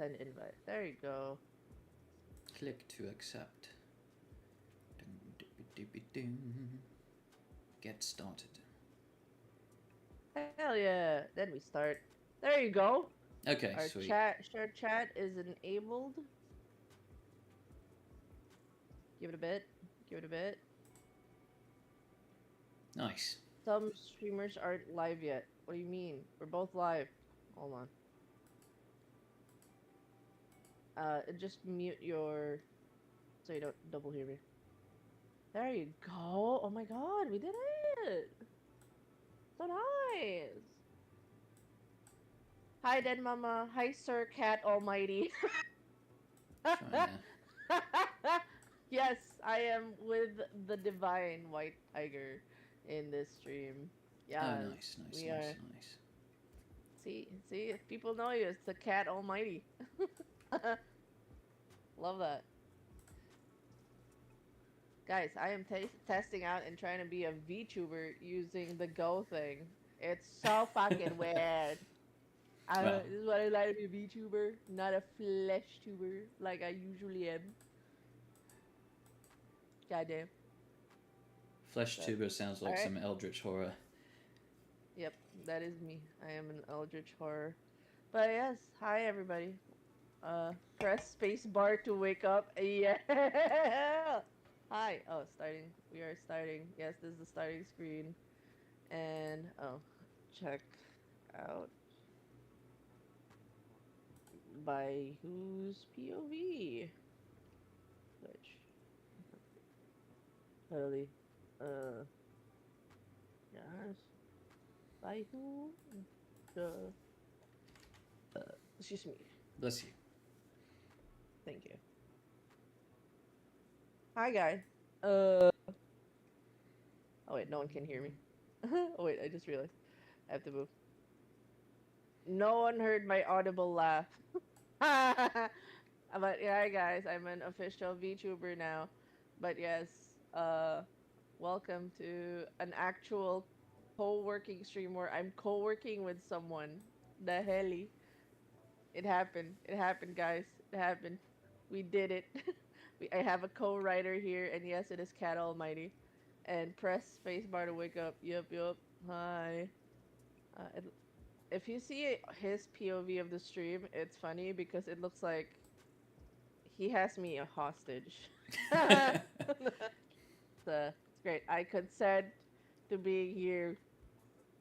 Send invite. There you go. Click to accept. Get started. Hell yeah. Then we start. There you go. Okay, Our sweet. shared chat is enabled. Give it a bit. Give it a bit. Nice. Some streamers aren't live yet. What do you mean? We're both live. Hold on. Just mute your so you don't double hear me. There you go. Oh my god, we did it. So nice. Hi, Dead Mama. Hi, Sir Cat Almighty. Trying to... Yes, I am with the divine white tiger in this stream. Oh, Yes, nice, nice, we nice, are. nice. See, if people know you, it's the Cat Almighty. Love that. Guys, I am testing out and trying to be a VTuber using the Go thing. It's so fucking weird. Well, This is what I like to be a VTuber, not a flesh tuber like I usually am. Goddamn. Flesh So, Tuber sounds like alright. some eldritch horror. Yep, that is me. I am an eldritch horror. But yes, hi everybody. Press space bar to wake up. Yeah. Hi. Oh, starting. We are starting. Yes, this is the starting screen. And check out by whose POV. Which totally. Yes. By who? The. Excuse me. Bless you. Thank you. Hi, guy. Oh wait, no one can hear me. Oh wait, I just realized I have to move. No one heard my audible laugh. But yeah, guys, I'm an official VTuber now. But yes, welcome to an actual co-working stream where I'm co-working with someone. The helly. It happened. It happened, guys. It happened. We did it. I have a co-writer here, and yes, it is Cat Almighty. And press spacebar to wake up. Yup, yup. Hi. Uh, if you see his POV of the stream, it's funny because it looks like he has me a hostage. It's great. I consent to being here.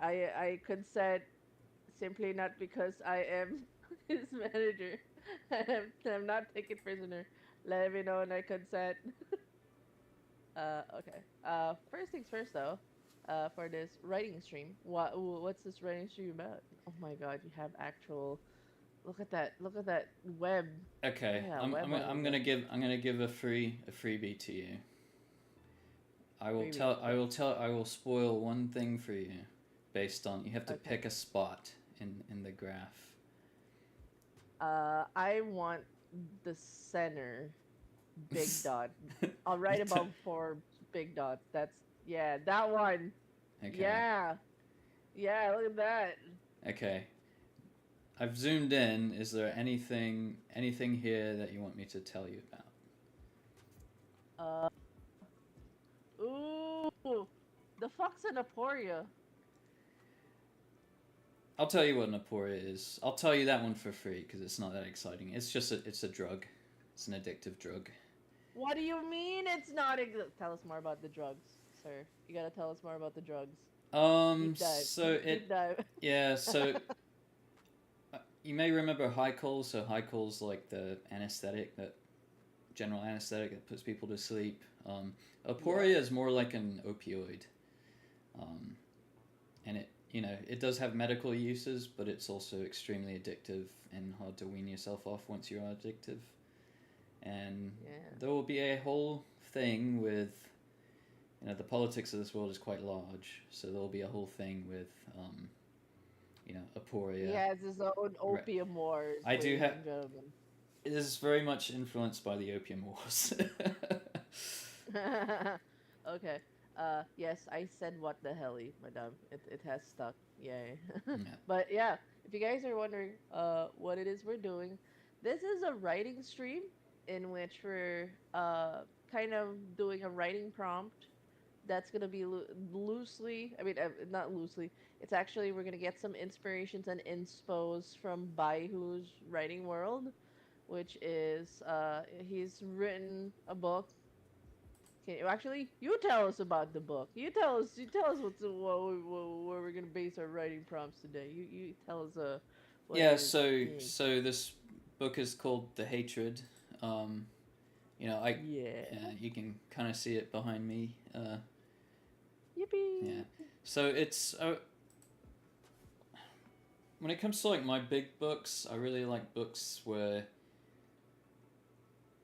I consent simply not because I am his manager. I'm not taken prisoner. Let me know when I consent. Okay. First things first though. For this writing stream, what's this writing stream about? Oh my God, you have actual. Look at that! Look at that web. Okay, Yeah, I'm, web I'm, on I'm it. gonna give a freebie to you. I will Freebie. I will spoil one thing for you, based on you have to Okay. pick a spot in the graph. I want the center big dot. I'll write above 4 big dots. That's yeah, that one. Okay. Yeah. Yeah, look at that. Okay. I've zoomed in. Is there anything here that you want me to tell you about? Ooh, the fuck's an aporia? I'll tell you what an aporia is. I'll tell you that one for free because it's not that exciting. It's just it's a drug. It's an addictive drug. What do you mean it's not? Tell us more about the drugs, sir. You gotta tell us more about the drugs. Deep dive. So Deep dive. yeah. So you may remember Hycol. So Hycol's like the anesthetic that general anesthetic that puts people to sleep. Aporia is more like an opioid, and it does have medical uses, but it's also extremely addictive and hard to wean yourself off once you're addictive. And there will be a whole thing with, the politics of this world is quite large, so there will be a whole thing with, aporia. He has his own opium wars. I do have. Gentlemen. It is very much influenced by the opium wars. Okay. Yes, I said what the helly, madam. It has stuck. Yay. Yeah. But yeah, if you guys are wondering what it is we're doing, This is a writing stream in which we're kind of doing a writing prompt that's going to be loosely, I mean, not loosely, it's actually, we're going to get some inspirations and inspos from Baihu's writing world, which is, he's written a book. Okay, actually, you tell us about the book. You tell us where we're going to base our writing prompts today. You tell us, what Yeah, you're so seeing. this book is called The Hatred. Um, Yeah. you can kind of see it behind me. Yeah, Yippee! so it's when it comes to like my big books, I really like books where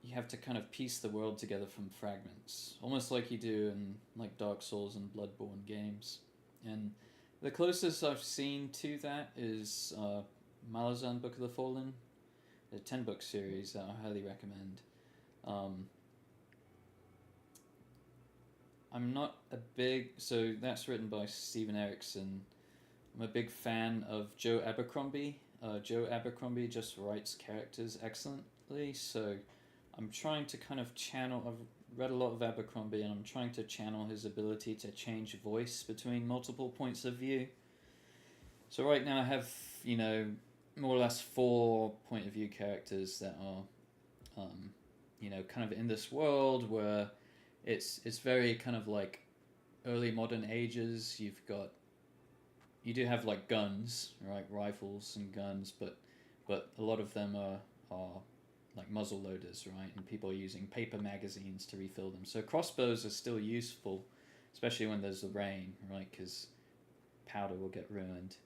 you have to kind of piece the world together from fragments, almost like you do in like Dark Souls and Bloodborne games. And the closest I've seen to that is Malazan Book of the Fallen, a 10-book series that I highly recommend. Um, I'm not a big so that's written by Stephen Erickson. I'm a big fan of Joe Abercrombie. Joe Abercrombie just writes characters excellently, so I'm trying to kind of channel. I've read a lot of Abercrombie, and I'm trying to channel his ability to change voice between multiple points of view. So right now I have, more or less four point of view characters that are, kind of in this world where it's very kind of like early modern ages. You do have like guns, right, rifles and guns, but a lot of them are like muzzle loaders, right, and people are using paper magazines to refill them. So crossbows are still useful, especially when there's the rain, right, because powder will get ruined.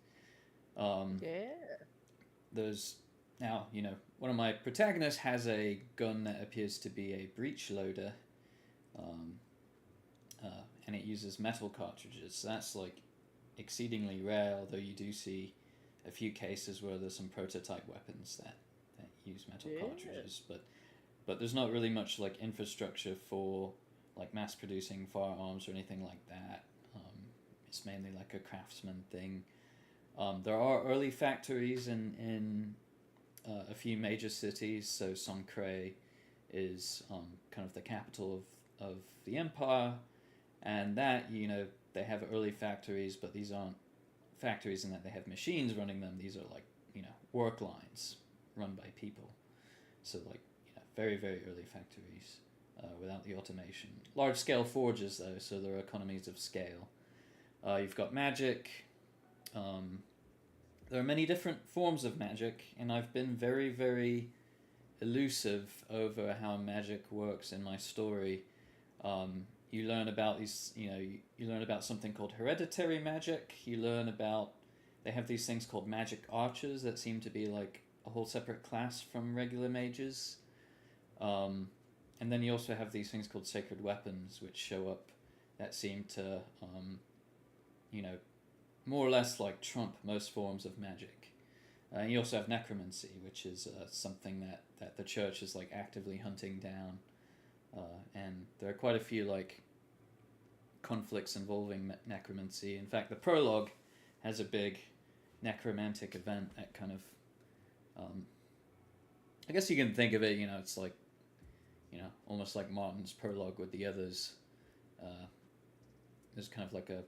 Um, Yeah. there's now, one of my protagonists has a gun that appears to be a breech loader, um, and it uses metal cartridges. So that's like exceedingly rare, although you do see a few cases where there's some prototype weapons that use metal Yeah. cartridges, but there's not really much like infrastructure for like mass producing firearms or anything like that. It's mainly like a craftsman thing. There are early factories in a few major cities. So Songkray is kind of the capital of the empire, and that they have early factories, but these aren't factories in that they have machines running them. These are like work lines run by people. So like very very early factories without the automation. Large scale forges though, so there are economies of scale. You've got magic. Um, there are many different forms of magic, and I've been very very elusive over how magic works in my story. You learn about these, you learn about something called hereditary magic. You learn about, they have these things called magic archers that seem to be like a whole separate class from regular mages. Um, and then you also have these things called sacred weapons, which show up that seem to, you know, more or less like trump most forms of magic. And you also have necromancy, which is something that the church is like actively hunting down. And there are quite a few like conflicts involving necromancy. In fact, the prologue has a big necromantic event that kind of, I guess you can think of it. It's like, almost like Martin's prologue with the others. Uh, there's kind of like a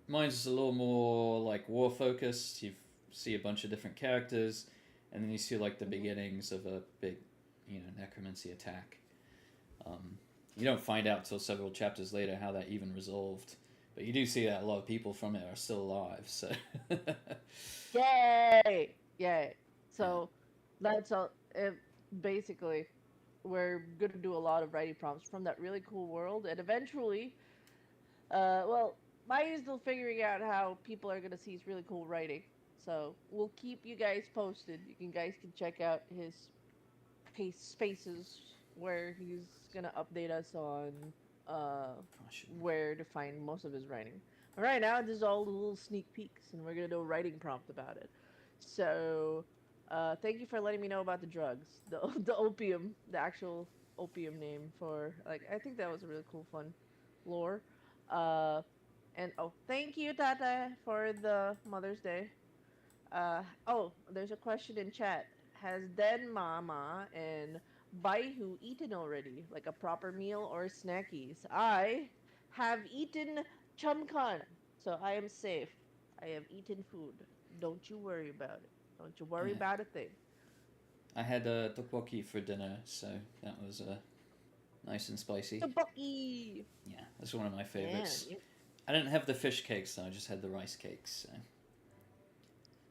mine's is a little more like war focused. You see a bunch of different characters, and then you see like the Hmm. beginnings of a big, necromancy attack. Um, you don't find out till several chapters later how that even resolved, but you do see that a lot of people from it are still alive. So, Yay! Yay! yeah, So that's all. Basically, we're gonna do a lot of writing prompts from that really cool world, and eventually, well, Maya's still figuring out how people are gonna see his really cool writing. So we'll keep you guys posted. Guys can check out his spaces where he's gonna update us on caution. where to find most of his writing. All right, now this is all little sneak peeks, and we're gonna do a writing prompt about it. So, thank you for letting me know about the drugs, the opium, the actual opium name for like I think that was a really cool, fun lore. Uh, and oh, thank you, Tata, for the Mother's Day. Oh, there's a question in chat. has Den Mama and Baihu eaten already, like a proper meal or snackies? I have eaten Chumkan, so I am safe. I have eaten food. Don't you worry about it. Don't you worry Yeah. about a thing. I had tteokbokki for dinner, so that was nice and spicy. Tteokbokki! Yeah, that's one of my Yeah, favorites. yeah, I didn't have the fish cakes though. I just had the rice cakes. So.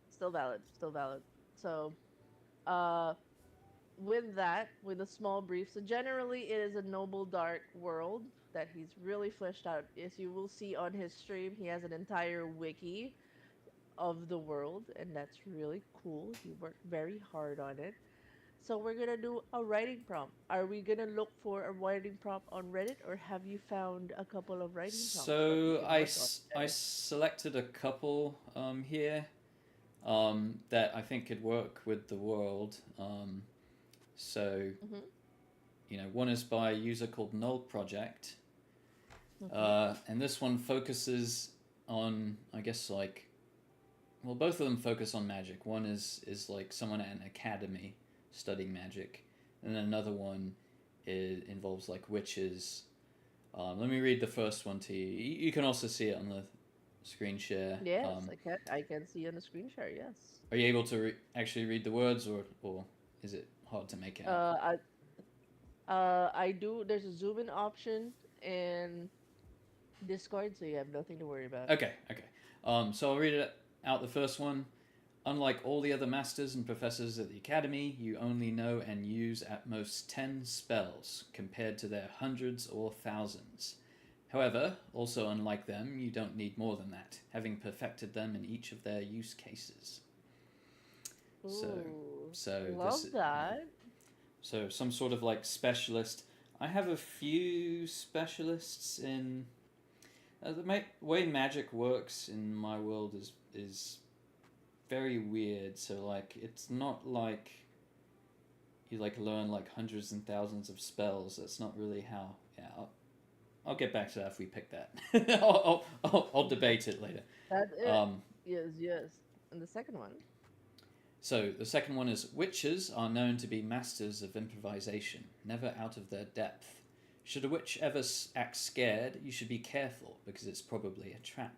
still valid, still valid. So, uh, with that, with a small brief, so generally it is a noble dark world that he's really fleshed out. As you will see on his stream, he has an entire wiki of the world, and that's really cool. He worked very hard on it. So we're gonna do a writing prompt. Are we gonna look for a writing prompt on Reddit, or have you found a couple of writing prompts that we So can work on I together? selected a couple here that I think could work with the world. So Mm-hmm. one is by a user called Null Project, Okay. and this one focuses on, I guess, like, well, both of them focus on magic. One is like someone at an academy studying magic, and then another one involves like witches. Let me read the first one to you. You can also see it on the screen share. Yes, I can. I can see on the screen share. Yes. Are you able to actually read the words, or is it hard to make out? Uh, I do. There's a zoom in option in Discord, so you have nothing to worry about. Okay, okay. So I'll read it out. The first one. Unlike all the other masters and professors at the academy, you only know and use at most 10 spells, compared to their hundreds or thousands. However, also unlike them, you don't need more than that, having perfected them in each of their use cases. So, Ooh, so love this, yeah. that. So some sort of like specialist. I have a few specialists in. The way magic works in my world is very weird. So like it's not like you like learn like hundreds and thousands of spells. That's not really how. Yeah, I'll get back to that if we pick that. I'll debate it later. That's it. Um, Yes, yes. And the second one. so the second one is witches are known to be masters of improvisation, never out of their depth. Should a witch ever act scared, you should be careful because it's probably a trap.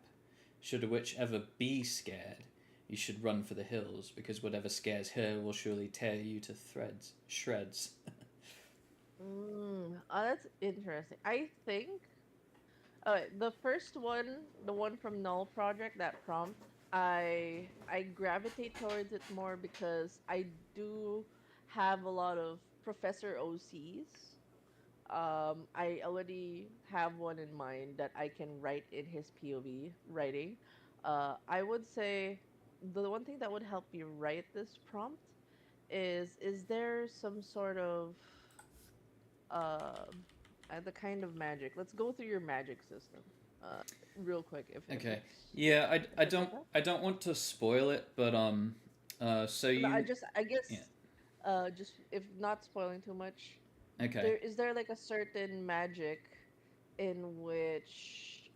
Should a witch ever be scared, you should run for the hills because whatever scares her will surely tear you to shreds. Oh, that's interesting. I think the first one, the one from Null Project, that prompt, I gravitate towards it more because I do have a lot of Professor OCs. I already have one in mind that I can write in his POV writing. I would say the one thing that would help me write this prompt is there some sort of uh, the kind of magic? Let's go through your magic system, uh, real quick, Okay. Yeah, if it's okay. I don't want to spoil it, but so No, you I yeah. guess, just if not spoiling too much, Okay. there like a certain magic in which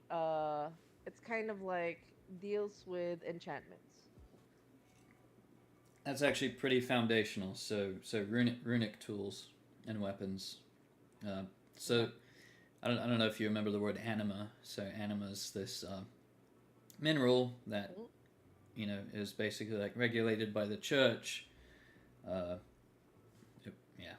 it's kind of like deals with enchantments. That's actually pretty foundational. So runic tools and weapons. Uh, Okay. so I don't know if you remember the word anima. So anima is this mineral that Mm, is basically like regulated by the church. Uh, yeah,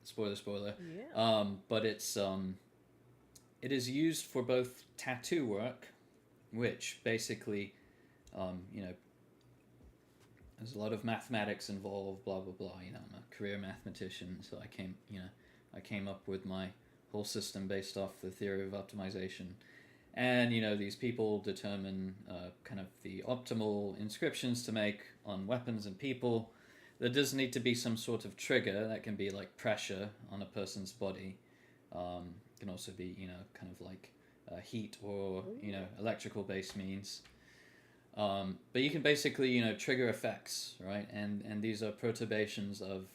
spoiler. yeah. But it is used for both tattoo work, which basically you know there's a lot of mathematics involved. Blah blah blah. I'm a career mathematician, so I came up with my whole system based off the theory of optimization. And these people determine kind of the optimal inscriptions to make on weapons and people. There does need to be some sort of trigger that can be like pressure on a person's body. Can also be kind of like heat or Ooh. electrical based means. But you can basically trigger effects, right? And these are perturbations of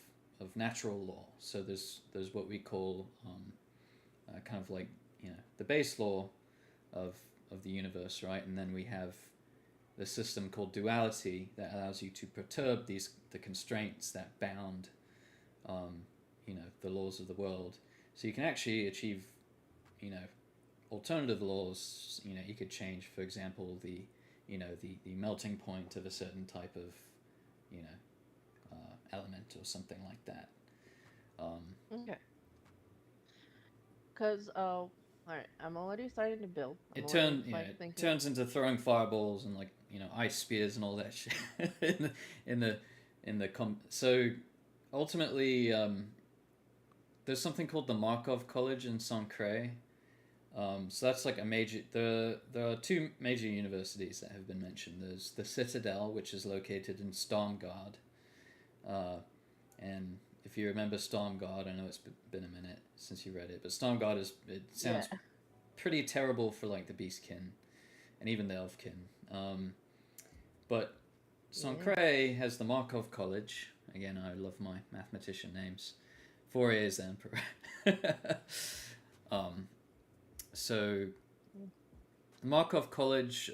natural law. So there's what we call kind of like the base law of the universe, right? And then we have the system called duality that allows you to perturb the constraints that bound, um, the laws of the world. So you can actually achieve, you know, alternative laws. You could change, for example, the melting point of a certain type of, element or something like that. Um, Okay. Cause all right, I'm already starting to build. I'm it already turn you know like it thinking. turns into throwing fireballs and like ice spears and all that shit in the so ultimately there's something called the Markov College in Sankray. So that's like a major. There are two major universities that have been mentioned. There's the Citadel, which is located in Stormgard, uh, and if you remember Stormgard, I know it's been a minute since you read it, but Stormgard it Yeah. sounds pretty terrible for like the Beastkin and even the Elfkin. But Yeah. Sankray has the Markov College. Again, I love my mathematician names. Fourier is the emperor. um, so the Markov College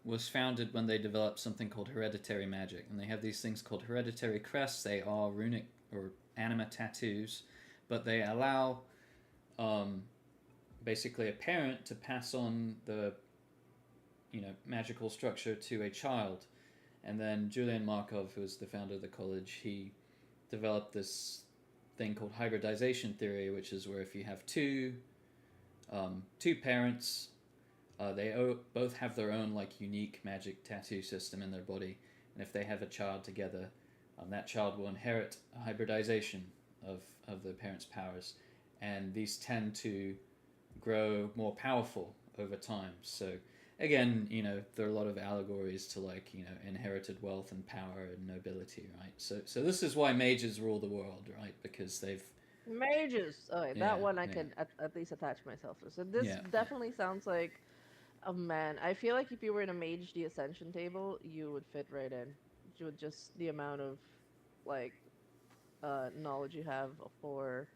was founded when they developed something called hereditary magic, and they have these things called hereditary crests. They are runic or anima tattoos, but they allow um, basically a parent to pass on the magical structure to a child. And then Julian Markov, who was the founder of the college, he developed this thing called hybridization theory, which is where if you have two parents, both have their own like unique magic tattoo system in their body, and if they have a child together, that child will inherit a hybridization of the parents' powers, and these tend to grow more powerful over time. So again, there are a lot of allegories to like inherited wealth and power and nobility, right? So this is why mages rule the world, right? Because they've Mages. Okay, that yeah one I yeah can at least attach myself to. So this yeah yeah definitely sounds like a man. I feel like if you were in a mage the ascension table, you would fit right in. With just the amount of like knowledge you have for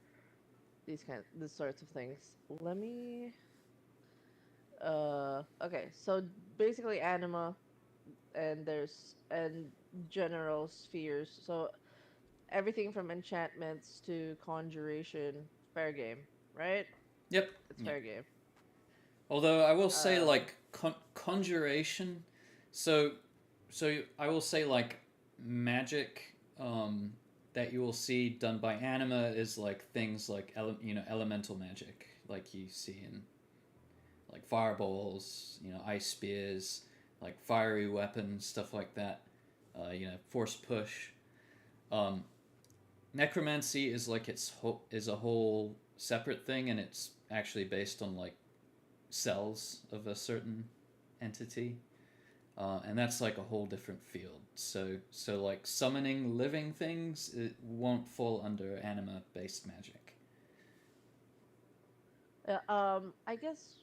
these sorts of things. Let me okay, so basically anima and general spheres. So everything from enchantments to conjuration, fair game, right? yep It's yep. fair game. Although I will say Uh, like conjuration, so I will say like magic that you will see done by anima is like things like elemental magic, like you see in like fireballs, ice spears, like fiery weapons, stuff like that. Force push. Um, Necromancy is like is a whole separate thing, and it's actually based on like cells of a certain entity, and that's like a whole different field. So like summoning living things, it won't fall under anima based magic. I guess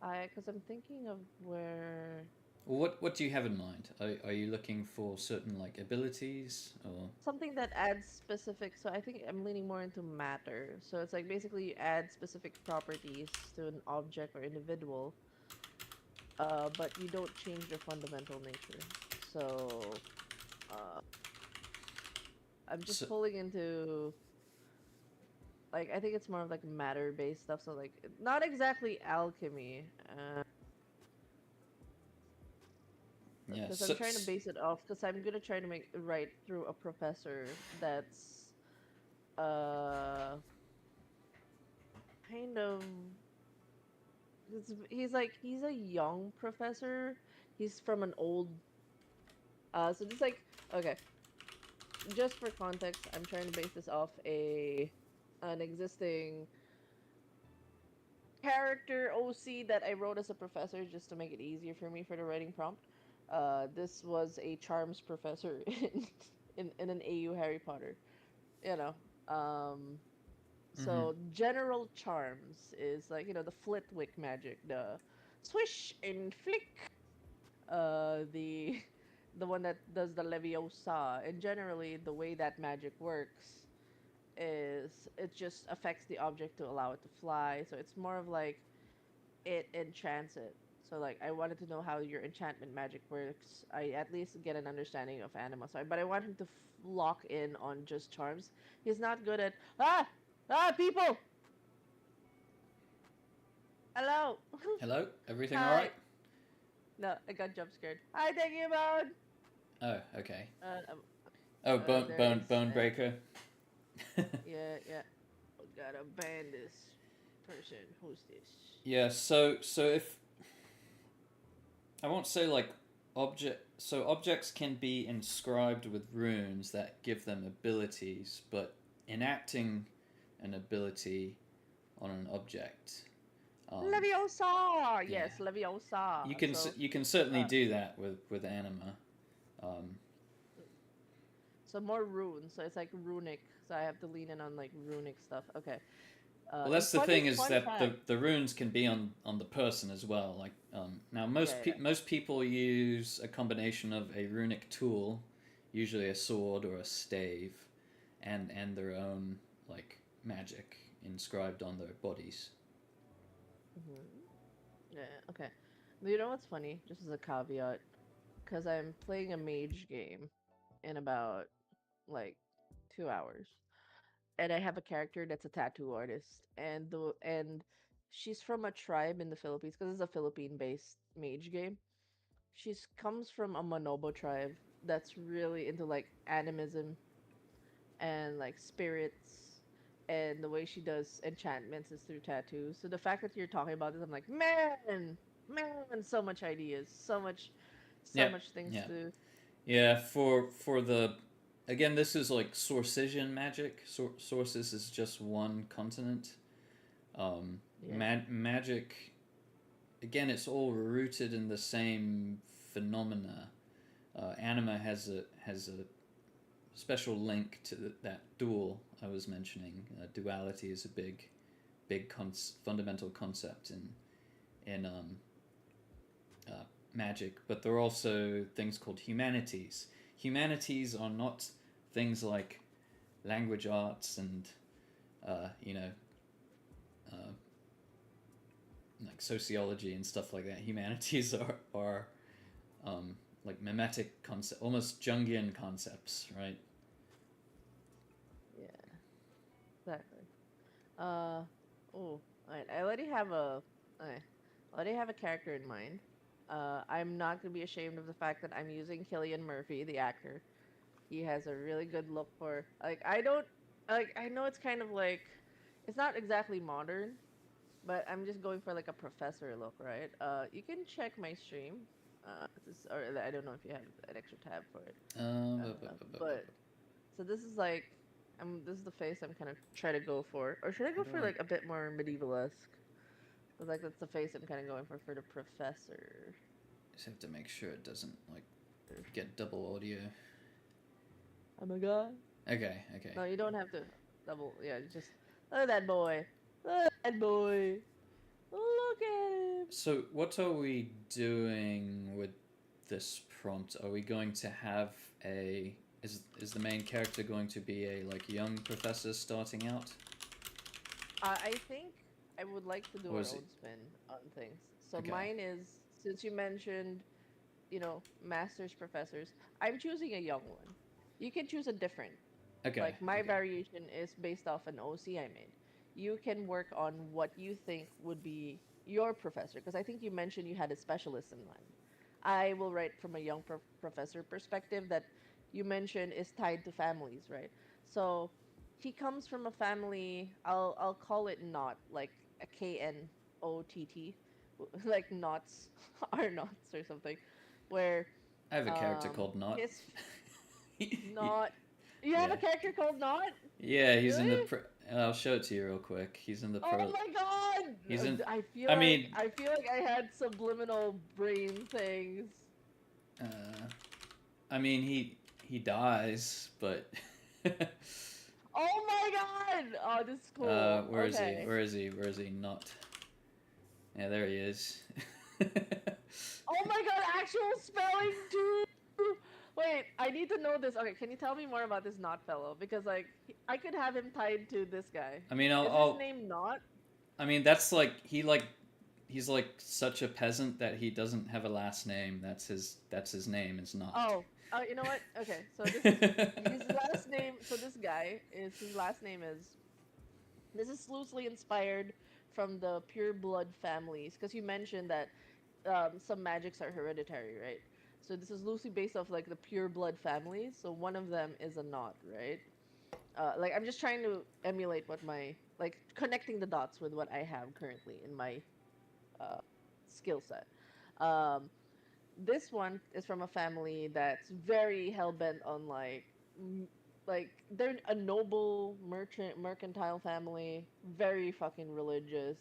because I'm thinking of where Well, what do you have in mind? Are you looking for certain like abilities or? something that adds specific. So I think I'm leaning more into matter. So it's like basically you add specific properties to an object or individual, but you don't change their fundamental nature. So uh, I'm just So, pulling into like I think it's more of like matter based stuff. So like not exactly alchemy, yeah. because I'm trying to base it off. Because I'm gonna try to make right through a professor that's uh kind of he's a young professor. He's from an old so just like okay, just for context, I'm trying to base this off a an existing character OC that I wrote as a professor just to make it easier for me for the writing prompt. This was a charms professor in an AU Harry Potter. You know, um, mm-hmm. so general charms is like the Flitwick magic, the swish and flick. The the one that does the Leviosa, and generally the way that magic works is it just affects the object to allow it to fly. So it's more of like it in transit. So like I wanted to know how your enchantment magic works. I at least get an understanding of anima. So, but I want him to lock in on just charms. He's not good at people. Hello. Hello? Everything all Hi. right? No, I got jump scared. Hi, thank you, Bone. Oh, okay. Um, Oh, there is bone breaker. yeah. Oh, gotta ban this person. Who's this? Yeah. So if I won't say like objects can be inscribed with runes that give them abilities, but enacting an ability on an object, um, Leviosa. yeah, Yes, Leviosa. So, you can certainly uh, do that with anima. Um, so more runes. So it's like runic. So I have to lean in on like runic stuff. Okay. well, In that's the thing is fun that fact. the runes can be on the person as well. Like now, Yeah. most people use a combination of a runic tool, usually a sword or a stave, and their own like magic inscribed on their bodies. Hmm. Yeah. Okay. You know what's funny? Just as a caveat, because I'm playing a mage game in about like 2 hours, and I have a character that's a tattoo artist, and she's from a tribe in the Philippines because it's a Philippine-based mage game. She's comes from a Manobo tribe that's really into like animism and like spirits, and the way she does enchantments is through tattoos. So the fact that you're talking about this, I'm like, man, so much ideas, so Yep. much things Yeah. to. Yeah. For the again, this is like Sourcesian magic. Sources is just one continent. Yeah. Magic again, it's all rooted in the same phenomena. Anima has a special link to that dual I was mentioning. Duality is a big fundamental concept in magic, but there are also things called humanities. Humanities are not things like language arts and you know uh, like sociology and stuff like that. Humanities are like mimetic concept, almost Jungian concepts, right? Yeah, exactly. Uh, oh, alright. I already have a, okay, I already have a character in mind. I'm not gonna be ashamed of the fact that I'm using Killian Murphy, the actor. He has a really good look for, like, I don't, like, I know it's kind of like, it's not exactly modern, but I'm just going for like a professor look, right? You can check my stream. Or I don't know if you have an extra tab for it. But so this is like, this is the face I'm kind of trying to go for, or should I How go do for I like a bit more medieval-esque? Cause like that's the face I'm kind of going for the professor. just have to make sure it doesn't like get double audio? Oh my god! Okay, okay. No, you don't have to double. Yeah, just look at that boy. Look at that boy. Look at him. So what are we doing with this prompt? Are we going to have a is the main character going to be a like young professor starting out, I think I would like to do or our is it own spin on things. So okay? mine is, since you mentioned, masters, professors, I'm choosing a young one. You can choose a different. Okay, Like my okay. variation is based off an OC I made. You can work on what you think would be your professor, because I think you mentioned you had a specialist in mind. I will write from a young professor perspective that you mentioned is tied to families, right? So he comes from a family. I'll call it not like a KNOTT, like knots are knots or something, where I have a character called Not. his not. You have Yeah, a character called Not? yeah. He's in the. Really? I'll show it to you real quick. He's in the Oh pro. my god! He's in. I feel I like mean, I feel like I had subliminal brain things. uh, I mean he dies, but. Oh my god! Oh, this is cool. Where is he? Okay. Where is he? Where is he? Not. Yeah, there he is. Oh my god, actual spelling too. Wait, I need to know this. Okay, can you tell me more about this Not fellow? Because like I could have him tied to this guy. I mean, Is his name Not? I mean, that's like he like he's like such a peasant that he doesn't have a last name. That's his name. It's not. Oh, you know what? Okay, so this is his last name. So this guy is his last name is. This is loosely inspired from the pure blood families, because you mentioned that some magics are hereditary, right? So this is loosely based off like the pure blood families. So one of them is a knot, right? Like I'm just trying to emulate what my like connecting the dots with what I have currently in my uh, skill set. Um, this one is from a family that's very hell bent on like they're a noble mercantile family, very fucking religious,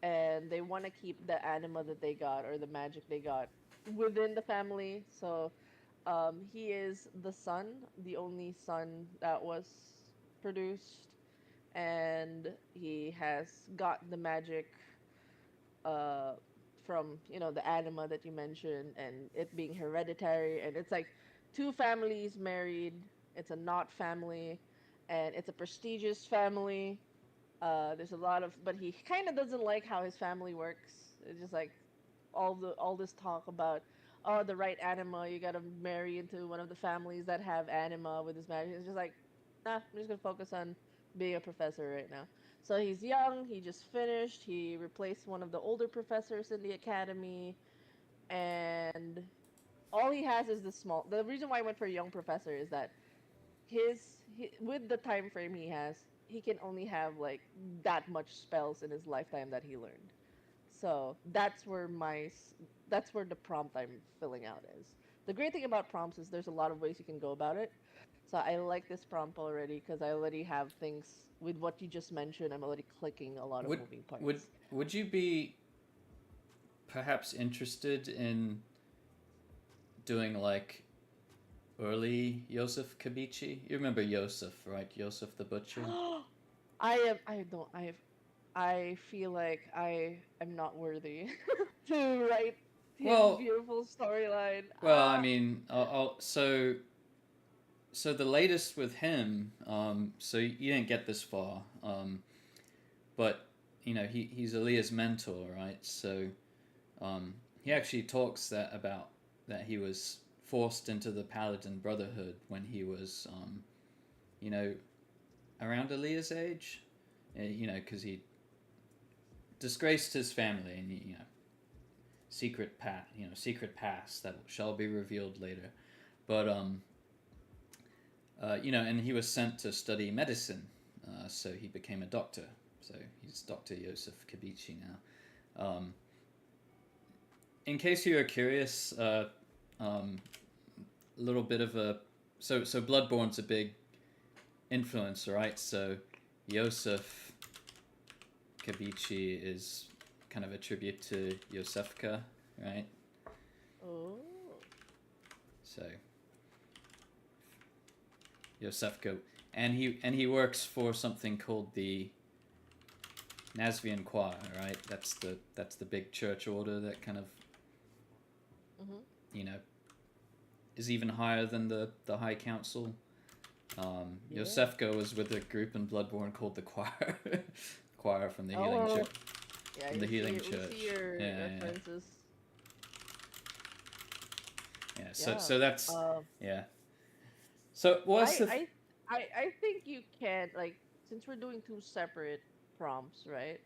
and they want to keep the anima that they got or the magic they got within the family. So he is the son, the only son that was produced, and he has got the magic uh, from the anima that you mentioned, and it being hereditary, and it's like two families married. It's a not family, and it's a prestigious family. There's a lot of, but he kind of doesn't like how his family works. It's just like all this talk about, oh, the right anima, you gotta marry into one of the families that have anima with his magic. It's just like, nah, I'm just gonna focus on being a professor right now. So he's young, he just finished, he replaced one of the older professors in the academy, and all he has is this small. The reason why I went for a young professor is that with the time frame he has, he can only have like that much spells in his lifetime that he learned. So that's where the prompt I'm filling out is. The great thing about prompts is there's a lot of ways you can go about it. So I like this prompt already because I already have things with what you just mentioned. I'm already clicking a lot of would moving would parts. would you be perhaps interested in doing like early Yosef Kabichi? You remember Yosef, right? Yosef the butcher. I feel like I am not worthy to write his Well, beautiful storyline. I mean, so the latest with him. So you didn't get this far. But he's Aaliyah's mentor, right? So he actually talks about that he was forced into the Paladin Brotherhood when he was you know around Aaliyah's age, because he disgraced his family and secret past that shall be revealed later. But and he was sent to study medicine, so he became a doctor. So he's Dr. Yosef Kabichi now. In case you are curious, a little bit of a so Bloodborne's a big influence, right? So Yosef Kabichi is kind of a tribute to Yosefka, right? Oh. So Yosefka, and he works for something called the Nasvian Choir, right? That's the big church order that kind of Mm-hmm. you know is even higher than the High Council. Yeah. Yosefka was with a group in Bloodborne called the Choir, Choir from the Healing Oh. Church. Yeah, From the Healing Church. we see your Yeah, references. yeah. So Yeah. so that's Um. yeah. So what's I the I I think you can, like, since we're doing two separate prompts, right?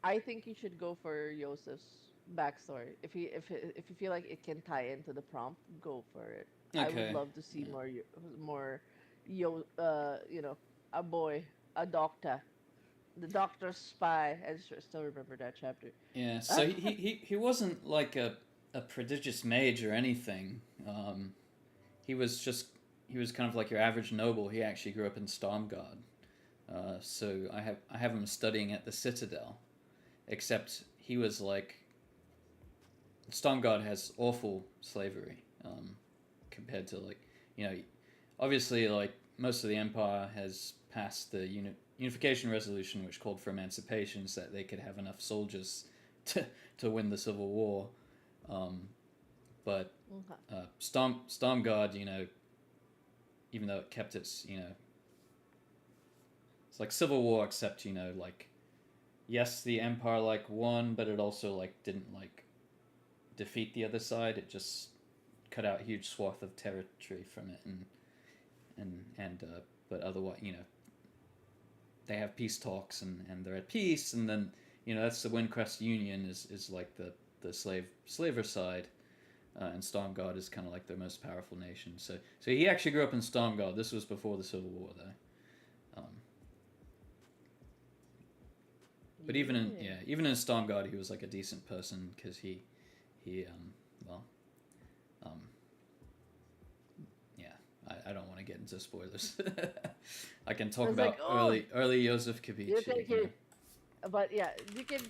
I think you should go for Yosef's backstory. If you feel like it can tie into the prompt, go for it. I would okay? love to see Yeah. more a boy, a doctor, the doctor's spy. Still remember that chapter. Yeah, so he wasn't like a prodigious mage or anything. He was just he was kind of like your average noble. He actually grew up in Stormgard. So I have him studying at the Citadel, except he was like Stormgard has awful slavery compared to like you know obviously like most of the Empire has passed the unification resolution, which called for emancipation so that they could have enough soldiers to win the Civil War. But Okay. Stormguard, even though it kept its, it's like Civil War, except like yes, the Empire like won, but it also like didn't like defeat the other side. It just cut out a huge swath of territory from it, and but otherwise, they have peace talks and they're at peace, and then that's the Windcrest Union is like the slaver side, and Stormguard is kind of like their most powerful nation. So he actually grew up in Stormguard. This was before the Civil War, though. But even in Stormguard, he was like a decent person because he well um yeah, I don't want to get into spoilers. I can talk It's about like, oh, early Joseph you Kavici. think it, but yeah, you can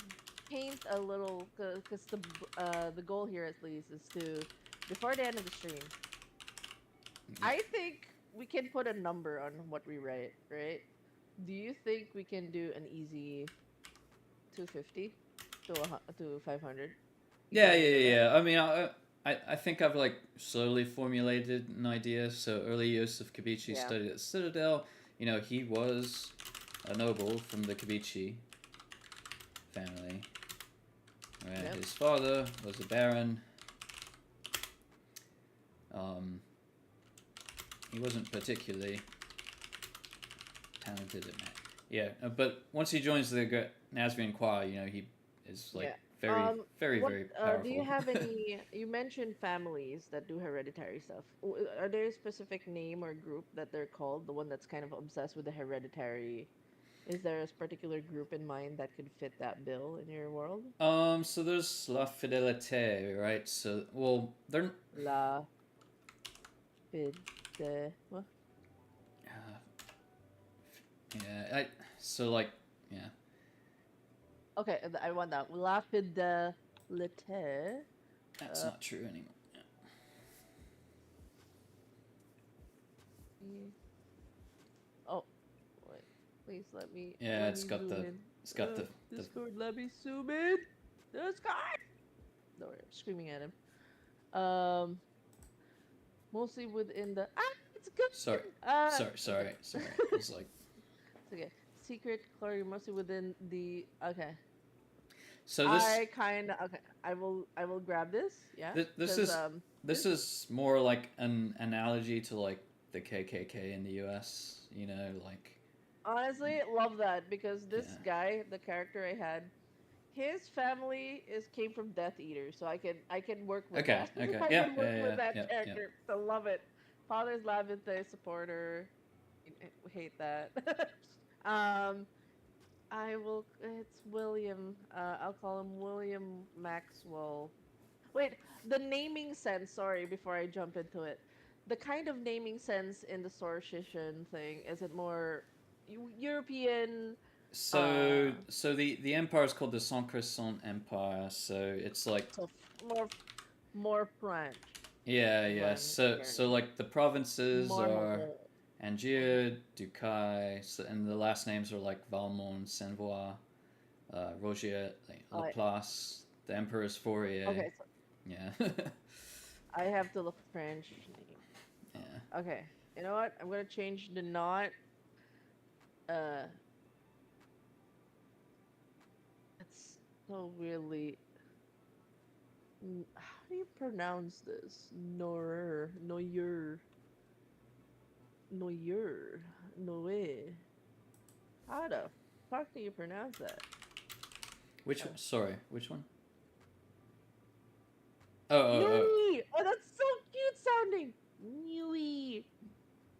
paint a little, because the goal here at least is to, before the end of the stream, I think we can put a number on what we write, right? Do you think we can do an easy 250 to 500? Yeah. I mean, I think I've like slowly formulated an idea. So early Joseph Kavici Yeah. studied at Citadel. He was a noble from the Kavici family. Right? Yep. His father was a baron. He wasn't particularly talented at math. Yeah, but once he joins the Nazarian Choir, he is like very powerful. Do you have any? You mentioned families that do hereditary stuff. Are there a specific name or group that they're called? The one that's kind of obsessed with the hereditary. Is there a particular group in mind that could fit that bill in your world? So there's La Fidelité, right? So, well, they're La Fide. What? Yeah, so like, yeah. Okay, I want that. La Fidelité. That's not true anymore. Oh, wait. Please let me. Yeah, let it's me got zoom the in. it's got the Discord. Let me zoom in. Discord. No, I'm screaming at him. Mostly within the. It's good. Sorry. Okay. It's like It's okay. Secret glory mostly within the. Okay. so this I kind of okay. I will grab this. Yeah. this is more like an analogy to like the KKK in the U.S. Like Honestly, love that because this guy, the character I had, his family came from Death Eaters, so I can work with that. I can work with that character. So love it. Father's Lavente supporter. I hate that. I will. It's William. I'll call him William Maxwell. Wait, the naming sense. Sorry, before I jump into it, the kind of naming sense in the Sorcition thing, is it more European? So the empire is called the Saint Crescent Empire. So it's like So more French. yeah. So like the provinces More are modern. Angiers, Ducaille, and the last names are like Valmont, Senvois, Rogier, like Laplace, the Emperor's Fourier. Okay, so Yeah. I have to look French name. Yeah. Okay, you know what? I'm gonna change the not. It's so really. How do you pronounce this? Noyer, Noe. How the fuck do you pronounce that? Which one? Sorry, which one? Oh. Nui! Oh, that's so cute sounding. Nui.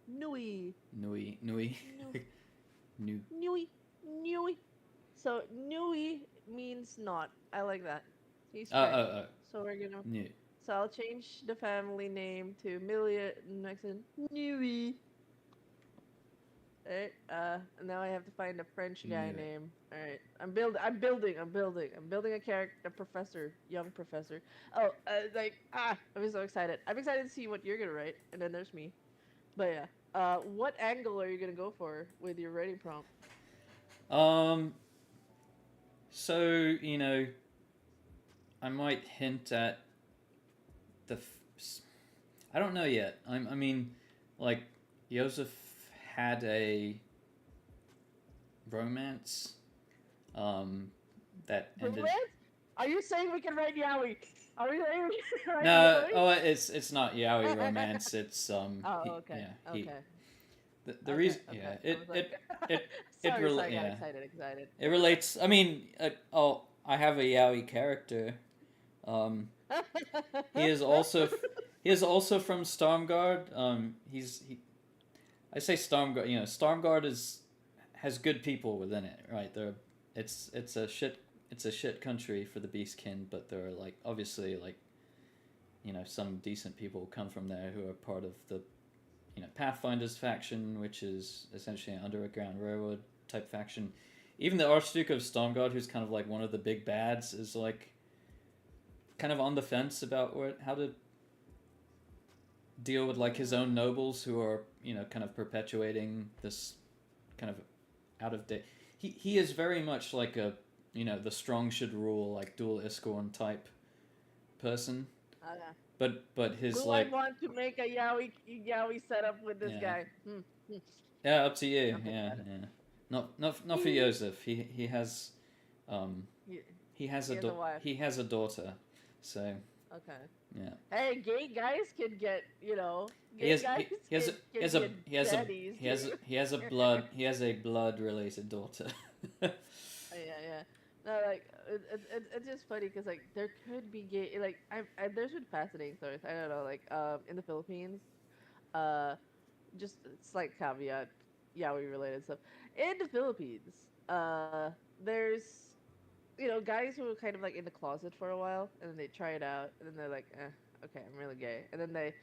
Nui. Nui. Nu. Nui. So Nui means not. I like that. He's Oh. French. So we're gonna. Nu. So I'll change the family name to Milia Nixon. Nui. Alright, now I have to find a French guy name. Alright, I'm building a character, a professor, young professor. Oh, I'm so excited. I'm excited to see what you're gonna write, and then there's me. But yeah, what angle are you gonna go for with your writing prompt? So I might hint at I don't know yet. I mean, like Joseph had a romance, that ended. What? Are you saying we can write yaoi? Are we saying we can write No, yaoi? oh, it's not yaoi romance. It's Oh, he okay, yeah he okay, the okay, reason okay. yeah I was like, it sorry, sorry, I got yeah excited. it relates. I mean, oh, I have a yaoi character. He is also he is also from Stormguard. I say Stormguard. You know, Stormguard is has good people within it, right? There, it's a shit country for the Beastkin, but there are like obviously like some decent people come from there who are part of the Pathfinder's faction, which is essentially an underground railroad type faction. Even the Archduke of Stormguard, who's kind of like one of the big bads, is like kind of on the fence about how to deal with like his own nobles who are kind of perpetuating this kind of out of date. He is very much like a the strong should rule like dual Iskorn type person, Okay. but his Will I like want to make a yaoi setup with this yeah guy? yeah up to you I'll think yeah about it. yeah not for Joseph. He has um He, he has he has a wife. he has a daughter, so Okay. yeah. Hey, gay guys can get, He gay has guys can get daddies too. he has a blood related daughter. Yeah. No, like it's just funny because like there could be gay like there's been fascinating stories. I don't know, like in the Philippines, uh, just slight caveat, yaoi related stuff. In the Philippines, there's guys who are kind of like in the closet for a while, and then they try it out, and then they're like, okay, I'm really gay, and then they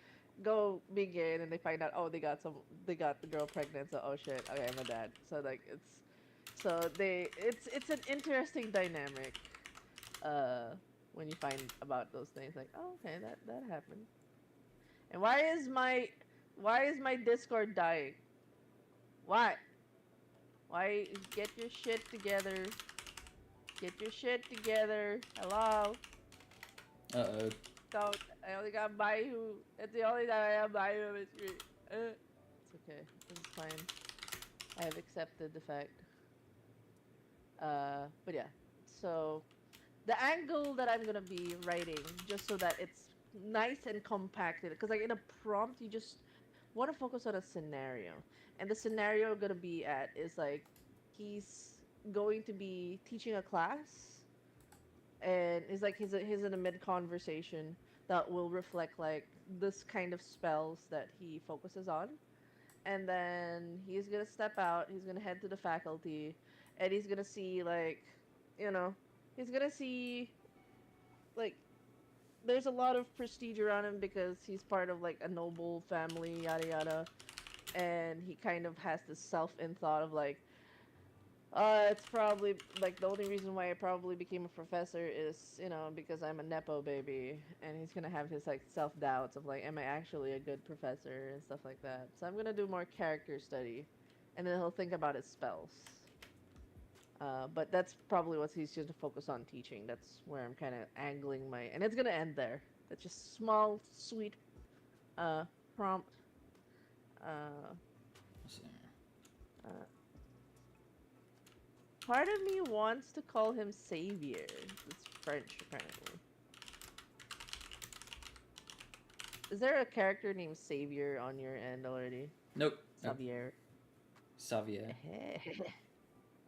go be gay, and then they find out, oh, they got the girl pregnant, so oh shit, okay, I'm a dad. So like it's an interesting dynamic, uh, when you find about those things, like, oh, okay, that happened. And why is my Discord dying? Why? Why get your shit together? Get your shit together. Hello. Uh-oh. So I only got Baihu. It's the only time I have Baihu on my screen. It's okay. It's fine. I have accepted the fact. But yeah. So the angle that I'm gonna be writing, just so that it's nice and compacted, because like in a prompt, you just want to focus on a scenario, and the scenario gonna be at is like he's going to be teaching a class, and it's like he's in a mid conversation that will reflect like this kind of spells that he focuses on, and then he's gonna step out, he's gonna head to the faculty, and he's gonna see like you know he's gonna see like there's a lot of prestige around him because he's part of like a noble family, yada yada, and he kind of has this self in thought of like, it's probably like the only reason why I probably became a professor is, because I'm a nepo baby, and he's gonna have his like self doubts of like, am I actually a good professor and stuff like that. So I'm gonna do more character study, and then he'll think about his spells. But that's probably what he's going to focus on teaching. That's where I'm kind of angling and it's gonna end there. That's just small, sweet, uh, prompt. Uh, uh, Part of me wants to call him Savior. It's French, apparently. Is there a character named Savior on your end already? Nope. Xavier. Xavier.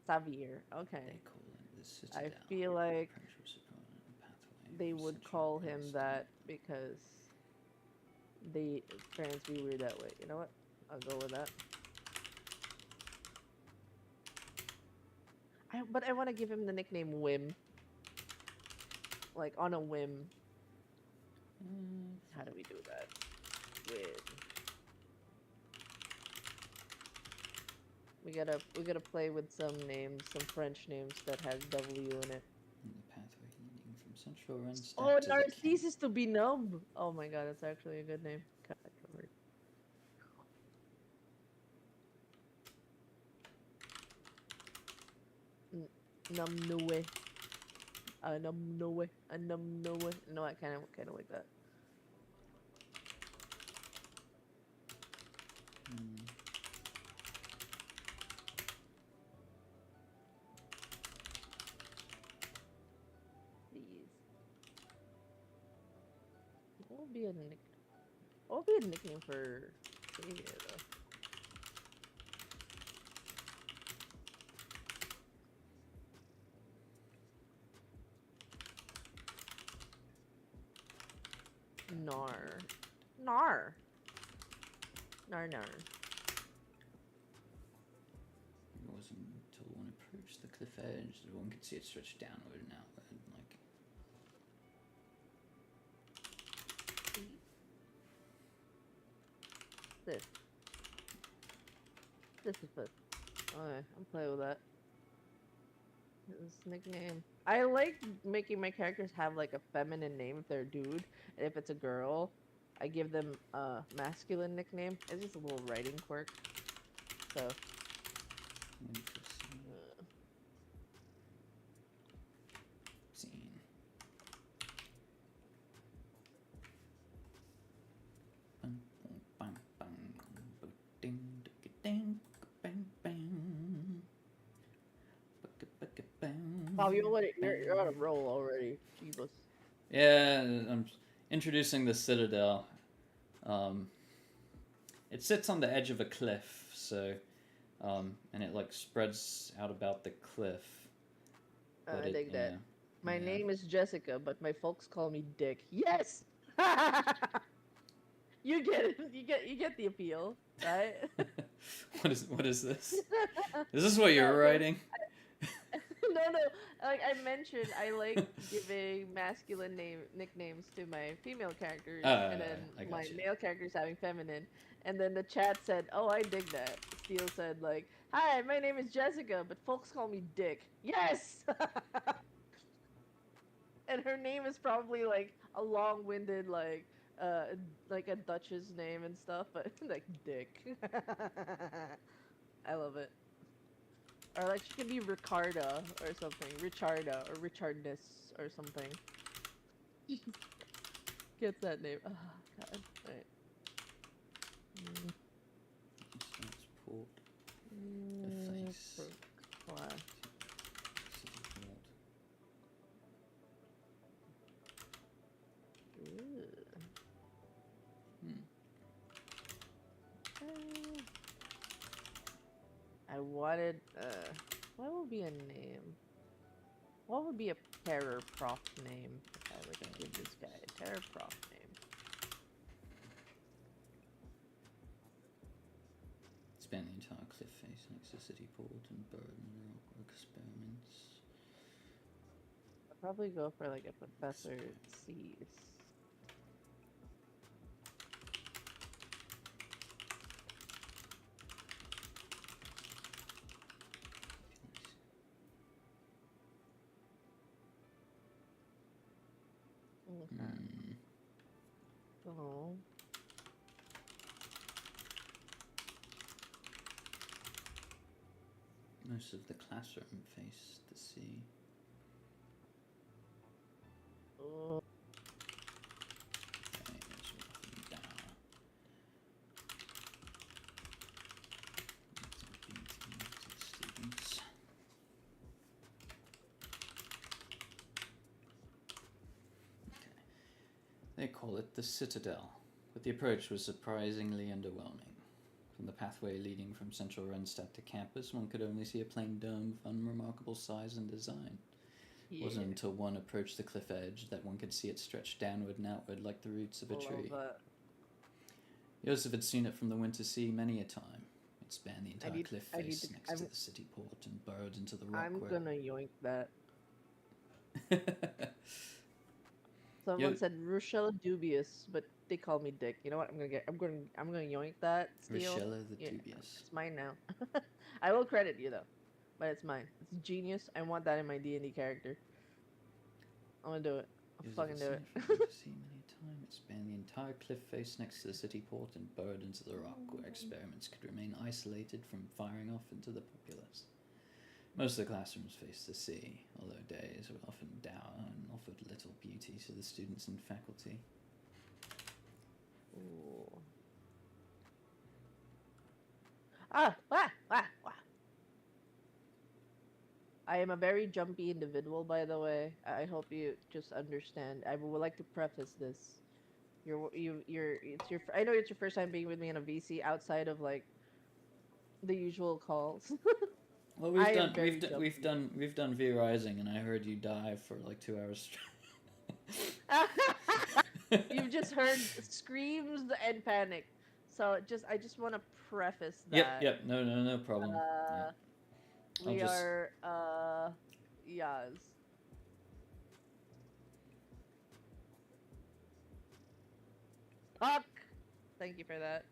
Xavier. Okay. I feel like they would call him that because they parents be weird that way. You know what? I'll go with that. But I want to give him the nickname Whim. Like on a whim. How do we do that? Whim. We gotta play with some names, some French names that has W in it. The pathway leading from Central runs Oh, to Narcissus to be numb. Oh my god, that's actually a good name. Covered. Num no way. Num no way. Num no way. No, I kind of like that. be a nick? What would be a nickname for Xavier though? Nar. Nar. Nar nar. It wasn't until one approached the cliff edge that one could see it stretch downward and outward, like. This. This is this. Okay, I'm playing with that. This nickname. I like making my characters have like a feminine name if they're a dude, and if it's a girl, I give them a masculine nickname. It's just a little writing quirk. So. Interesting. Scene. Wow, you're on a roll already. Jesus. Yeah, I'm introducing the Citadel. It sits on the edge of a cliff, so, and it like spreads out about the cliff. I dig that. My name is Jessica, but my folks call me Dick. Yes. You get it. You get the appeal, right? What is this? Is this what you're writing? No. Like I mentioned, I like giving masculine nicknames to my female characters, and then my male characters having feminine. And then the chat said, "Oh, I dig that." Steele said, "Like, hi, my name is Jessica, but folks call me Dick." Yes. And her name is probably like a long-winded like a Dutch's name and stuff, but like Dick. I love it. Or like she could be Ricarda or something. Richarda or Richardness or something. Gets that name. Oh god. Right. Port. The face. Class. I wanted, what would be a name? What would be a terror prof name if I were to give this guy a terror prof name? Span the entire cliff face next to city port and burden rock experiments. I'd probably go for like a Professor C's. Oh. Most of the classroom face the sea. Oh. Okay, let's rough them down. Students. Okay. They call it the Citadel, but the approach was surprisingly underwhelming. From the pathway leading from central Renstadt to campus, one could only see a plain dome of unremarkable size and design. It wasn't until one approached the cliff edge that one could see it stretch downward and outward like the roots of a tree. Joseph had seen it from the winter sea many a time. It spanned the entire cliff face next to the city port and burrowed into the rock. I'm gonna yoink that. Someone said Rochelle Dubious, but they call me Dick. You know what? I'm gonna yoink that. Rochelle the Dubious. It's mine now. I will credit you though, but it's mine. It's genius. I want that in my D&D character. I'm gonna do it. I'll fucking do it. It spanned the entire cliff face next to the city port and burrowed into the rock, where experiments could remain isolated from firing off into the populace. Most of the classrooms faced the sea, although days were often dour and offered little beauty to the students and faculty. Ooh. I am a very jumpy individual, by the way. I hope you just understand. I would like to preface this. I know it's your first time being with me in a VC outside of like the usual calls. Well, I am very jumpy. we've done V Rising, and I heard you dive for like 2 hours straight. You've just heard screams and panic. So just I just want to preface Yep, that yep. No, no, no problem. Yeah, uh I'll we just. are yes. Talk. Thank you for that.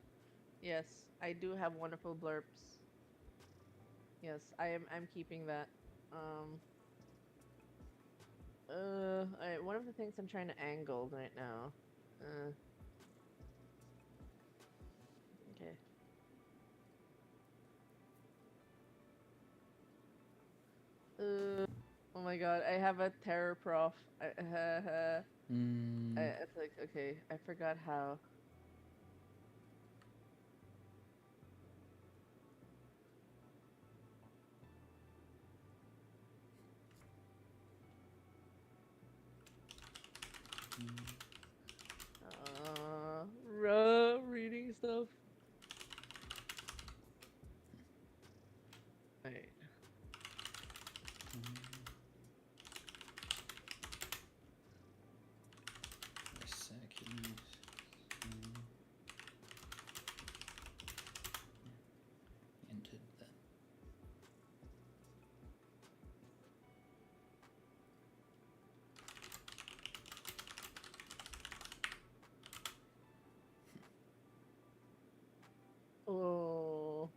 Yes, I do have wonderful blurps. Yes, I'm keeping that. Um alright, one of the things I'm trying to angle right now. Okay. Oh my god, I have a terror prof. Mm, It's like okay, I forgot how. Reading stuff. Wait. a second. Entered that. Oh.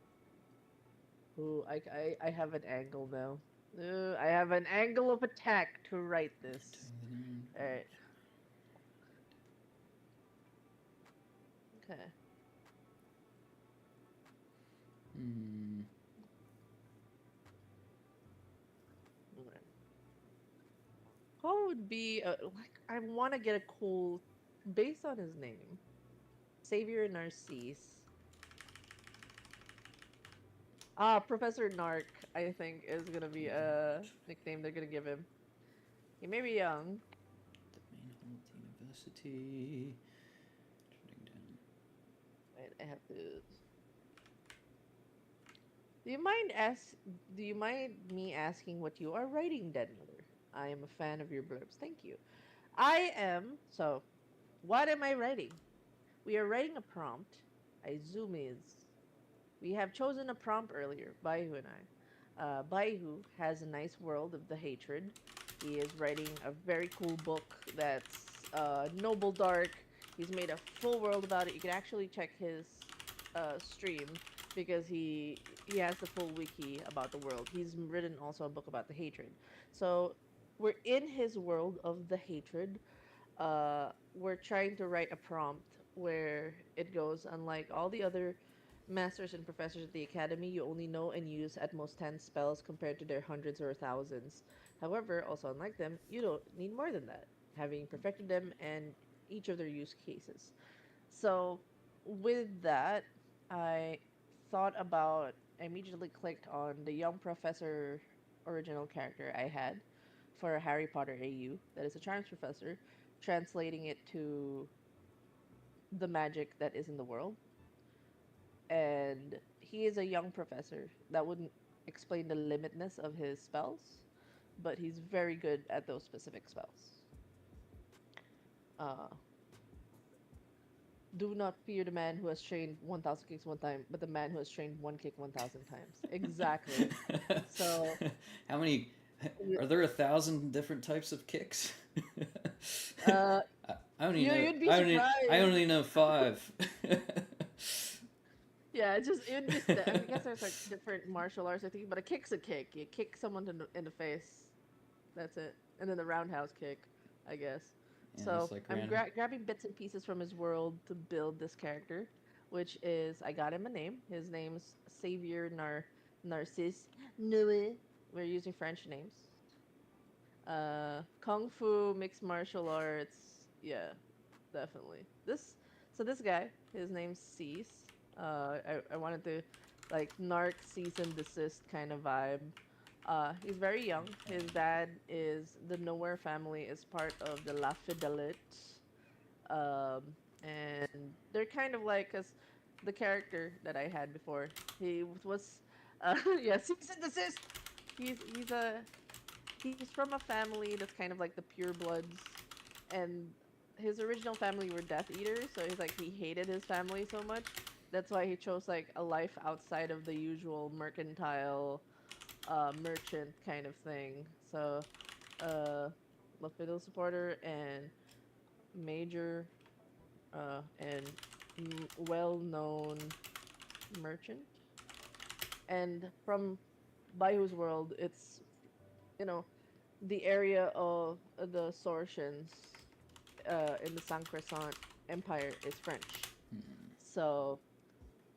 Ooh, I have an angle now. I have an angle of attack to write this. Entering the known. Alright. Okay. Hmm. Alright. What would be like I want to get a cool based on his name. Savior Narcisse. Professor Narc, I think, is gonna be a nickname they're gonna give him. He may be young. The main hall at the university. Jotting down. Wait, I have to. Do you mind ask? Do you mind me asking what you are writing, Den Miller? I am a fan of your blurbs. Thank you. I am. So, what am I writing? We are writing a prompt. I zoom is. We have chosen a prompt earlier, Baihu and I. Baihu has a nice world of the hatred. He is writing a very cool book that's noble dark. He's made a full world about it. You can actually check his stream because he has the full wiki about the world. He's written also a book about the hatred. So we're in his world of the hatred. We're trying to write a prompt where it goes, unlike all the other masters and professors at the academy, you only know and use at most 10 spells compared to their hundreds or thousands. However, also unlike them, you don't need more than that, having perfected them and each of their use cases. So, with that, I thought about, I immediately clicked on the young professor original character I had for Harry Potter AU, that is a charms professor, translating it to the magic that is in the world. And he is a young professor. That wouldn't explain the limitness of his spells, but he's very good at those specific spells. Uh, do not fear the man who has trained 1,000 kicks one time, but the man who has trained one kick 1,000 times. Exactly. So, How many? y- Are there 1,000 different types of kicks? uh, I only know. you'd be I surprised. only know five. Yeah, it's just it would be. I guess there's like different martial arts I think, but a kick's a kick. You kick someone in the face. That's it. And then the roundhouse kick, I guess. Yeah, So that's like I'm random. grabbing bits and pieces from his world to build this character, which is I got him a name. His name's Savior Narcisse Noe. We're using French names. Kung Fu, mixed martial arts. Yeah, definitely. This guy, his name's Cease. I wanted to like narc cease and desist kind of vibe. He's very young. His dad is the Nowhere family is part of the La Fidelite. Um, and they're kind of like, cause the character that I had before, he was, yeah, cease and desist. He's from a family that's kind of like the purebloods, and his original family were Death Eaters, so he's like he hated his family so much. That's why he chose like a life outside of the usual mercantile, merchant kind of thing. So, uh, Lafiddle supporter and major, and well-known merchant. And from Bayu's world, it's, you know, the area of the Sortians, in the San Crescent Empire is French. Hmm. So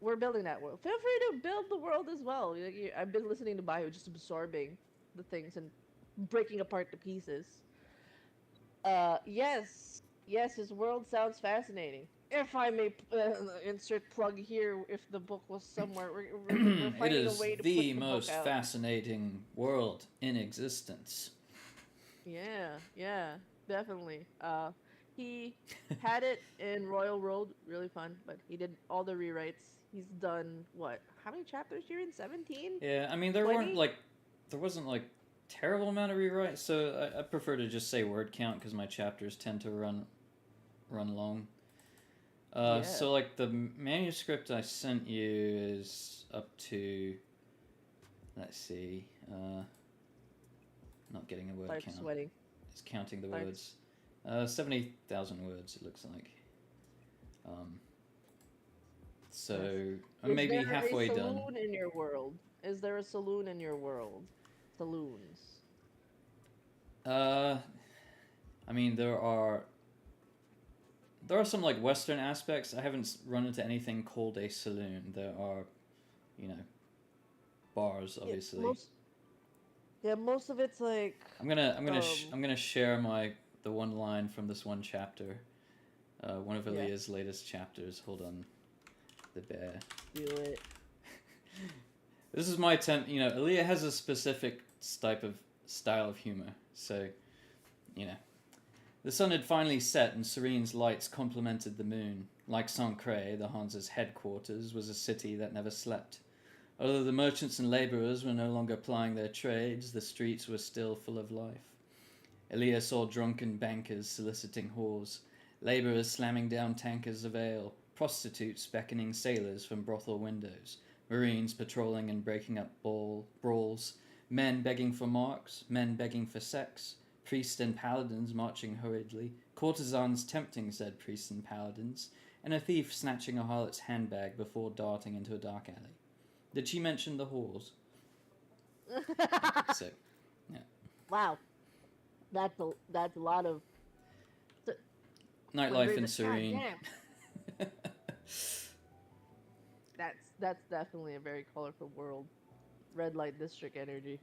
we're building that world. Feel free to build the world as well. I've been listening to Bayo, just absorbing the things and breaking apart the pieces. Yes, his world sounds fascinating. If I may, insert plug here, if the book was somewhere, we're It finding a is way to put the the book most out. fascinating world in existence. Yeah, definitely. He had it in Royal Road, really fun, but he did all the rewrites. He's done what? How many chapters you're in? 17? Yeah, I mean, 20? there wasn't like terrible amount of rewrites, so I prefer to just say word count because my chapters tend to run long. Yeah. So like the manuscript I sent you is up to, let's see, not getting a word Start count. sweating. It's counting the Starts. words. 70,000 words it looks like. Um, Yes. so I'm Is maybe there a halfway done. saloon in your world? Is there a saloon in your world? Saloons. Uh, I mean there are some like Western aspects. I haven't run into anything called a saloon. There are, you know, bars Yeah, obviously. most of it's like, um, I'm gonna share the one line from this one chapter. One of yeah, Aaliyah's latest chapters. Hold on, the bear. do it. This is my attempt. You know, Aaliyah has a specific type of style of humor. So, you know, the sun had finally set, and Serene's lights complemented the moon. Like Sancre, the Hansa's headquarters, was a city that never slept. Although the merchants and labourers were no longer plying their trades, the streets were still full of life. Elia saw drunken bankers soliciting whores, labourers slamming down tankers of ale, prostitutes beckoning sailors from brothel windows, marines patrolling and breaking up brawls, men begging for marks, men begging for sex, priests and paladins marching hurriedly, courtesans tempting said priests and paladins, and a thief snatching a harlot's handbag before darting into a dark alley. Did she mention the whores? Sick. Yeah. Wow, that's a lot of. My Nightlife brain's in like, God Serene. damn. That's definitely a very colorful world. Red light district energy.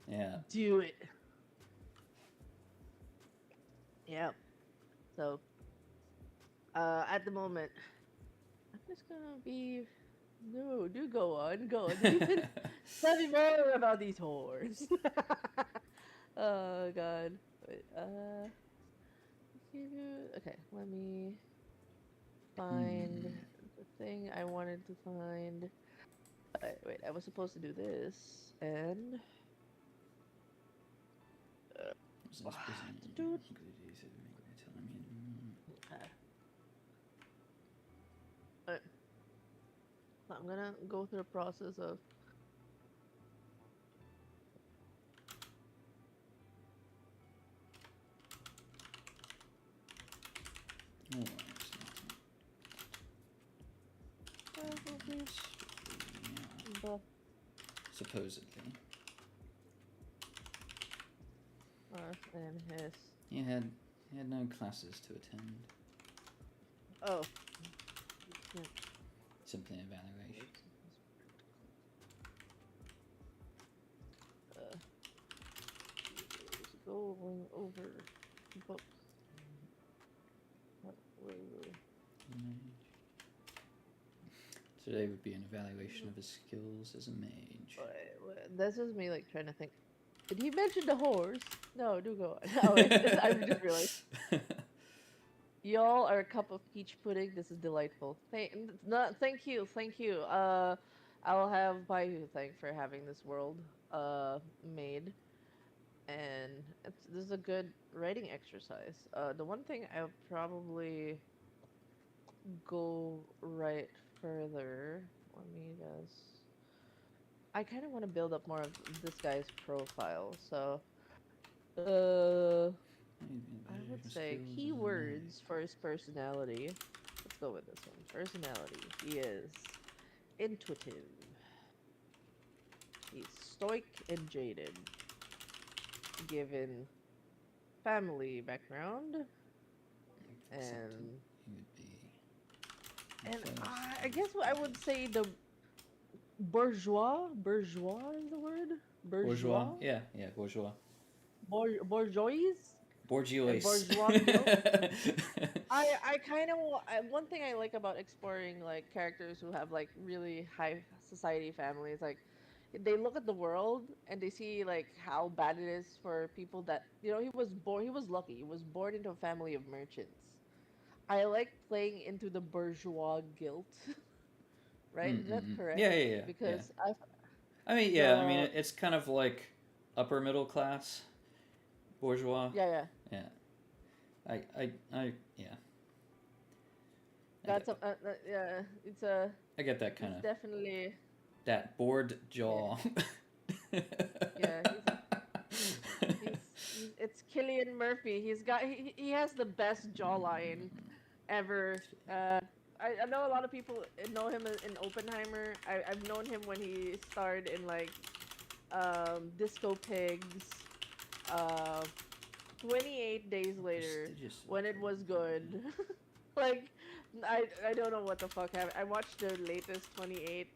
Yeah. Do it. Yeah. So, at the moment, I'm just gonna be. No, do go on, go on. Tell me more about these whores. Oh God. Wait, okay, let me find Hmm. the thing I wanted to find. Wait, I was supposed to do this, and uh, dude. Okay. Alright, so I'm gonna go through the process of. Probably the Supposedly. Earth and his. He had no classes to attend. Oh. Simply an evaluation. Uh, going over books. Wait. Today would be an evaluation of his skills as a mage. This is me like trying to think. Did he mention the horse? No, do go on. No, I just realized. Y'all are a cup of peach pudding. This is delightful. Thank you, thank you. I'll have Baihu thank for having this world made, and this is a good writing exercise. The one thing I'll probably go right further. Let me just. I kind of want to build up more of this guy's profile, so I would say keywords for his personality. Let's go with this one. Personality. He is intuitive. He's stoic and jaded. Given family background, and He would be. I guess I would say the bourgeois. Bourgeois is the word. Bourgeois. Bourgeois. Yeah, yeah, bourgeois. Bourgeois. Bourgeois. Bourgeois guilt. I kind of one thing I like about exploring like characters who have like really high society families, like they look at the world and they see like how bad it is for people that he was lucky. He was born into a family of merchants. I like playing into the bourgeois guilt, right? Is that correct? Yeah, yeah, yeah, yeah. Because I I mean, yeah. I mean, the it's kind of like upper middle class bourgeois. yeah, Yeah. Yeah. I that's get a that. yeah. It's a I get that kind it's of definitely that bored yeah jaw. yeah. It's Killian Murphy. He has the best jawline ever. I know a lot of people know him in Oppenheimer. I've known him when he starred in like Disco Pigs, uh, 28 Days Later, Prestigious. when it was good. Like I don't know what the fuck happened. I watched the latest 28.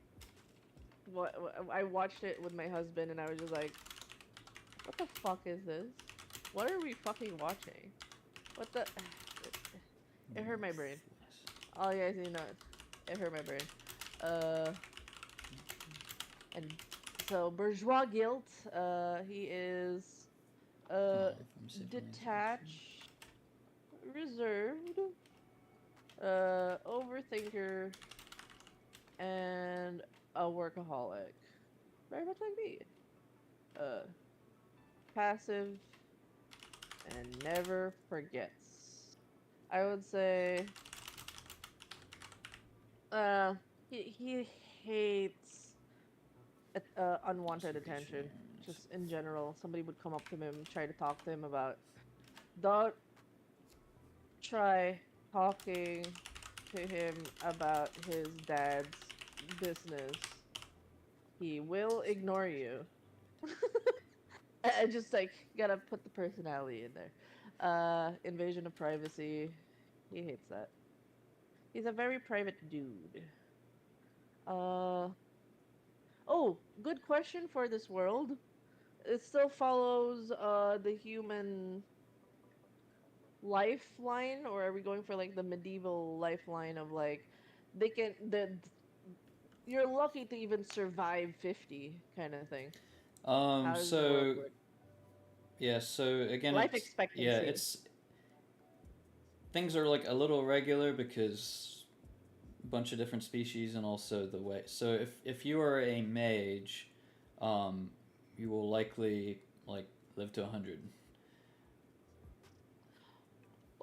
I watched it with my husband and I was just like, what the fuck is this? What are we fucking watching? What the? It hurt my brain. Oh yeah, you know, it hurt my brain. Uh, and so bourgeois guilt. He is detached, reserved, overthinker, and a workaholic. Very much like me. Uh, passive and never forgets. I would say uh he hates unwanted attention. Just in general, somebody would come up to him, try to talk to him about. Don't try talking to him about his dad's business. He will ignore you. I just like gotta put the personality in there. Invasion of privacy. He hates that. He's a very private dude. Uh, oh, good question for this world. It still follows the human lifeline, or are we going for like the medieval lifeline of like they can the you're lucky to even survive 50 kind of thing. How does the world So work? yeah. So again, Life yeah. expectancy. It's things are like a little irregular because a bunch of different species and also the way. So if you are a mage, um, you will likely like live to 100.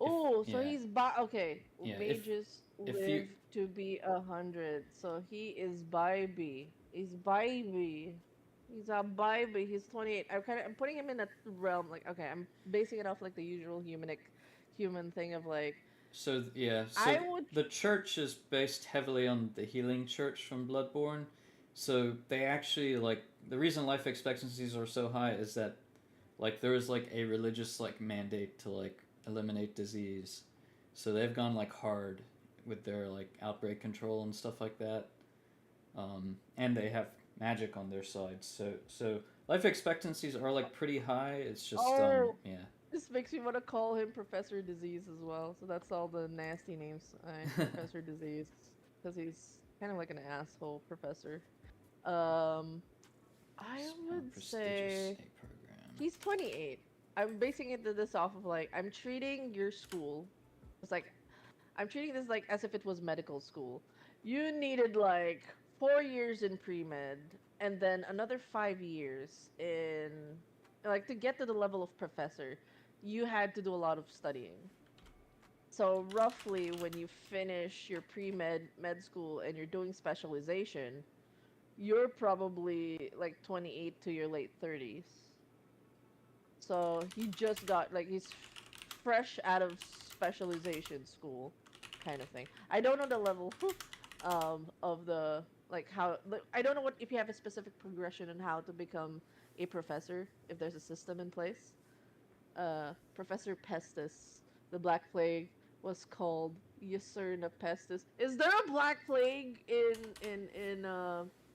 If Oh, so yeah, okay. yeah. Mages If you live to be 100, so he is baby. He's baby. He's a baby. He's 28. I'm putting him in a realm like okay. I'm basing it off like the usual human thing of like so yeah, so I would. the church is based heavily on the healing church from Bloodborne. So they actually like the reason life expectancies are so high is that like there is like a religious like mandate to like eliminate disease. So they've gone like hard with their like outbreak control and stuff like that. And they have magic on their side. So life expectancies are like pretty high. It's just Oh, yeah. this makes me want to call him Professor Disease as well. So that's all the nasty names. Professor Disease, because he's kind of like an asshole professor. Um, I would Prestigious say A program. he's 28. I'm basing this off of like I'm treating your school. It's like I'm treating this like as if it was medical school. You needed like 4 years in pre med, and then another 5 years in like to get to the level of professor. You had to do a lot of studying. So roughly, when you finish your pre med school and you're doing specialization, you're probably like 28 to your late 30s. So he just got like he's fresh out of specialization school, kind of thing. I don't know the level of the like how I don't know what if you have a specific progression on how to become a professor if there's a system in place. Professor Pestis, the Black Plague was called Yasurna Pestis. Is there a Black Plague in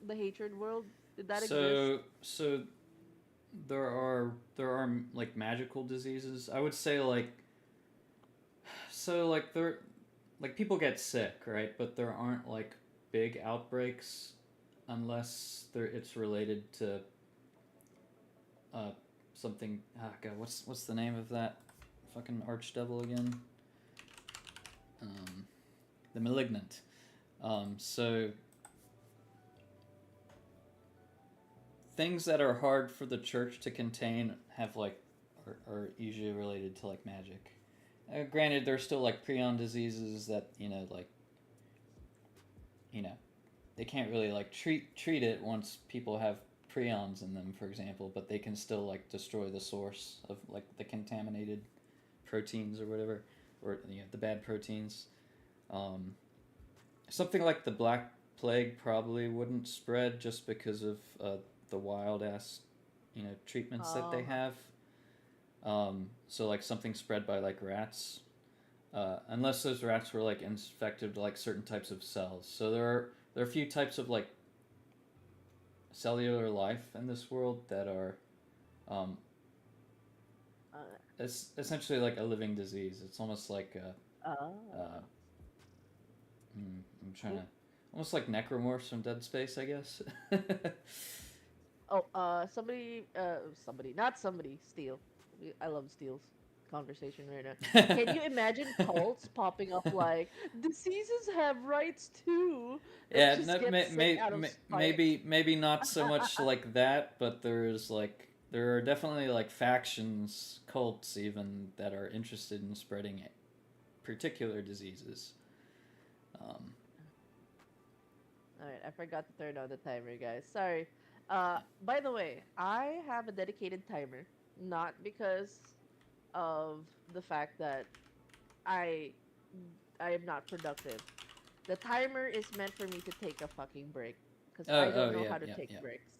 the Hatred world? Did that exist? So there are like magical diseases. I would say like so like there like people get sick, right? But there aren't like big outbreaks unless it's related to uh something. Ah, God, what's the name of that fucking archdevil again? Um, the malignant. So things that are hard for the church to contain have like are usually related to like magic. Granted, there's still like prion diseases that like you know they can't really like treat it once people have prions in them, for example, but they can still like destroy the source of like the contaminated proteins or whatever, or the bad proteins. Um, Something like the Black Plague probably wouldn't spread just because of the wild ass treatments that they Oh, have. So like something spread by like rats, unless those rats were like infected with like certain types of cells. So there are a few types of like cellular life in this world that are um, uh, it's essentially like a living disease. It's almost like uh, oh, I'm trying to cool. almost like necromorphs from Dead Space, I guess. Oh, somebody, not somebody, Steel. I love Steel's conversation right now. Can you imagine cults popping up like diseases have rights too that Yeah, just no, get sick out of spite? maybe not so much like that, but there are definitely like factions, cults even that are interested in spreading particular diseases. Um, All right, I forgot to turn on the timer, guys. Sorry. By the way, I have a dedicated timer, not because of the fact that I I am not productive. The timer is meant for me to take a fucking break because I don't know yeah, how to yeah, take yeah. breaks.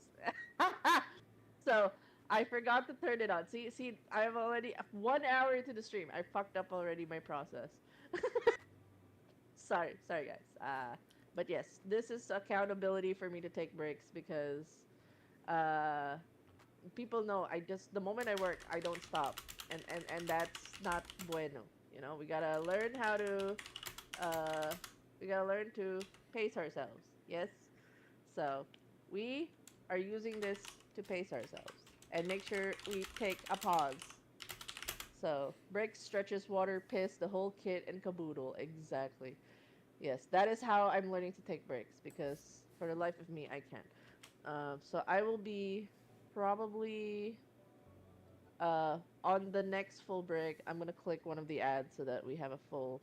So I forgot to turn it on. See, I'm already 1 hour into the stream. I fucked up already my process. Sorry, guys. But yes, this is accountability for me to take breaks because uh, people know I just the moment I work, I don't stop, and that's not bueno. We gotta learn how to uh, we gotta learn to pace ourselves. Yes, so we are using this to pace ourselves and make sure we take a pause. So breaks, stretches, water, piss, the whole kit and caboodle. Exactly. Yes, that is how I'm learning to take breaks because for the life of me, I can't. So I will be probably on the next full break. I'm gonna click one of the ads so that we have a full.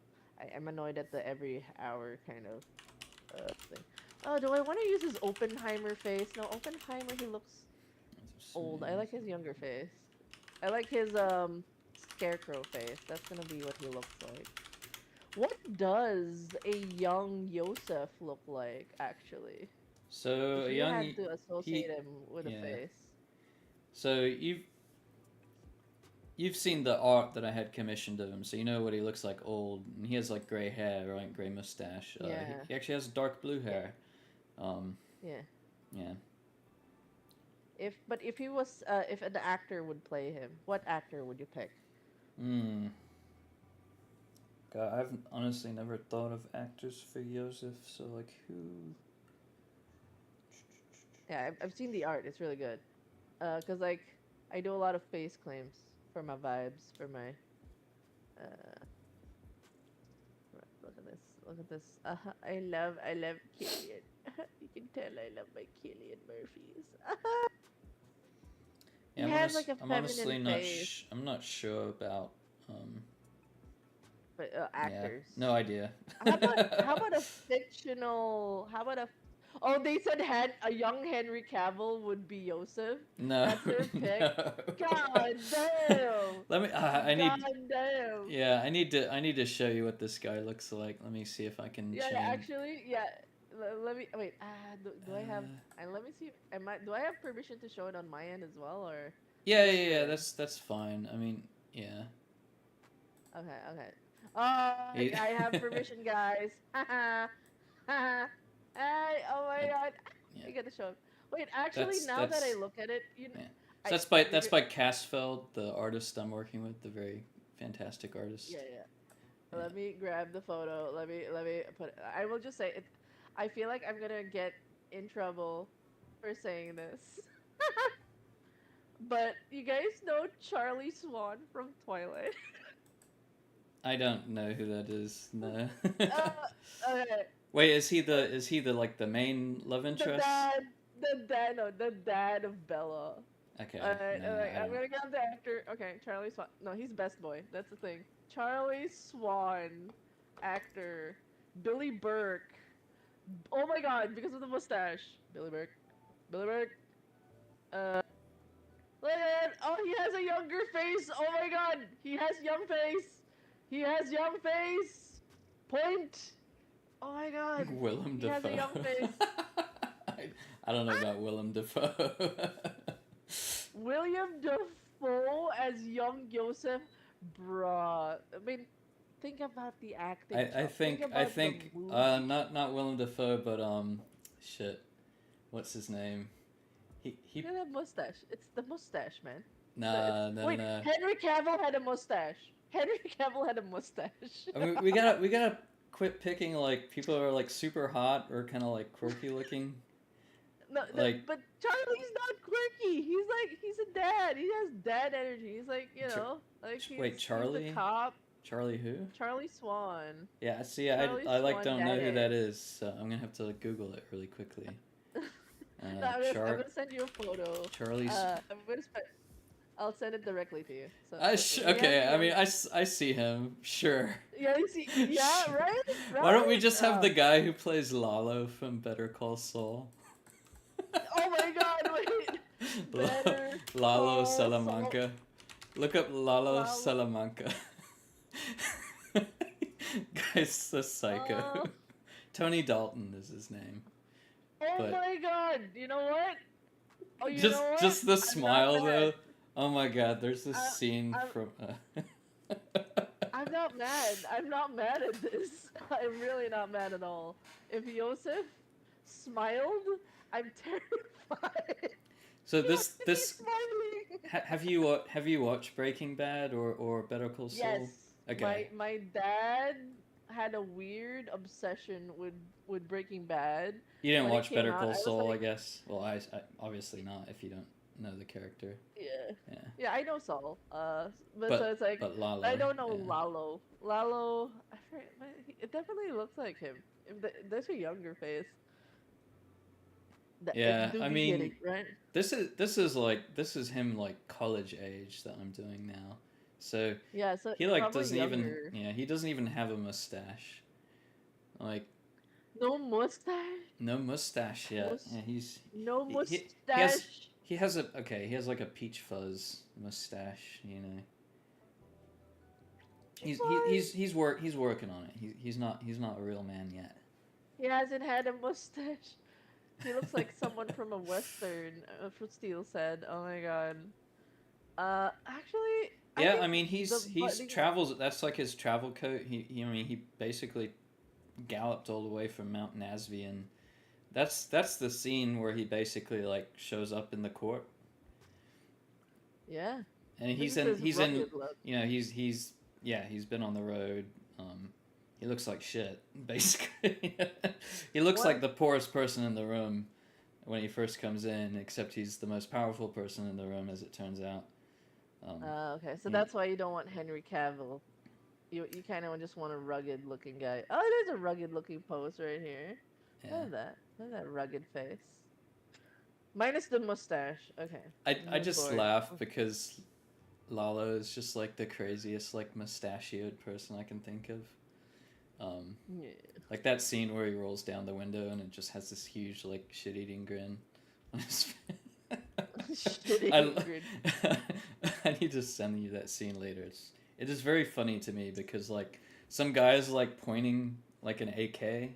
I'm annoyed at the every hour kind of thing. Oh, do I want to use his Oppenheimer face? No, Oppenheimer. He looks old. I like his younger face. I like his scarecrow face. That's gonna be what he looks like. What does a young Yosef look like, actually? So If you young, had to associate he, him with a yeah. face. So you've seen the art that I had commissioned of him, so you know what he looks like old. And he has like gray hair, right, gray mustache. Yeah. He actually has dark blue Yeah. hair. Um, Yeah. yeah. But if he was, if an actor would play him, what actor would you pick? Hmm. God, I've honestly never thought of actors for Joseph. So like who? Yeah, I've seen the art. It's really good. Cause like I do a lot of face claims for my vibes, for my. Uh, Look at this. I love Killian. You can tell I love my Killian Murphys. He Yeah, has like a I'm feminine honestly not. face, I'm not sure about. Um, but yeah, actors. no idea. How about a fictional? How about a? Oh, they said a young Henry Cavill would be Yosef. No, That's their pick. no. God damn. Let me. I God need. damn. Yeah, I need to. I need to show you what this guy looks like. Let me see if I can Yeah, change. actually, yeah. Let me wait. Do I have? Uh, And let me see. Am I? Do I have permission to show it on my end as well, or yeah, just yeah, your yeah. end? That's fine. I mean, yeah. Okay, okay. He, I have permission, guys. Haha, haha. Hey, oh my uh, god, yeah. I gotta show. Him. Wait, actually, now that I That's look at it, yeah. So I you're that's by Casfeld, the artist I'm working with, the very fantastic artist. yeah, yeah. Yeah. Let me grab the photo. Let me put it. I will just say it. I feel like I'm gonna get in trouble for saying this. But you guys know Charlie Swan from Twilight? I don't know who that is. No. Okay. Wait, Uh, is he the like the main love the interest? dad, the dad, no, the dad of Bella. Okay, no, Alright, I I'm don't. gonna get the actor. Okay, Charlie Swan. No, he's best boy. That's the thing. Charlie Swan, actor. Billy Burke. Oh my god, because of the mustache. Billy Burke. Billy Burke. Uh, look at it. Oh, he has a younger face. Oh my god, he has young face. He has young face. Point. Oh my god, Willem he has a Dafoe. young face. I don't know about Willem Dafoe. William Dafoe as young Joseph, bruh. I mean, think about the acting, Chuck. Think I about the think movie. not Willem Dafoe, but shit, what's his name? He Look at that mustache. It's the mustache, man. nah no no Wait, no. Henry Cavill had a mustache. Henry Cavill had a mustache. I mean we gotta quit picking like people who are like super hot or kind of like quirky looking. No, Like but Charlie's not quirky. He's a dad. He has dad energy. He's like like wait, he's the Charlie? cop. Charlie who? Charlie Swan. Yeah, see, Charlie I like Swan don't know who daddy. that is, so I'm gonna have to Google it really quickly. No, I'm Char gonna send you a photo. Charlie's. I'm gonna I'll send it directly to you. He has Okay, a I mean, young. I see him. Sure. Yeah, you see, yeah, Sure. right, Why don't we right. just have the guy who plays Lalo from Better Call Saul? Oh my God! Wait, better Lalo call Saul. Salamanca. Look up Lalo Lalo. Salamanca. Guy's a psycho. Uh, Tony Dalton is his name. oh But my God! You know what? Oh, you know what? just the I'm not smile mad. though. Oh my god, there's this I, scene I'm from I'm not mad. I'm not mad at this. I'm really not mad at all. If Yosef smiled, I'm terrified. So Why is he this smiling? have you watched Breaking Bad or Better Call Yes, Saul? Okay. my dad had a weird obsession with Breaking Bad. You didn't When it watch came Better out, Call I was Saul, I like, guess. Well, I obviously not if you don't know the character. yeah, Yeah. yeah, I know Saul. But so it's like But I Lalo, don't know yeah. Lalo. Lalo, I forget, it definitely looks like him. There's a younger face. That you Yeah, do I be getting mean, right. this is him like college age that I'm doing now. So Yeah, so he like probably doesn't even younger. yeah, he doesn't even have a mustache. Like No mustache. no mustache yet. Mus- Yeah, no he, he, he has mustache. he has a okay, he has like a peach fuzz mustache, you know. Fine. He's working on it. He's not a real man yet. He hasn't had a mustache. He looks like someone from a western. Steel said, "Oh my god." Actually, I Yeah, I think mean the he's budding. travels. That's like his travel coat. I mean he basically galloped all the way from Mount Nasby, and that's the scene where he basically like shows up in the court, Yeah, and this is his he's in rugged look. you know he's yeah he's been on the road. He looks like shit basically. He looks like One. the poorest person in the room when he first comes in, except he's the most powerful person in the room as it turns out. Um, Okay, so he, that's why you don't want Henry Cavill. You kind of just want a rugged looking guy. Oh, there's a rugged looking pose right here. Yeah. Look at that. Look at that rugged face. Minus the mustache. Okay. I Move just forward. laugh because Lalo is just like the craziest like mustachioed person I can think of. Yeah. Like that scene where he rolls down the window and it just has this huge like shit-eating grin on his face. I, Shitty grin. I need to send you that scene later. It is very funny to me because like some guys like pointing like an AK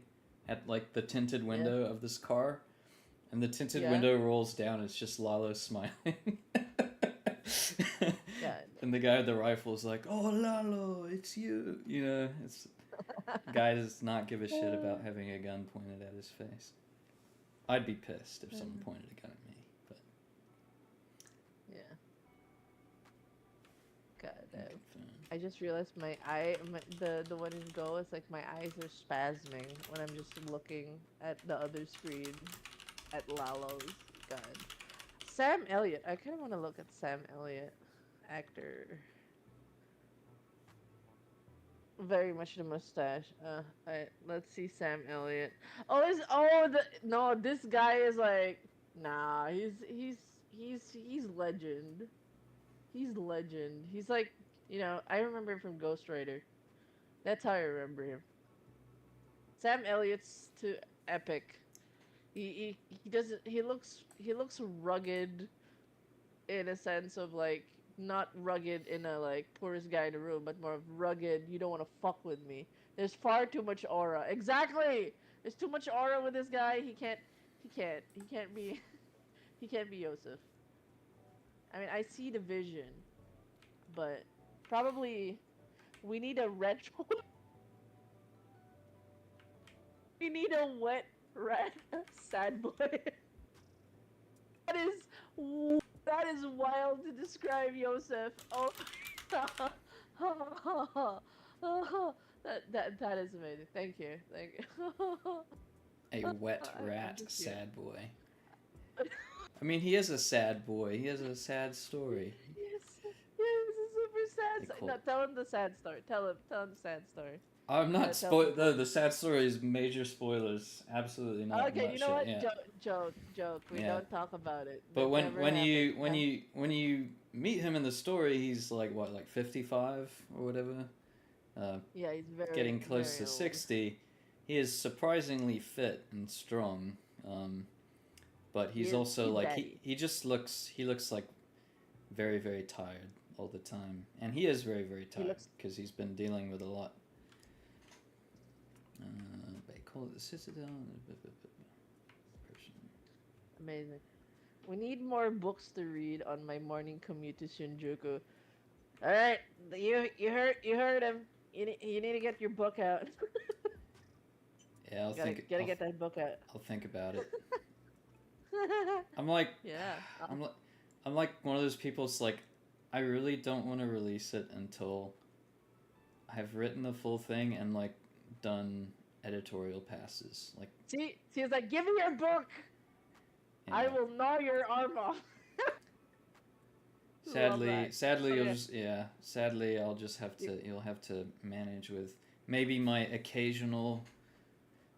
at like the tinted Yeah. window of this car, and the tinted Yeah. window rolls down. It's just Lalo smiling. God. And the guy with the rifle is like, "Oh, Lalo, it's you." You know, it's guy does not give a shit about having a gun pointed at his face. I'd be pissed if someone pointed a gun at me, but Yeah. God damn. okay, I just realized the one in Go is like my eyes are spasming when I'm just looking at the other screen at Lalo's. God. Sam Elliott. I kind of want to look at Sam Elliott, actor. Very much the mustache. Alright, let's see Sam Elliott. No, this guy is like nah. He's legend. He's legend. He's like I remember him from Ghost Rider. That's how I remember him. Sam Elliott's too epic. He doesn't he looks rugged in a sense of like not rugged in a like poorest guy in the room, but more of rugged. You don't want to fuck with me. There's far too much aura. Exactly. There's too much aura with this guy. He can't be he can't be Yosef. I mean, I see the vision, but probably we need a retro. We need a wet rat sad boy. That is that is wild to describe Yosef. Oh, that is amazing. Thank you, thank you. a wet I'm rat, just here. sad boy. I mean, he is a sad boy. He has a sad story. Yes, yes, it's a super They sad. No, call. tell him the sad story. Tell him the sad story. I'm not Tell spoil. people. No, the sad story is major spoilers. Absolutely not Okay, you much. know what? Yeah, Joke. We yeah. don't talk about it. But That never happened. when you meet him in the story, he's like what, like 55 or whatever, uh, Yeah, he's getting close very to old. 60. He is surprisingly fit and strong, but he's also He's like daddy. he looks like very tired all the time, and he is very He tired looks because he's been dealing with a lot. They call it the Citadel. amazing. We need more books to read on my morning commute to Shinjuku. All right, you heard him. You need to get your book out. Yeah, Gotta get that book out. I'll think about it. I'm like, Yeah. I'm like, I'm like one of those people. It's like, I really don't want to release it until I've written the full thing and like done editorial passes. Like, See, it's like, give me your book. yeah. I will gnaw your arm off. Love Sadly, that. sadly, you'll Okay. just Sadly, I'll just have to. You'll have to manage with maybe my occasional.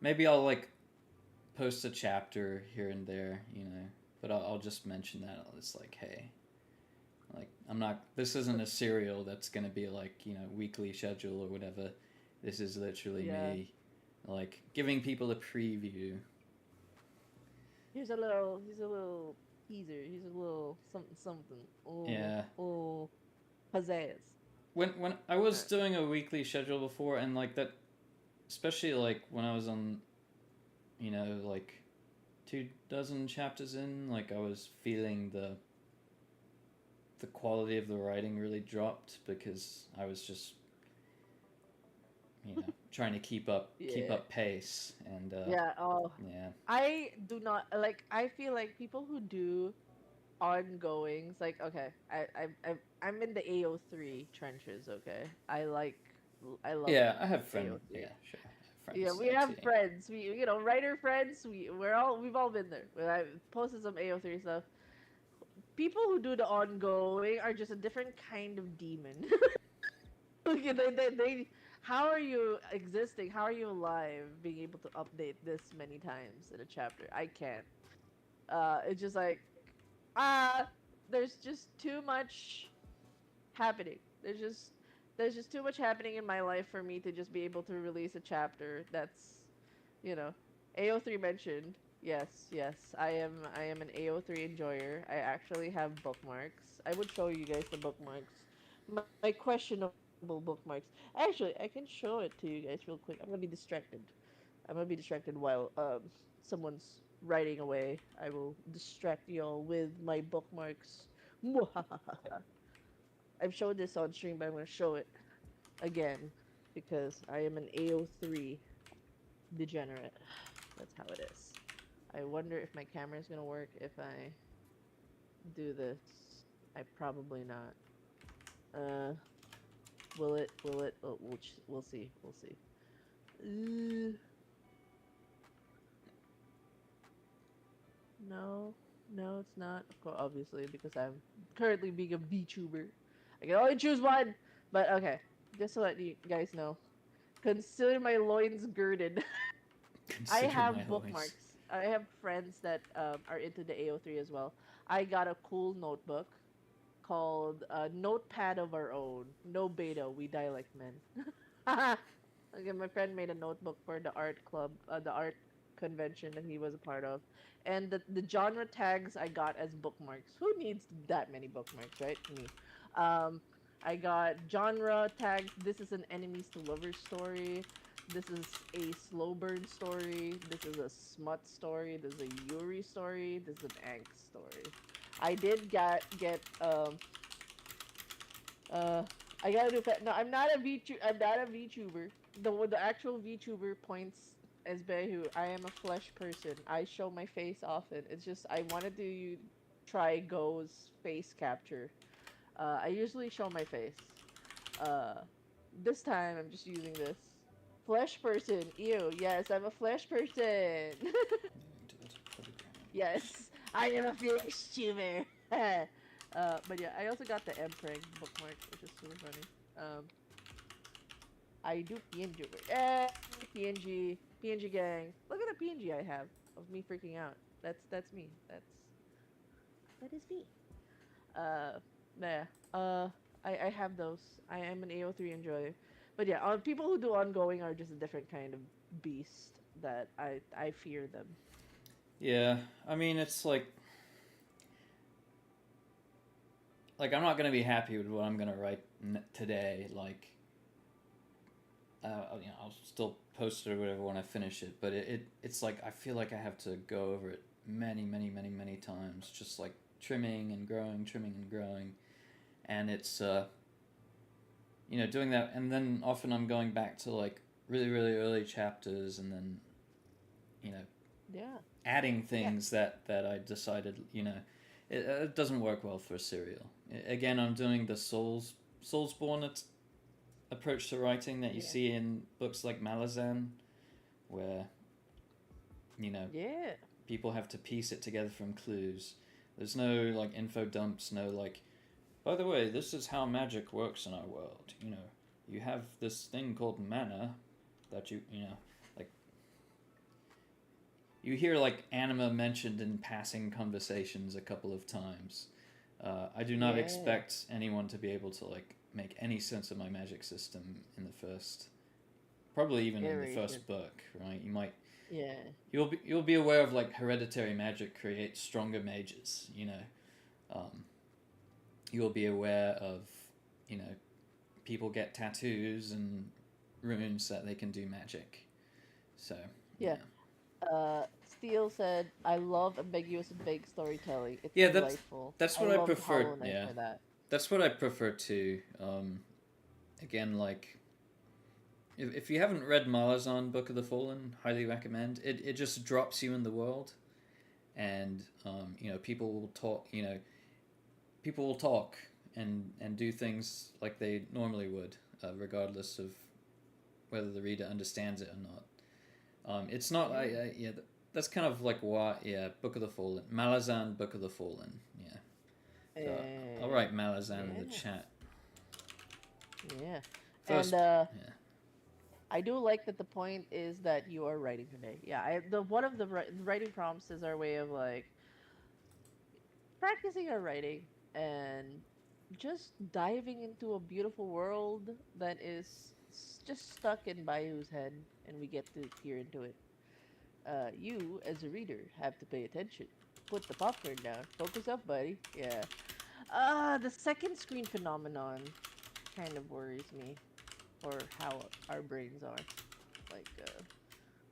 Maybe I'll like post a chapter here and there, but I'll just mention that it's like, hey, like I'm not. This isn't a serial that's gonna be like weekly schedule or whatever. This is literally Yeah. me, like giving people a preview. Here's a little teaser. Here's a little something. Oh, Yeah. oh, pizzazz. When I was Alright. doing a weekly schedule before, and like that, especially like when I was on, like 24 chapters in, like I was feeling the quality of the writing really dropped because I was just trying to keep Yeah. up pace and Yeah. Oh, yeah. I do not like. I feel like people who do ongoings, like, okay, I'm in the AO3 trenches. Okay, I love Yeah, I have friends. AO3. Yeah, sure, I have Yeah, friends we there have too. friends. Writer friends. We've all been there. When I posted some AO3 stuff. People who do the ongoing are just a different kind of demon. how are you existing? How are you alive being able to update this many times in a chapter? I can't. It's just like, ah, there's just too much happening. There's just too much happening in my life for me to just be able to release a chapter that's, you know, AO3 mentioned. Yes, I am an AO3 enjoyer. I actually have bookmarks. I would show you guys the bookmarks. My questionable bookmarks. Actually, I can show it to you guys real quick. I'm gonna be distracted. I'm gonna be distracted while someone's writing away. I will distract y'all with my bookmarks. I've showed this on stream, but I'm gonna show it again because I am an AO3 degenerate. That's how it is. I wonder if my camera is gonna work if I do this. I probably not. Uh, will it? Will it? Oh, we'll see. We'll see. Uh, no, no, it's not. Of course, obviously, because I'm currently being a VTuber. I can only choose one. But okay, just to let you guys know, consider my loins girded. I Consider my have loins. bookmarks. I have friends that are into the AO3 as well. I got a cool notebook called Notepad of Our Own. No beta, we die like men. Okay, my friend made a notebook for the art club, the art convention that he was a part of. And the genre tags I got as bookmarks. Who needs that many bookmarks, right? Me. Um, I got genre tags. This is an enemies to lovers story. This is a slow burn story. This is a smut story. This is a Yuri story. This is an angst story. I did uh I gotta do no, I'm not a VTuber. The actual VTuber points as Behu. I am a flesh person. I show my face often. It's just I wanted to try Go's face capture. I usually show my face. Uh, this time I'm just using this. Flesh person. Ew. Yes, I'm a flesh person. Into that program. Yes, I am a flesh tuber. But yeah, I also got the Empreg bookmark, which is super funny. I do PNG. PNG gang. Look at the PNG I have of me freaking out. That's me. That is me. Uh, yeah. I have those. I am an AO3 enjoyer. But yeah, people who do ongoing are just a different kind of beast that I fear them. Yeah, I mean, it's like I'm not gonna be happy with what I'm gonna write today. Like, I'll still post it or whatever when I finish it. But it's like I feel like I have to go over it many, many, many, many times, just like trimming and growing, and it's doing that, and then often I'm going back to like really, really early chapters, and then you know Yeah. adding Yeah. things that I decided it doesn't work well for a serial. Again, I'm doing the Soulsborne approach to writing that you Yeah. see in books like Malazan, where you know Yeah. people have to piece it together from clues. There's no like info dumps, no like. By the way, this is how magic works in our world. You have this thing called mana that like you hear like anima mentioned in passing conversations a couple of times. I do not Yeah. expect anyone to be able to like make any sense of my magic system in the first, probably even in the Iteration. first book, right? Yeah. You'll be aware of like hereditary magic creates stronger mages. Um, you'll be aware of you know people get tattoos and runes that they can do magic. So yeah, Yeah. Steele said, "I love ambiguous and vague storytelling. It's yeah. delightful. That's I what I loved prefer. Hollow Knight Yeah, for that." that's what I prefer too. Again, like if you haven't read Malazan Book of the Fallen, highly recommend. It just drops you in the world, and people will talk. People will talk and do things like they normally would, regardless of whether the reader understands it or not. It's not. Yeah. Yeah. That's kind of like what. Yeah. Book of the Fallen. Malazan. Book of the Fallen. Yeah. So I'll And write Malazan in the yeah. chat. Yeah. And First, yeah. I do like that the point is that you are writing today. Yeah, the one of the writing prompts is our way of like practicing our writing and just diving into a beautiful world that is just stuck in Bayou's head, and we get to peer into it. You, as a reader, have to pay attention. Put the popcorn down. Focus up, buddy. Yeah. The second screen phenomenon kind of worries me for how our brains are. Like,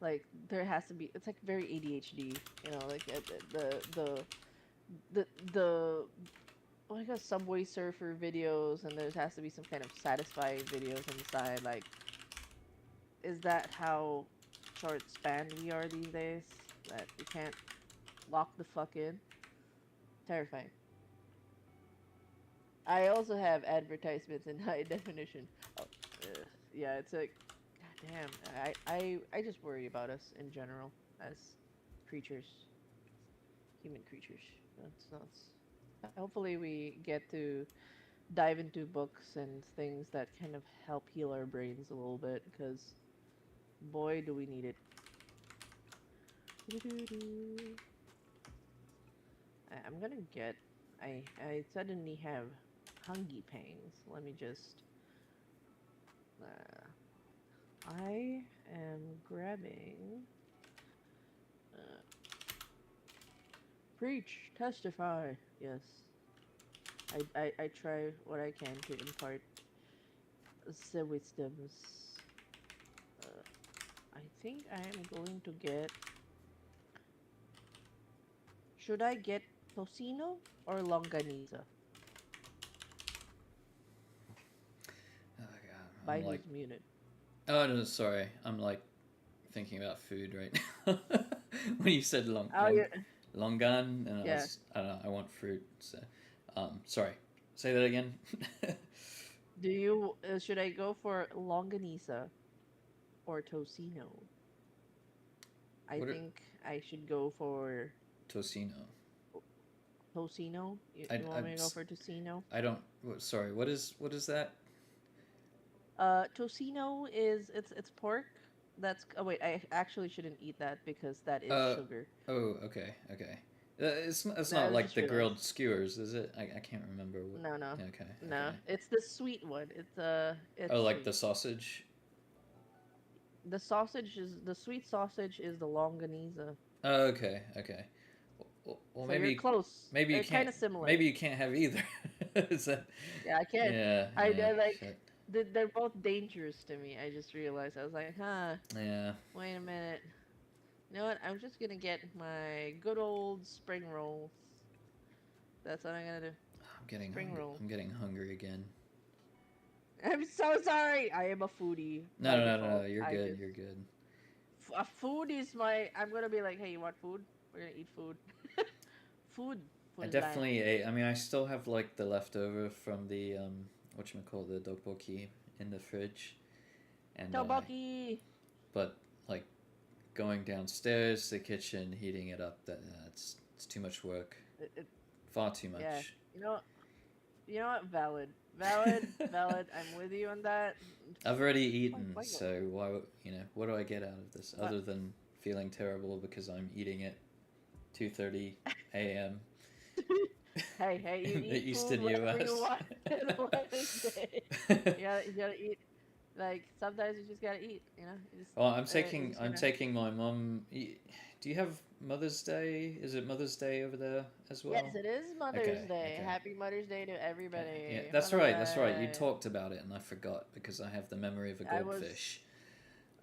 like there has to be. It's like very ADHD. You know, like the like a Subway Surfer videos, and there has to be some kind of satisfying videos inside. Like, is that how short span we are these days? That we can't lock the fuck in? Terrifying. I also have advertisements in high definition. Oh, yeah, it's like, goddamn. I just worry about us in general as creatures, human creatures. That's hopefully we get to dive into books and things that kind of help heal our brains a little bit, because boy, do we need it. I'm gonna get. I suddenly have hungry pangs. Let me just. I am grabbing. Uh, Preach, testify. Yes, I try what I can to impart the wisdoms. Uh, I think I am going to get. Should I get tocino or longaniza? Oh god, By I'm like, who's muted? oh no, sorry, I'm like thinking about food right now. When you said Oh yeah, longan, and yeah. I don't know, I want fruit. So, sorry, say that again. Do you should I go for longaniza or tocino? I What are think I should go for tocino? tocino. I, You I, want me to go for tocino? I don't. Sorry, what is that? Tocino is it's pork. That's oh wait, I actually shouldn't eat that because that is Uh sugar. oh, okay, okay. It's No, not I like just the realized. grilled skewers, is it? I can't remember what. No, no, Yeah, okay, no. okay. It's the sweet one. It's Oh, like sweet. the sausage. The sweet sausage is the longaniza. Oh, okay, okay. Well, So you're close. maybe you They're can't kind of similar. maybe you can't have either. Is that? Yeah, I can. Yeah, I yeah, like shit. they're both dangerous to me. I just realized I was like, huh. Yeah, Wait a minute. You know what? I'm just gonna get my good old spring rolls. That's what I'm gonna do. Spring roll. I'm getting hungry again. I'm so sorry. I am a foodie No, by no, no, no, no. default. You're I good. just You're good. a food is my. I'm gonna be like, hey, you want food? We're gonna eat food. Food. I Food is life. definitely ate. I mean, I still have like the leftover from the whatchamacallit, the tteokbokki in the fridge, and Tteokbokki. but like going downstairs to the kitchen, heating it up. It's too much work. It, Far too yeah. much. You know. You know what? Valid. Valid. Valid. I'm with you on that. I've already Why? eaten, Why? so what do I get out of this What? other than feeling terrible because I'm eating at 2:30 a.m. Hey, hey, you in the eat food Eastern whenever you U.S. want in one day. You gotta eat. Like sometimes you just gotta eat. You know, Well, you're just I'm gonna. taking my mum. Do you have Mother's Day? Is it Mother's Day over there as Yes, well? it is Mother's Okay, Day. okay, Happy Mother's Day to okay. Yeah, everybody. that's Mother right. That's right. You Day. talked about it, and I forgot because I have the memory of a I was. goldfish.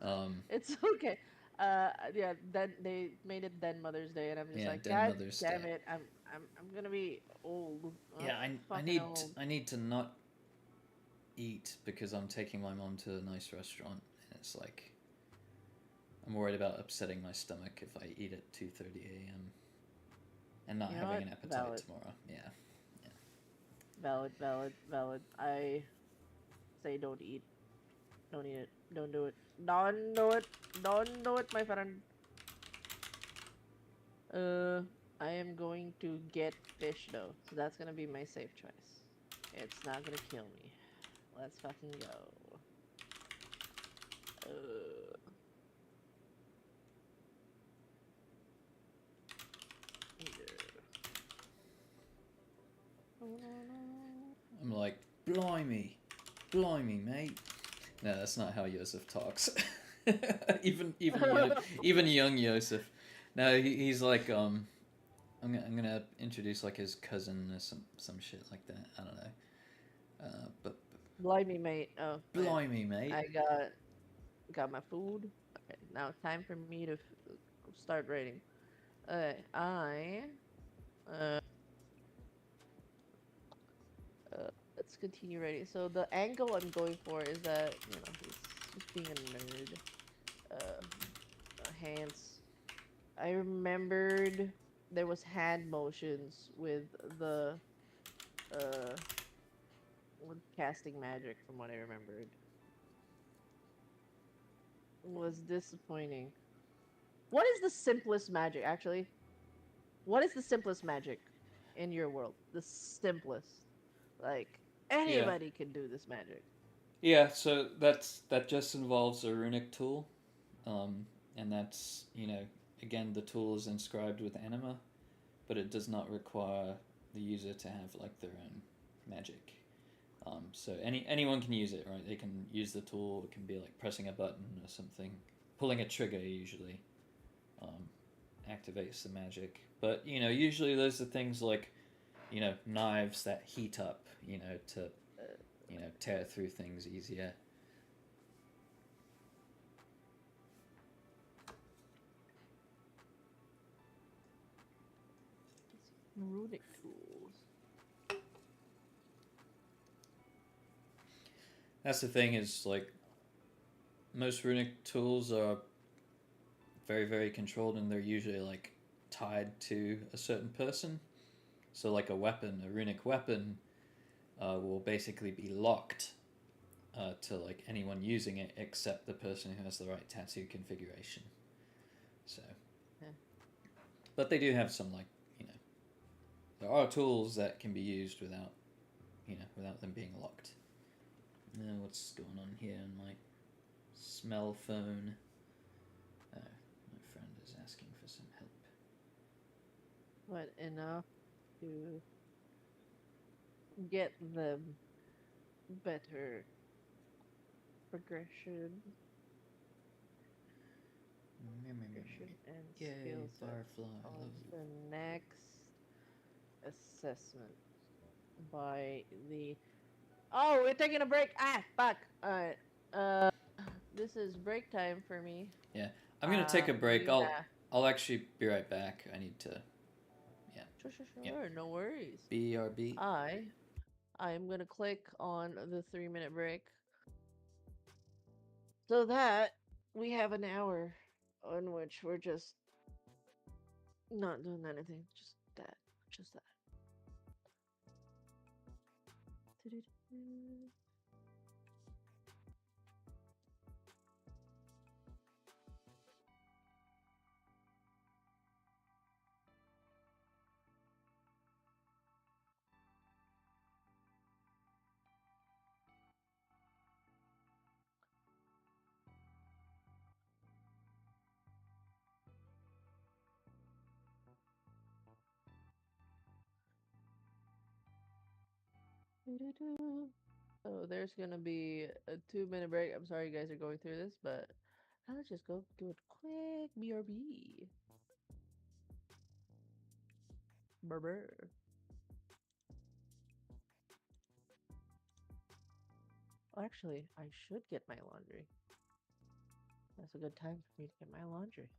Um, It's okay. Yeah. Then they made it then Mother's Day, and I'm just yeah, like, then God Mother's damn Day. it! I'm gonna be old. Yeah, Fucking old. I need to not eat because I'm taking my mom to a nice restaurant, and it's like I'm worried about upsetting my stomach if I eat at 2:30 a.m. and not You know having what? an appetite Valid. tomorrow. Yeah, yeah. Valid. Valid. Valid. I say don't eat. Don't eat it. Don't do it. Don't do it. Don't do it, my friend. Uh, I am going to get fish though, so that's gonna be my safe choice. It's not gonna kill me. Let's fucking go. Uh, I'm like, blimey, blimey, mate. No, that's not how Yosef talks. Even young Yosef. No, he's like I'm gonna introduce like his cousin or some shit like that. I don't know. But Blimey, mate. Oh, man. blimey, mate. I got my food. Okay, now it's time for me to start writing. Okay, uh, let's continue writing. So the angle I'm going for is that he's being a nerd. Hands. I remembered there was hand motions uh with casting magic from what I remembered. It was disappointing. What is the simplest magic actually? What is the simplest magic in your world? The simplest. Like Yeah, anybody can do this magic. yeah. So that just involves a runic tool, um, and that's again the tool is inscribed with anima, but it does not require the user to have like their own magic. So anyone can use it, right? They can use the tool. It can be like pressing a button or something, pulling a trigger usually um, activates the magic. But usually those are things like knives that heat up, to tear through things easier. Runic tools. That's the thing is like most runic tools are very very controlled and they're usually like tied to a certain person. So like a runic weapon, will basically be locked to like anyone using it except the person who has the right tattoo configuration. So, Yeah. but they do have some like you know there are tools that can be used without without them being locked. Now what's going on here in my smell phone? Oh, my friend is asking for some help. But enough to get them better progression, and skill Yay, set Firefly, I on love you. the next assessment by the. Oh, we're taking a break. Ah, fuck. All right. Uh, this is break time for me. Yeah, I'm gonna take a break. You I'll have. I'll actually be right back. I need to. Yeah. Sure, sure, Yep. sure. No worries. BRB. I I am gonna click on the 3 minute break so that we have an hour on which we're just not doing anything. Just that. Just that. So there's gonna be a 2 minute break. I'm sorry you guys are going through this, but let's just go do a quick BRB. Brr. Actually, I should get my laundry. That's a good time for me to get my laundry.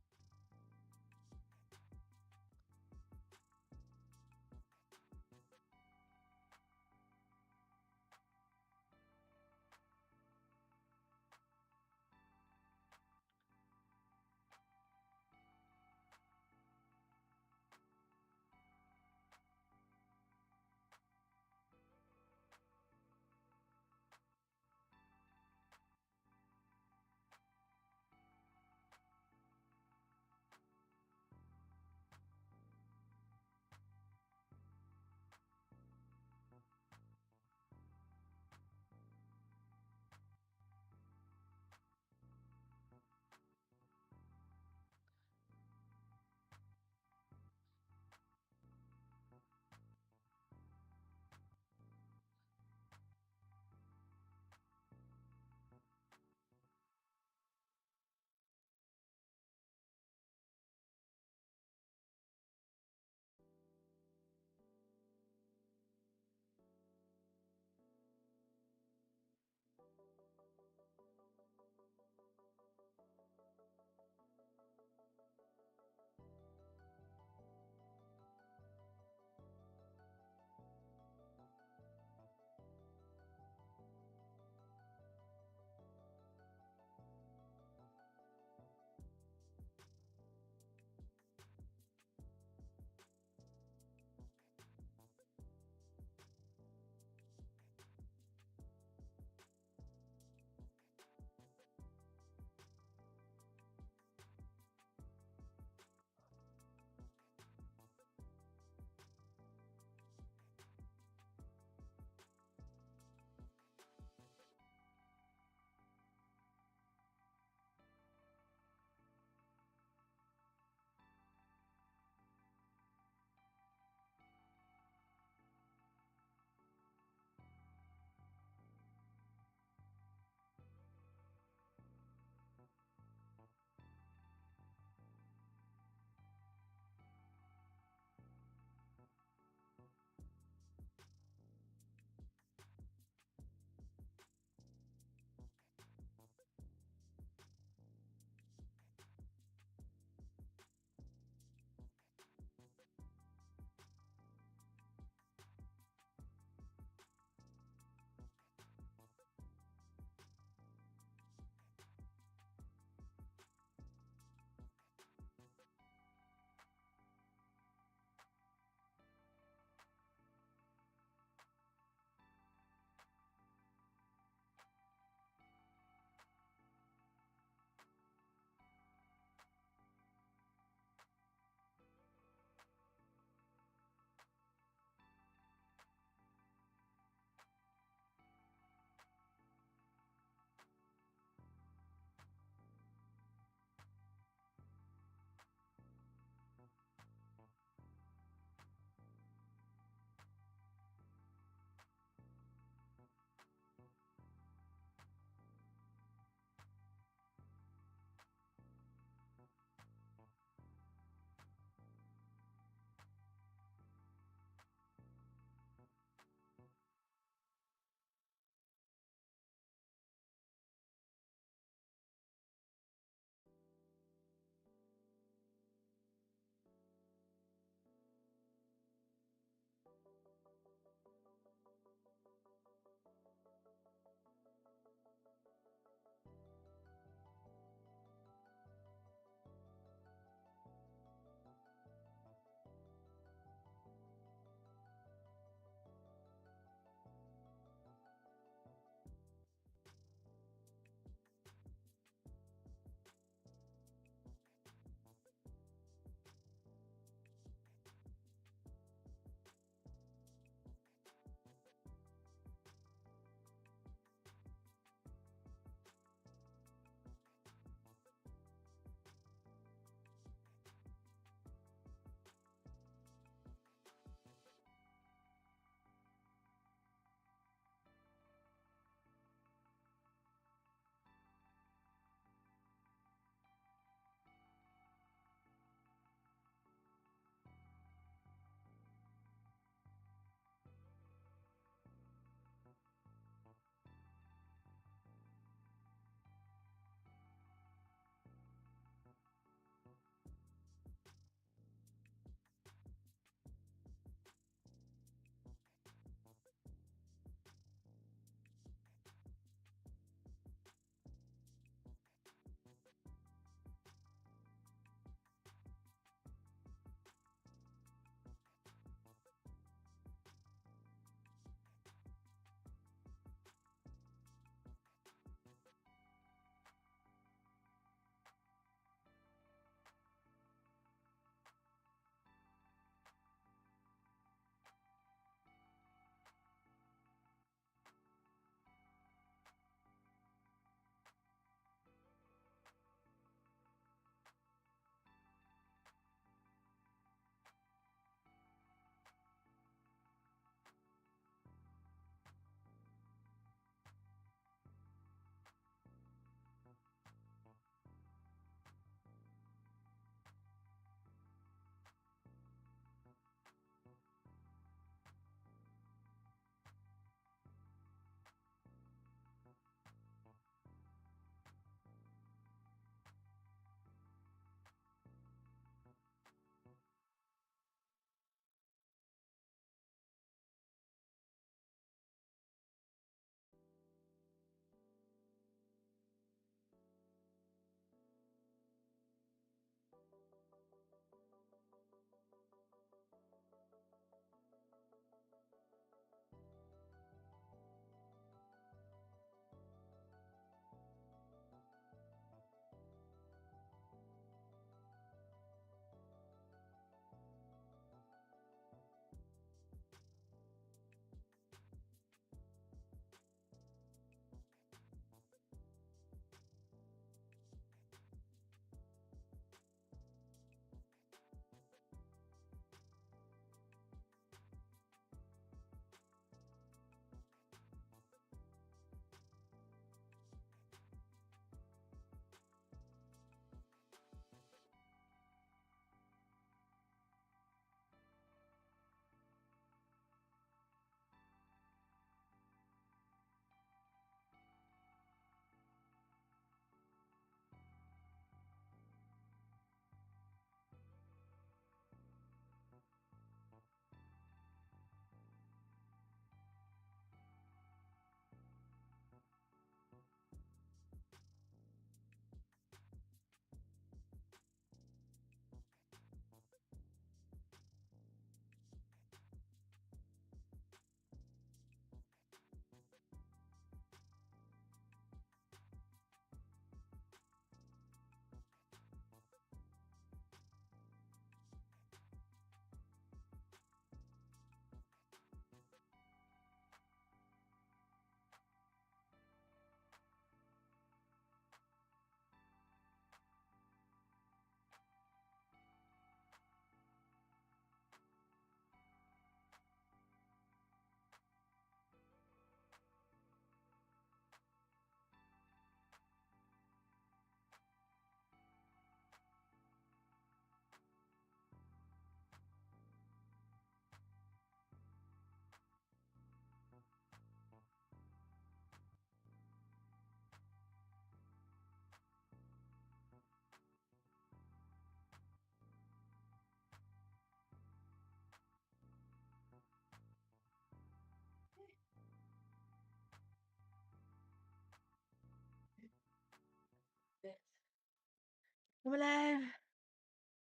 I'm alive.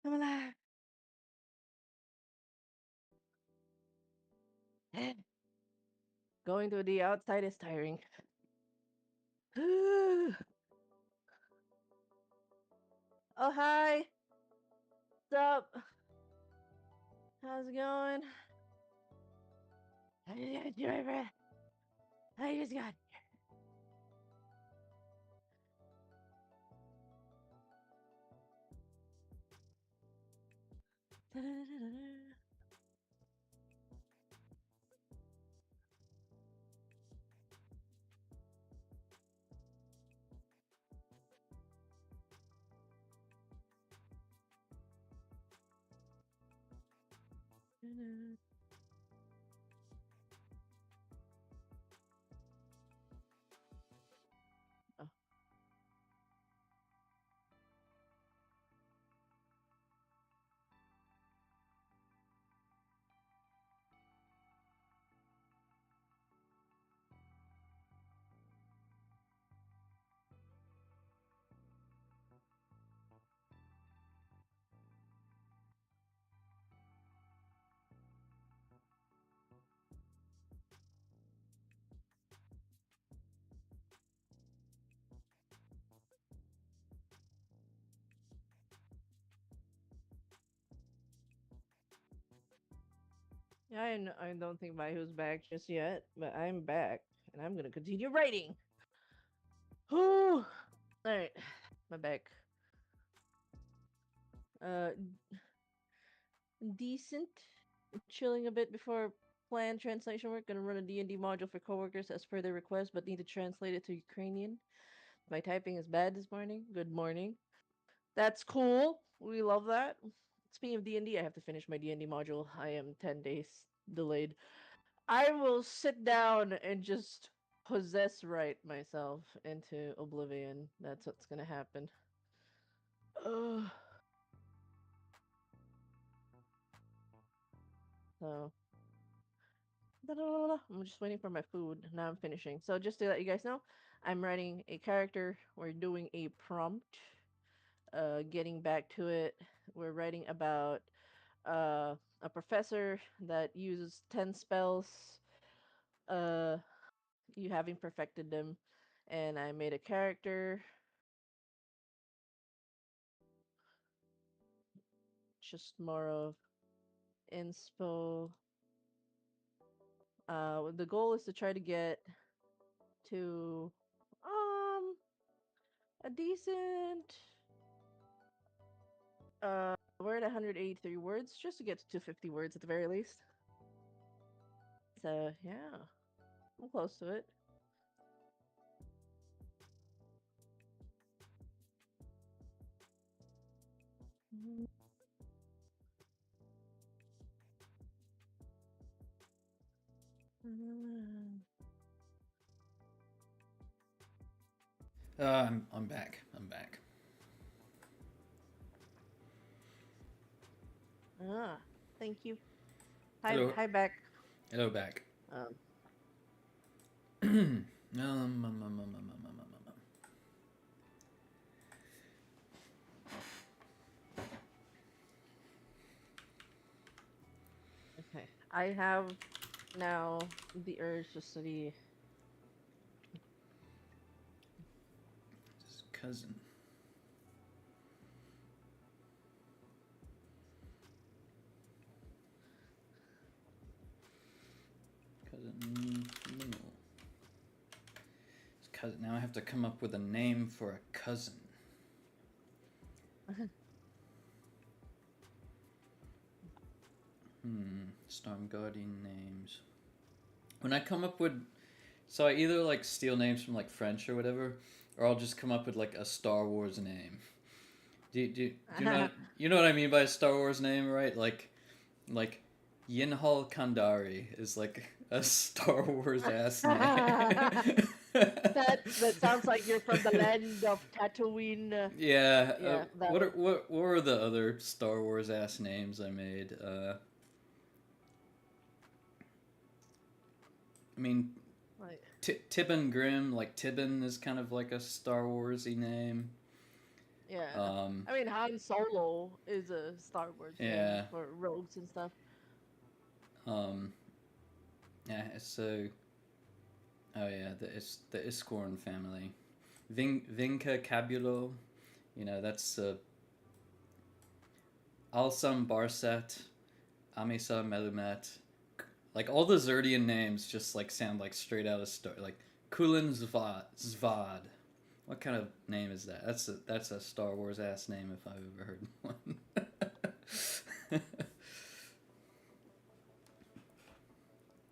I'm alive. Going to the outside is tiring. Oh, hi. What's up? How's it going? I just got you, my friend. I just got you. Oh. Yeah, I don't think Mayhu's back just yet, but I'm back, and I'm gonna continue writing. Whew. Alright, my back. Uh, decent. Chilling a bit before planned translation work. Gonna run a D&D module for coworkers as per their request, but need to translate it to Ukrainian. My typing is bad this morning. Good morning. That's cool. We love that. Speaking of D&D, I have to finish my D&D module. I am 10 days delayed. I will sit down and just possess write myself into oblivion. That's what's gonna happen. Ugh. So I'm just waiting for my food. Now I'm finishing. So just to let you guys know, I'm writing a character. We're doing a prompt. Getting back to it, we're writing about a professor that uses 10 spells. Uh, you having perfected them, and I made a character. Just more of inspo. The goal is to try to get to a decent we're at 183 words, just to get to 250 words at the very least. So yeah, I'm close to it. I'm back. I'm back. Ah, thank you. Hi, Hello. hi back. Hello, back. Um, um, um, um, um, um, um, um, um. okay. I have now the urge to study. His cousin. Cousin. No. His cousin. Now I have to come up with a name for a cousin. Storm Guardian names. When I come up with, so I either like steal names from like French or whatever, or I'll just come up with like a Star Wars name. Do you know what I mean by a Star Wars name, right? Like Yinhal Kandari is like a Star Wars ass name. That sounds like you're from the land of Tatooine. Yeah. Yeah, that What would are what were the other Star Wars ass names I made? I mean, like Tibin Grimm, like Tibin is kind of like a Star Warsy name. Yeah. Um, I mean, Han Solo is a Star Wars name yeah. for rogues and stuff. Um, yeah. So, oh yeah, the Iskorn family. Vinca Cabulo. You know, that's Alsam Barset, Amisa Melumet. Like all the Zerdian names just like sound like straight out of Star. Like Kulin Zvad. What kind of name is that? That's a Star Wars ass name if I've ever heard one.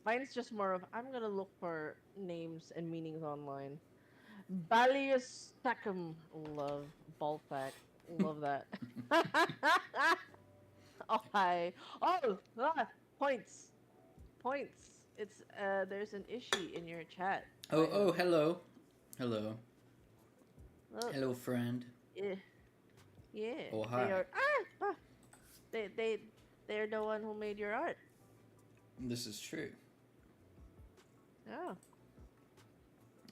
Mine's just more of I'm gonna look for names and meanings online. Balius Tacum, love Balfac, love that. Oh hi. Oh, points, points. It's there's an issue in your chat, Oh, Rhino. hello, hello, Look, hello, friend. yeah, yeah. Oh, They hi. are they they they're the one who made your art. This is true. Oh,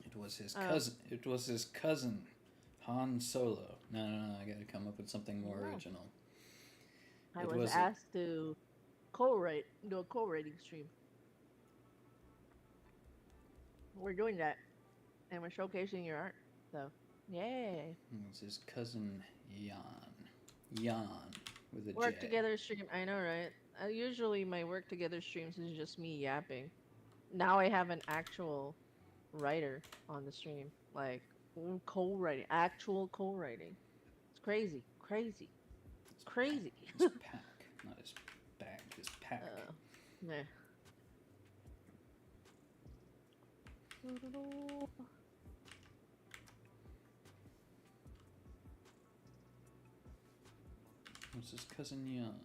It was his oh, cousin. It was his cousin, Han Solo. No, no, no. I got to come up with something more no. original. I It was was. asked to co-write, do a co-writing stream. We're doing that, and we're showcasing your art. So, yay! It was his cousin Jan. Jan with a J. Work together stream. I know, right? Usually, my work together streams is just me yapping. Now I have an actual writer on the stream, like co-writing, actual co-writing. It's crazy, crazy, His pack. crazy. His pack, not his bag. His pack. Yeah. It was his cousin Jan.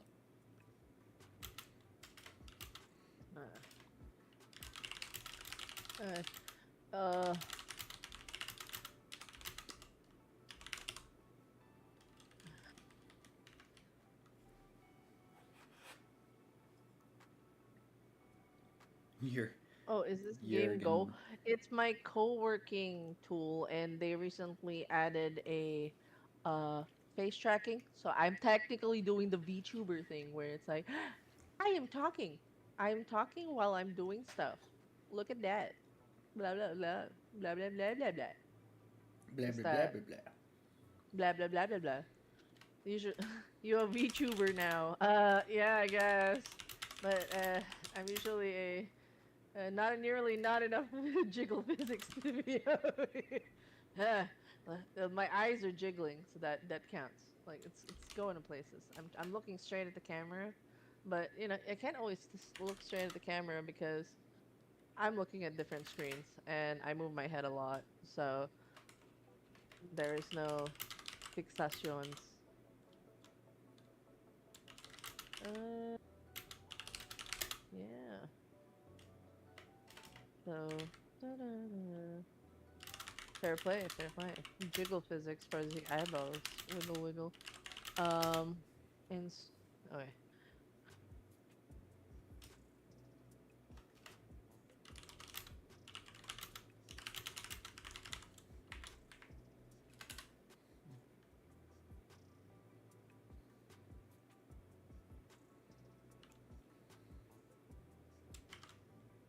Uh, uh, You're Oh, is this game Go? Jurgen. It's my co-working tool, and they recently added a uh face tracking. So I'm technically doing the VTuber thing where it's like, I am talking. I'm talking while I'm doing stuff. Look at that. Blah blah blah blah blah blah blah blah. Blah It's blah blah that blah blah. blah blah blah blah blah. You should you're a VTuber now. Yeah, I guess. But I'm usually a not nearly not enough jiggle physics to be. My eyes are jiggling, so that counts. Like it's going to places. I'm looking straight at the camera, but I can't always just look straight at the camera because I'm looking at different screens and I move my head a lot. So there is no fixations. Uh, yeah. So. Da-da-da. Fair play, fair play. Jiggle physics for the eyeballs. Wiggle, wiggle. Um, okay.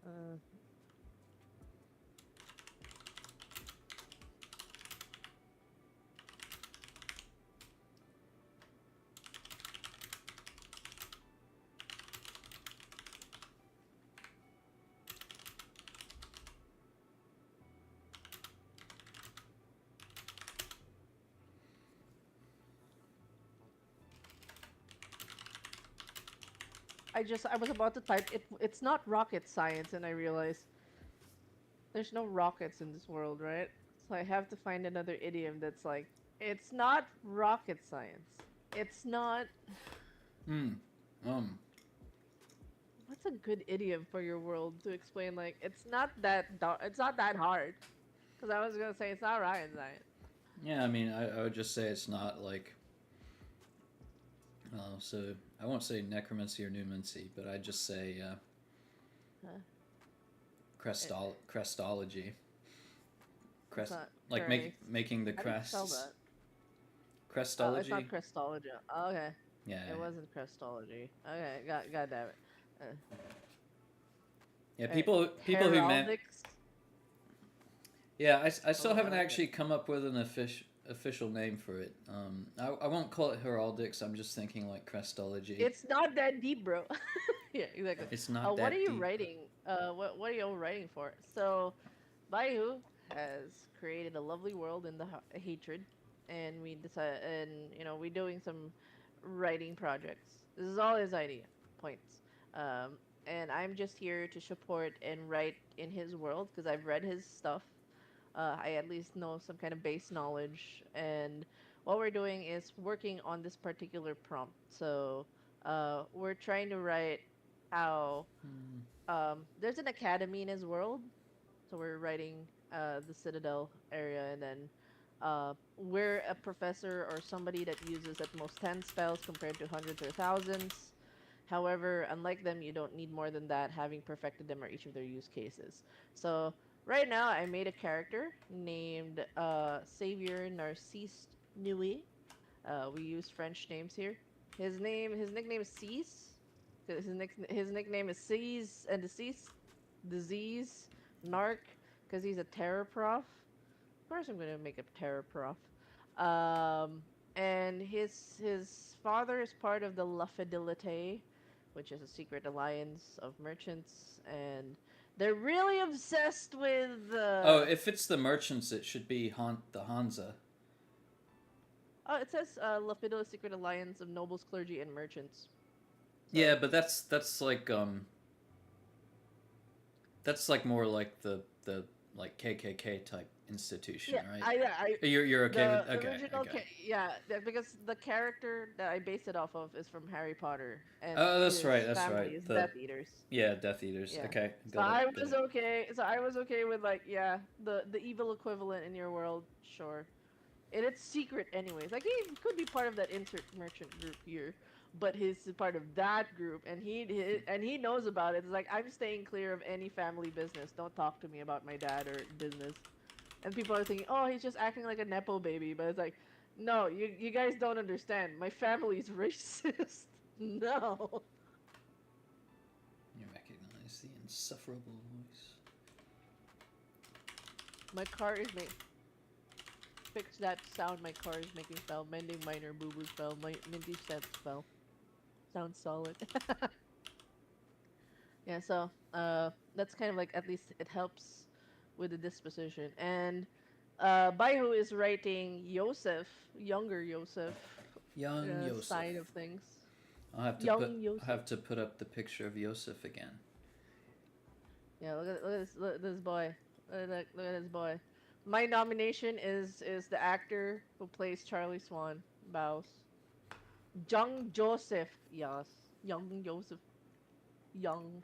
Uh, I was about to type it. It's not rocket science, and I realized there's no rockets in this world, right? So I have to find another idiom that's like, it's not rocket science. It's not. Hmm. Um. What's a good idiom for your world to explain? Like, it's not that. It's not that hard. Because I was gonna say it's not rocket science. Yeah. I mean, I would just say it's not like. So I won't say necromancy or numancy, but I just say Huh? It, crestology. it's Crest not like Christ. making the How do you spell crests. that? Oh, it's not Crestology. Crestology. Oh, okay. Yeah, It wasn't Crestology. Okay, god damn it. yeah. Alright. People who meant. Heraldics. Yeah, I still Oh, I haven't like it. actually come up with an official name for it. I won't call it heraldics. I'm just thinking like crestology. It's not that deep, bro. Yeah, exactly. It's not What are that you deep. writing? What are you all writing for? So, Baihu has created a lovely world in the hatred, and we decide, and we're doing some writing projects. This is all his idea points, and I'm just here to support and write in his world because I've read his stuff. I at least know some kind of base knowledge, and what we're doing is working on this particular prompt. So, we're trying to write how Hmm. there's an academy in his world, so we're writing the Citadel area, and then we're a professor or somebody that uses at most 10 spells compared to hundreds or thousands. However, unlike them, you don't need more than that, having perfected them or each of their use cases. So right now, I made a character named Savior Narcisse Nui. We use French names here. His nickname is Cease. His nickname is Cease and Deceased, Disease, Narc, because he's a terror prof. Of course, I'm gonna make a terror prof. And his father is part of the La Fidelite, which is a secret alliance of merchants, and they're really obsessed with. Oh, if it's the merchants, it should be the Hansa. Oh, it says La Fidelite Secret Alliance of Nobles, Clergy, and Merchants. Yeah, So but that's like more like the like KKK type institution, yeah, right? I You're okay with the okay, original okay. yeah, because the character that I based it off of is from Harry Potter, and Oh, that's his right, that's family right. is The Death Eaters. Yeah, Death Eaters. Yeah. Okay, So got it, I got was it. okay. So I was okay with like, yeah, the evil equivalent in your world, sure. And it's secret anyways. Like he could be part of that insert merchant group here, but he's part of that group, and he knows about it. It's like I'm staying clear of any family business. Don't talk to me about my dad or business. And people are thinking, oh, he's just acting like a nepo baby, but it's like, no, you guys don't understand. My family's racist. No. You recognize the insufferable voice. My car is made. Fix that sound my car is making spell. Mending minor boo boo spell. Minty set spell. Sounds solid. Yeah, so that's kind of like at least it helps with the disposition. And Baihu is writing Yosef, younger Yosef, Young Yosef. side of things. I Young Yosef. have to put up the picture of Yosef again. Yeah, look at this boy. Look at this boy. My nomination is the actor who plays Charlie Swan, Baus. Young Joseph. Yes. Young Joseph. Young.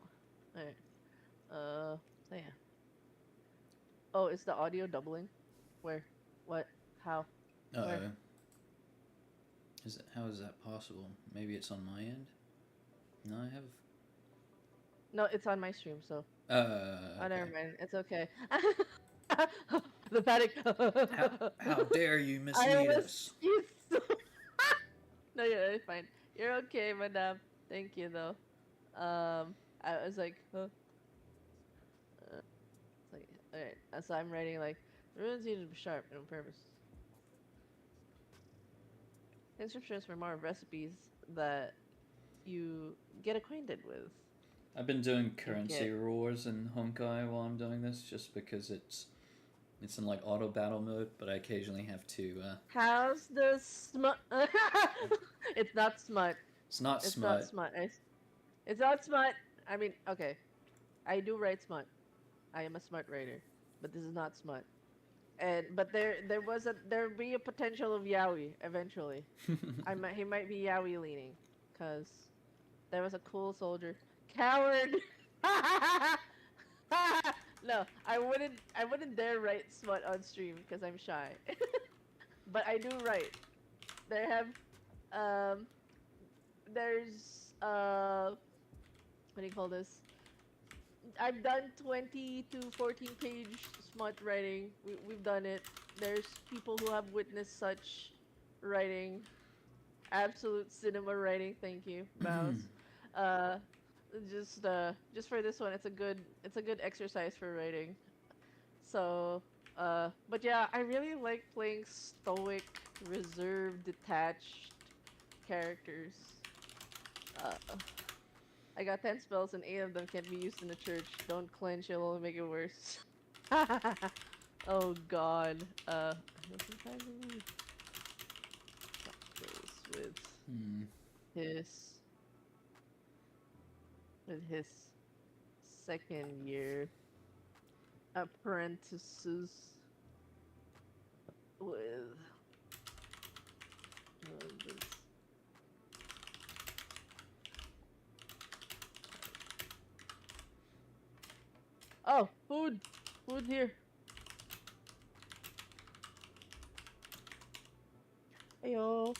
Alright. So yeah. Oh, is the audio doubling? Where? What? How? Where? Uh-oh. How is that possible? Maybe it's on my end? No, I have... No, it's on my stream, so. Oh, Okay. never mind. It's okay. The panic. How dare you I mislead was. us? You so. No, you're fine. You're okay, madam. Thank you, though. I was like, huh? It's like, alright. So I'm writing like, runes need to be sharp and on purpose. Instructions for more recipes that you get acquainted with. I've been doing You currency get. wars in Honkai while I'm doing this, just because it's in like auto battle mode, but I occasionally have to. How's the smut? It's not smut. It's not It's not smut. smut. It's not smut. I mean, okay. I do write smut. I am a smut writer, but this is not smut. And but there be a potential of yaoi eventually. He might be yaoi leaning, cause there was a cool soldier. Coward. No, I wouldn't dare write smut on stream because I'm shy. But I do write. There have um there's what do you call this? I've done 20 to 14 page smut writing. We've done it. There's people who have witnessed such writing. Absolute cinema writing. Thank you, Mouse. Uh, just for this one, it's a good exercise for writing. So, but yeah, I really like playing stoic, reserved, detached characters. Uh, I got 10 spells and 8 of them can't be used in the church. Don't clench, it'll only make it worse. Oh god. With Hmm. his his second year apprentices with this. Oh, food here. Ayo.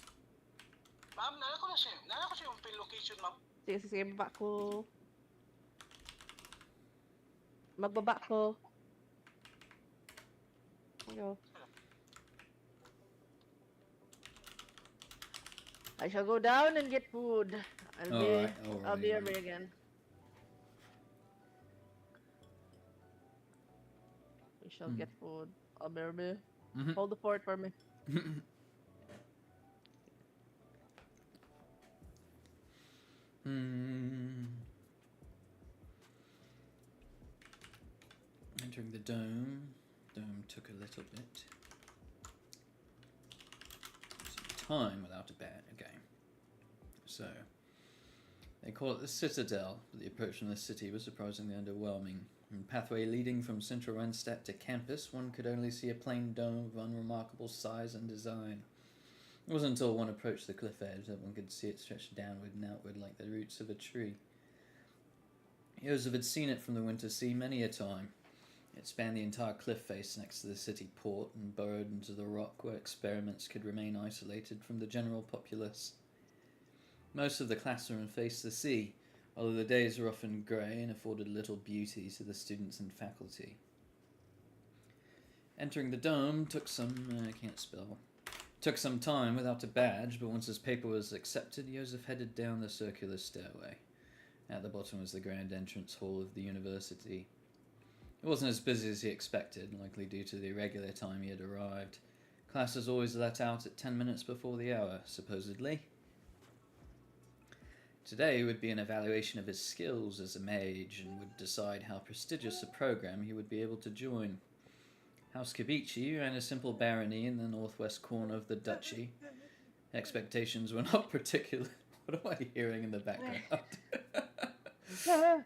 Ma'am, nana ko siya yung pin location, ma'am. Sige, baba ko. Magbaba ko. Ayo. I shall go down and get food. I'll be over again. We shall get food. I'll be over. Hold the fort for me. Entering the dome. Dome took a little bit. Some time without a bat. Okay. So, they call it the Citadel, but the approach from the city was surprisingly underwhelming. On the pathway leading from central Renstadt to campus, one could only see a plain dome of unremarkable size and design. It wasn't until one approached the cliff edge that one could see it stretched downward and outward like the roots of a tree. Joseph had seen it from the winter sea many a time. It spanned the entire cliff face next to the city port and burrowed into the rock where experiments could remain isolated from the general populace. Most of the classroom faced the sea, although the days were often grey and afforded little beauty to the students and faculty. Entering the dome took some time without a badge, but once his paper was accepted, Joseph headed down the circular stairway. At the bottom was the grand entrance hall of the university. It wasn't as busy as he expected, likely due to the irregular time he had arrived. Classes always let out at 10 minutes before the hour, supposedly. Today would be an evaluation of his skills as a mage and would decide how prestigious a program he would be able to join. House Kabichi ran a simple barony in the northwest corner of the duchy. Expectations were not particular. What am I hearing in the background? Sorry.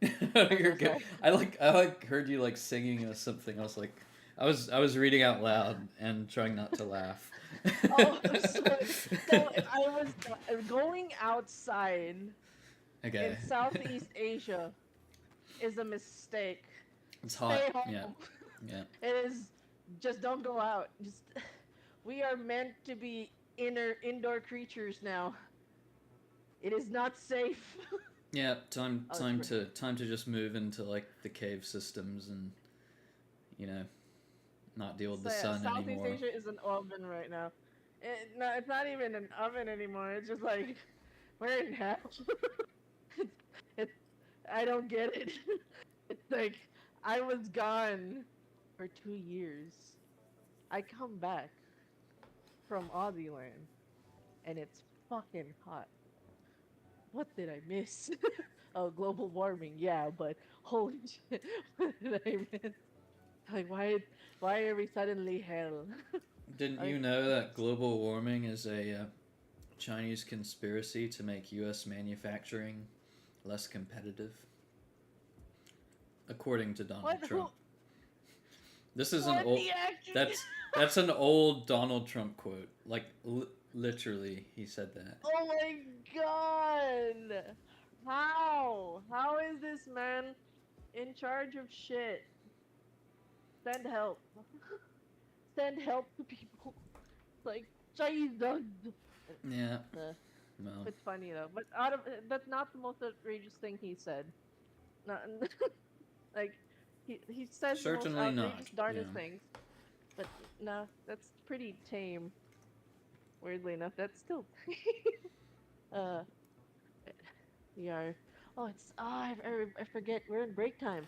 You're good. I heard you singing or something. I was reading out loud and trying not to laugh. Oh, so I was going outside Okay. in Southeast Asia is a mistake. It's hot. Stay home. Yeah. It is just don't go out. We are meant to be indoor creatures now. It is not safe. Yeah, time to just move into the cave systems and not deal with the sun Southeast anymore. Asia is an oven right now. It's not even an oven anymore. It's just we're in hell. I don't get it. It's I was gone for 2 years. I come back from Aussie land, and it's fucking hot. What did I miss? Oh, global warming, yeah, but holy shit, what did I miss? Why are we suddenly hell? Didn't you know that global warming is a Chinese conspiracy to make U.S. manufacturing less competitive? According to Donald Trump. This is an old. That's an old Donald Trump quote. Literally, he said that. Oh my god! How? How is this man in charge of shit? Send help. Send help to people. Jesus. Yeah. Well. It's funny though, but that's not the most outrageous thing he said. Not, he says Certainly the most outrageous not. darndest things, but no, that's pretty tame. Weirdly enough, that's still. uh, we are. Oh, I forget. We're in break time.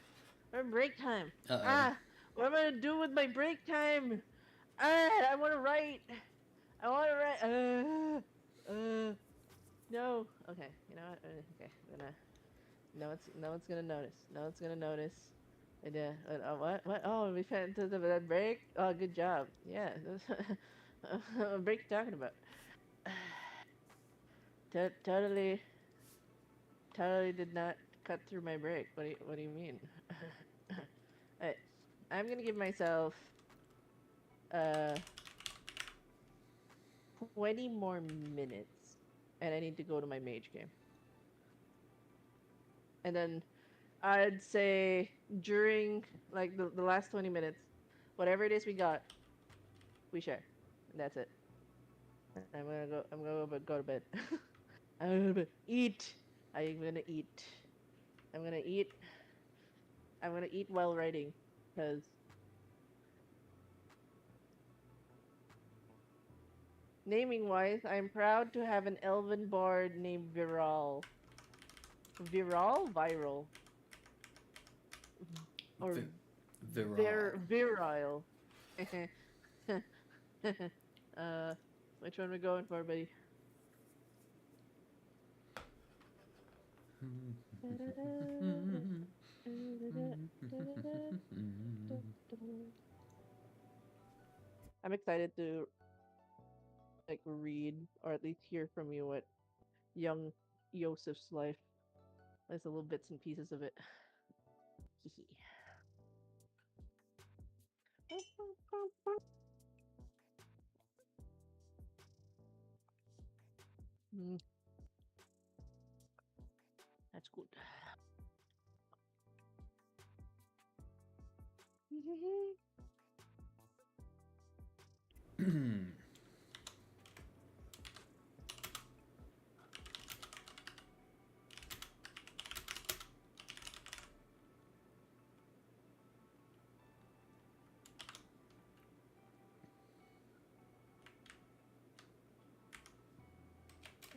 We're in break time. Uh oh. Ah, what am I gonna do with my break time? Ah, I want to write. I want to write. No. Okay. You know what? Okay. I'm gonna. No one's gonna notice. No one's gonna notice. And what? What? Oh, we fell into the break. Oh, good job. Yeah. What break you talking about? Totally, totally did not cut through my break. What do you mean? I, I'm gonna give myself uh 20 more minutes, and I need to go to my mage game. And then I'd say during like the last 20 minutes, whatever it is we got, we share. And that's it. I'm gonna go to bed. I'm gonna eat. I'm gonna eat. I'm gonna eat. I'm gonna eat while writing. Because naming wise, I'm proud to have an elven bard named Viral. Viral? Viral. Or Vi- viral. virile. uh, which one we going for, buddy? I'm excited to like read or at least hear from you what young Yosef's life. There's a little bits and pieces of it. Mm, that's good.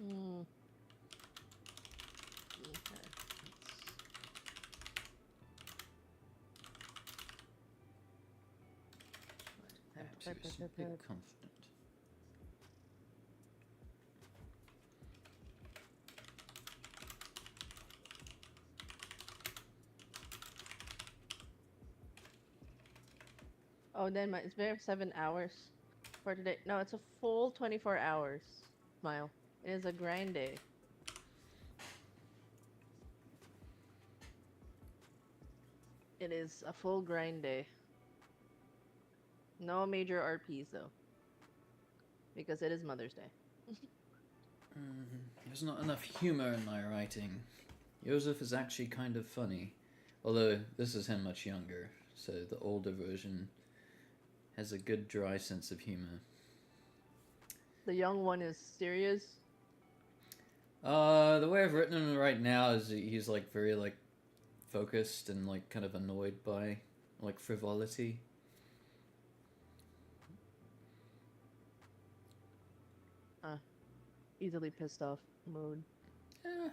Mm, okay. Time to Perhaps he was simply type. confident. Oh, then it's been 7 hours for today. No, it's a full 24 hours. Smile. It is a grind day. It is a full grind day. No major RPs though, because it is Mother's Day. There's not enough humor in my writing. Joseph is actually kind of funny. Although, this is him much younger, so the older version has a good dry sense of humor. The young one is serious. The way I've written him right now is he's like very like focused and like kind of annoyed by like frivolity. Uh, easily pissed off mode.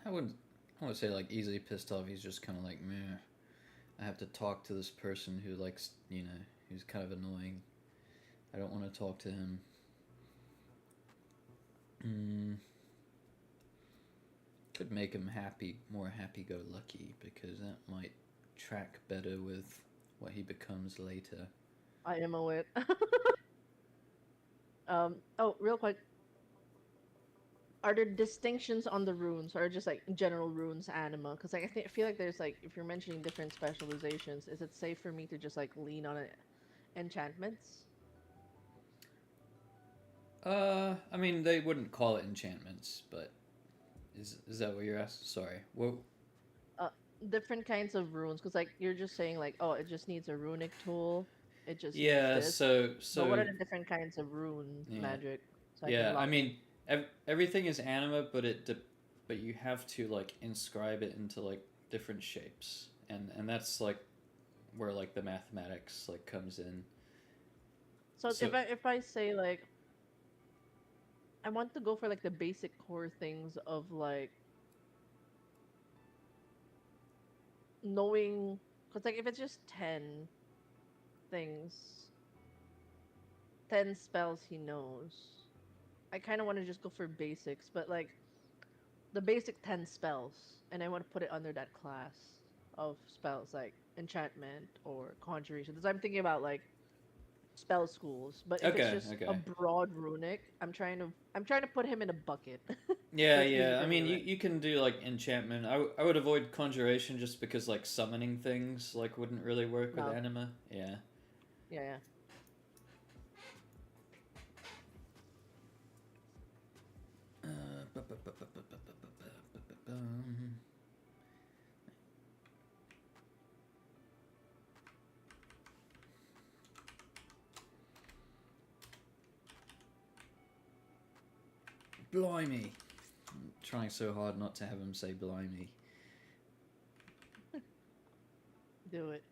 I wouldn't say like easily pissed off. He's just kind of like meh. I have to talk to this person who likes who's kind of annoying. I don't want to talk to him. Could make him more happy-go-lucky, because that might track better with what he becomes later. I am aware. Oh, real quick. Are there distinctions on the runes, or just like general runes anima? Because like, I feel like there's like, if you're mentioning different specializations, is it safe for me to just like lean on it? Enchantments? I mean, they wouldn't call it enchantments, but is that what you're asking? Sorry. What? Uh, Different kinds of runes, because like you're just saying like, oh, it just needs a runic tool. It just needs Yeah. this. But what are the different kinds of rune Yeah, magic? So I can yeah. I lock. mean, everything is anima, but you have to like inscribe it into like different shapes, and that's like where like the mathematics like comes in. So So if I say like, I want to go for like the basic core things of like knowing, because like if it's just 10 things, 10 spells he knows, I kind of want to just go for basics, but like the basic 10 spells, and I want to put it under that class of spells like enchantment or conjuration. Because I'm thinking about like spell schools, but if it's Okay, just a okay. broad runic, I'm trying to put him in a bucket. So Yeah, it's easy yeah. I for me, mean, right? you can do like enchantment. I would avoid conjuration just because like summoning things like wouldn't really work with No. anima. Yeah. Yeah, yeah. Blimey. I'm trying so hard not to have him say blimey. Do it.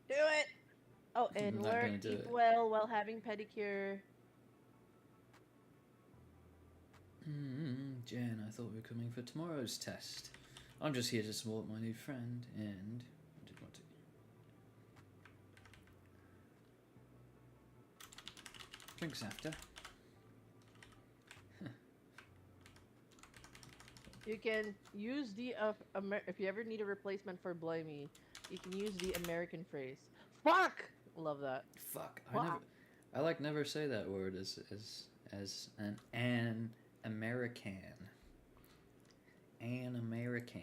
Do it. Oh, I'm and not work, gonna do eat it. well while having pedicure. Jen, I thought we were coming for tomorrow's test. I'm just here to support my new friend and did want to. Drinks after. You can use the if you ever need a replacement for blimey, you can use the American phrase. Fuck. Love that. Fuck. Fuck. I like never say that word as an American. An American.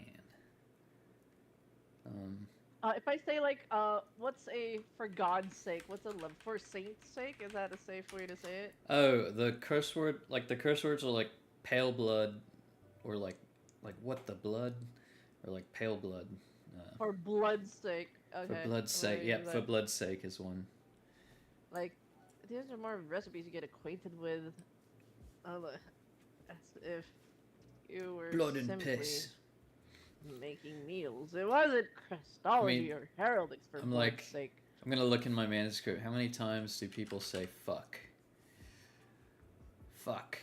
If I say like what's a for God's sake? What's a love for saint's sake? Is that a safe way to say it? Oh, the curse word, like the curse words are like pale blood, or like what the blood, or like pale blood. For blood's sake. For Okay. blood's I'm gonna sake, use yep. For that. blood's sake is one. Like these are more recipes you get acquainted with. As if you were Blood and simply piss. making meals. It wasn't I Christology mean, or heraldics for I'm blood's like, sake. I'm gonna look in my manuscript. How many times do people say fuck? Fuck.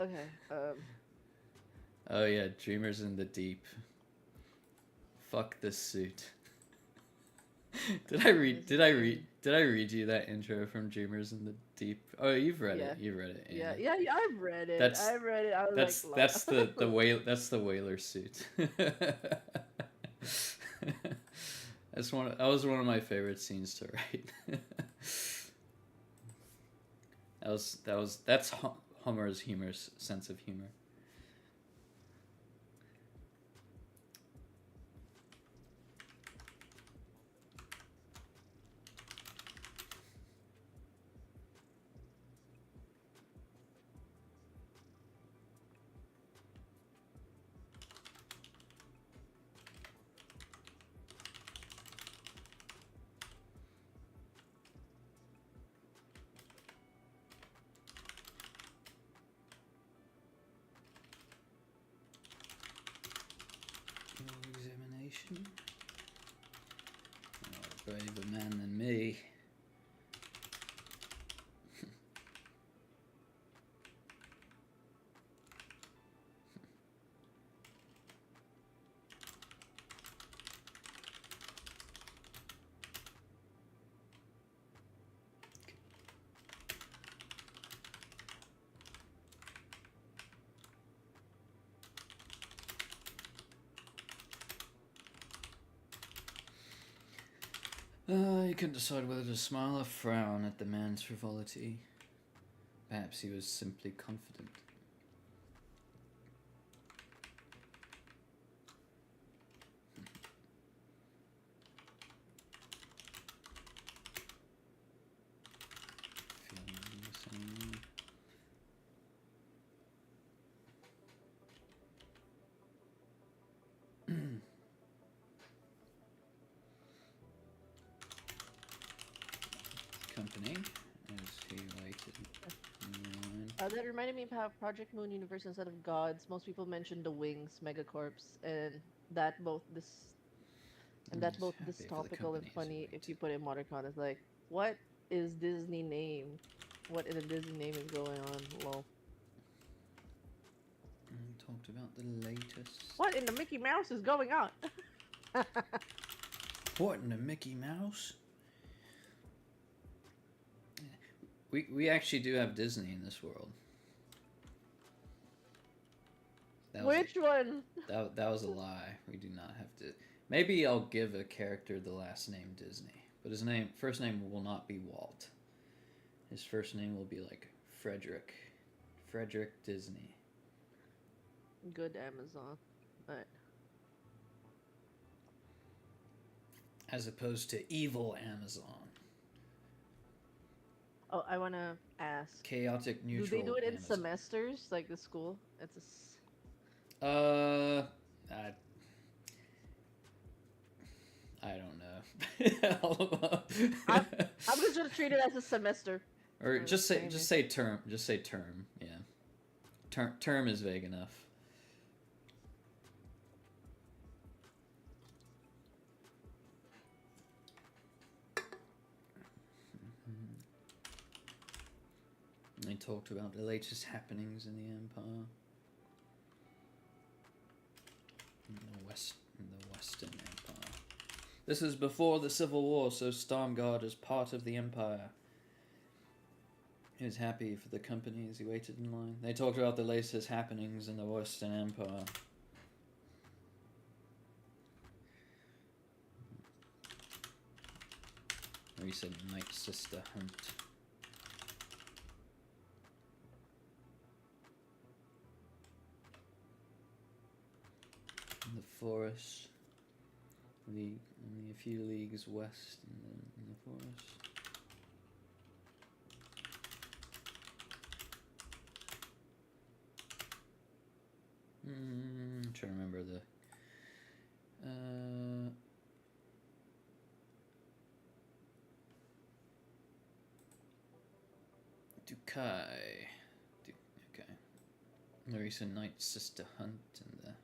Okay. Oh yeah, Dreamers in the Deep. Fuck this suit. Did I read you that intro from Dreamers in the Deep? Oh, you've read Yeah. it. You've read it. Yeah. Yeah. I've read it. That's I've read it. I was that's like, that's the whale that's the whaler suit. That was one of my favorite scenes to write. That's Homer's humor's sense of humor. Examination. Oh, braver man than me. You couldn't decide whether to smile or frown at the man's frivolity. Perhaps he was simply confident. Feeling the same. Company as he waited. that reminded me of how Project Moon Universe instead of gods, most people mention the Wings Megacorps, and that both this and I'm that just both happy for the dystopical and company as he funny if waited. you put in Modercon. It's like, what is Disney name? what in the Disney name is going on. Lol. Talked about the latest. What in the Mickey Mouse is going on? What in the Mickey Mouse? We actually do have Disney in this world. Which one? That was a lie. We do not have to. Maybe I'll give a character the last name Disney, but his first name will not be Walt. His first name will be like Frederick Disney. Good Amazon. Alright. As opposed to evil Amazon. Oh, I want to ask. Chaotic neutral. Do they do it in Amazon. semesters, like the school? It's I don't know. I'm just gonna treat it as a semester. Or just say term. Just say term. Yeah. Term is vague enough. They talked about the latest happenings in the Empire. In the Western Empire. This is before the Civil War, so Stormguard is part of the Empire. He was happy for the company as he waited in line. They talked about the latest happenings in the Western Empire. He said Night Sister Hunt. In the forest. Only a few leagues west in the forest. I'm trying to remember the Dukai. Okay. The recent Night Sister Hunt and the.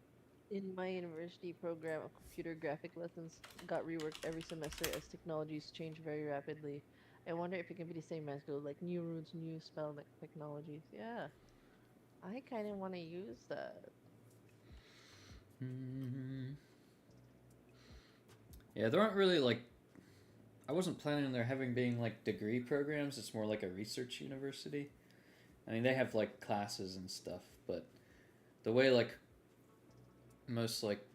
In my university program of computer graphic lessons got reworked every semester as technologies change very rapidly. I wonder if it can be the same as like new runes, new spell technologies. Yeah. I kind of want to use that. Yeah, there aren't really like. I wasn't planning on there having being like degree programs. It's more like a research university. I mean, they have like classes and stuff, but the way like most like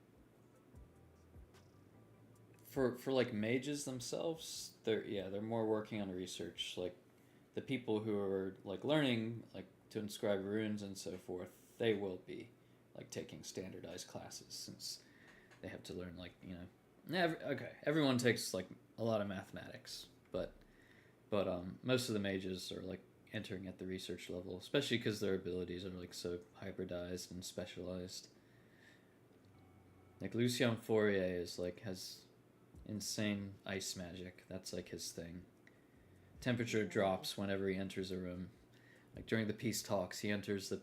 for like mages themselves, they're more working on research. Like the people who are like learning like to inscribe runes and so forth, they will be like taking standardized classes since they have to learn like everyone takes like a lot of mathematics, but most of the mages are like entering at the research level, especially because their abilities are like so hybridized and specialized. Like Lucien Fourier has insane ice magic. That's like his thing. Temperature drops whenever he enters a room. Like during the peace talks, he enters the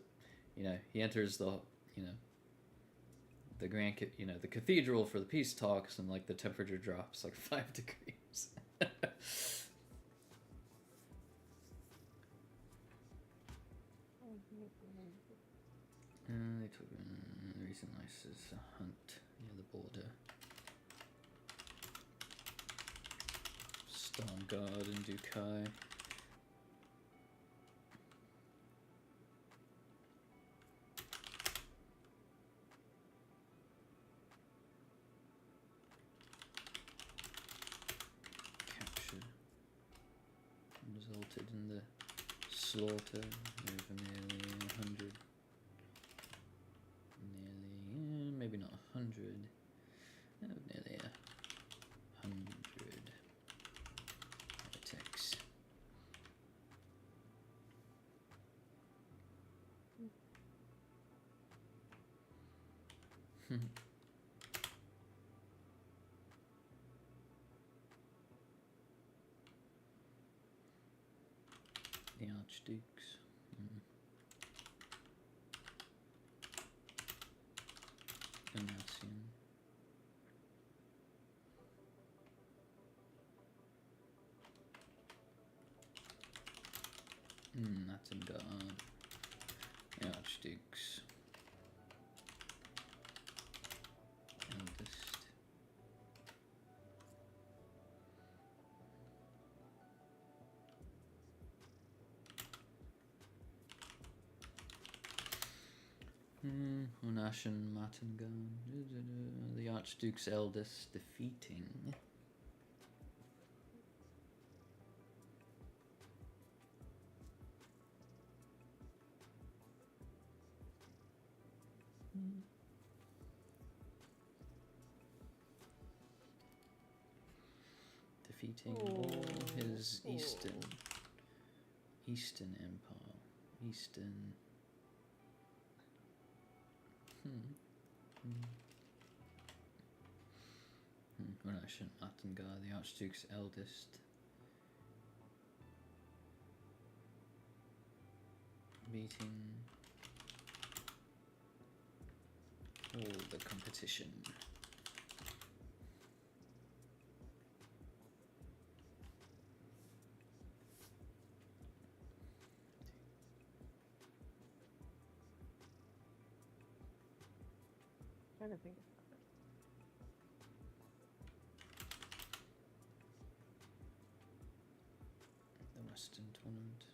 the cathedral for the peace talks, and like the temperature drops like 5 degrees. They took a recent license hunt near the border. Stormguard and Dukai. Capture resulted in the slaughter of nearly 100. Maybe not 100. Nearly 100 heretics. The Archdukes. Damascene. Nattengard. The Archduke's eldest. Hunashen Mattengard. The Archduke's eldest defeating. Defeating all his Eastern Empire. Hunashen Mattengard, the Archduke's eldest. Beating all the competition. Trying to think. The Western Tournament.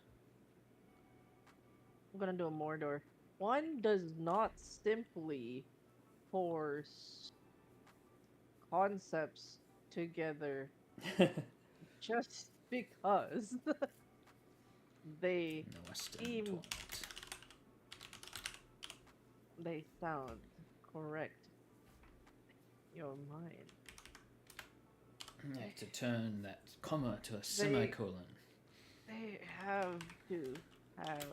I'm gonna do a Mordor. One does not simply force concepts together just because they The Western seem Tournament. they sound correct. Your mind. You have to turn that comma to a semicolon. They have to have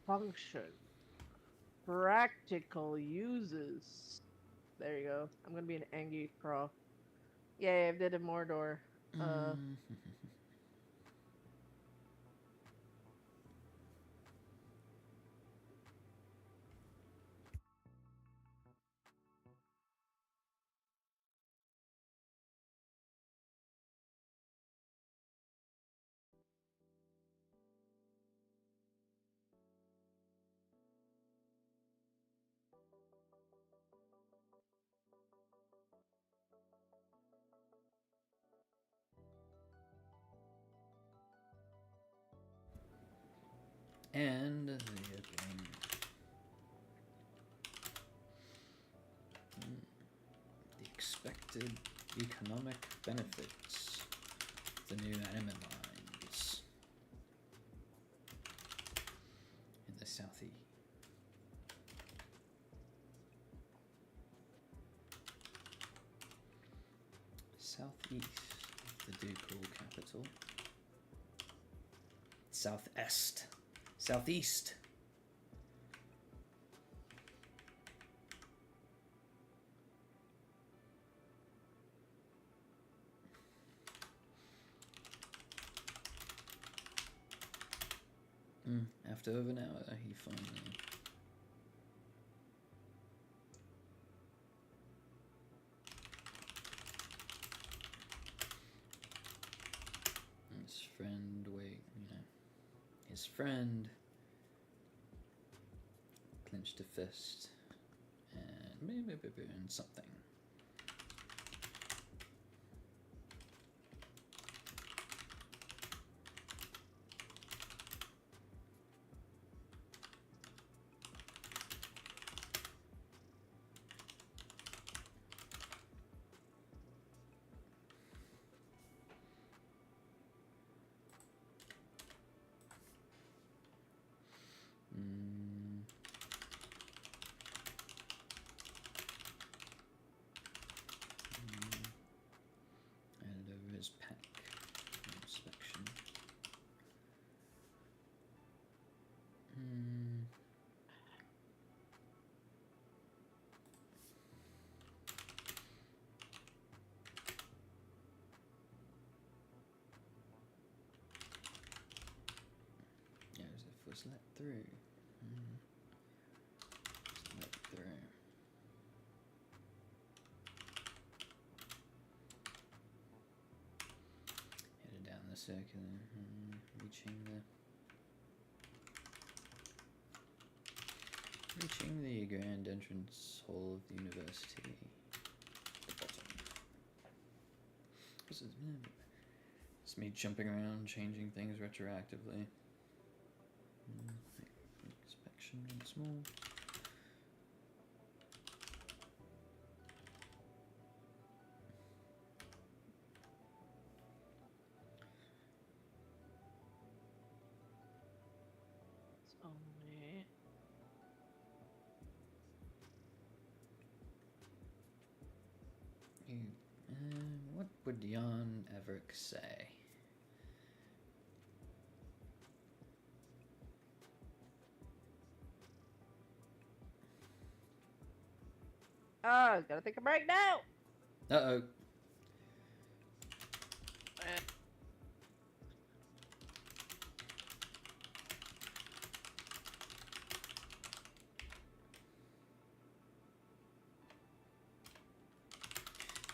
function, practical uses. There you go. I'm gonna be an angry crow. Yeah, I did a Mordor. And the expected economic benefits of the new anime mines in the southeast. Southeast of the ducal capital. Southeast. Southeast. After over an hour, he finally... His friend, his friend clenched a fist and something. Handed over his pack for inspection. Joseph was let through. Let through. Headed down the circular, reaching the Reaching the grand entrance hall of the university. The bottom. It's me jumping around, changing things retroactively. Inspection once more. It's only. What would Jan Everick say? Oh, gotta take a break now. Uh-oh.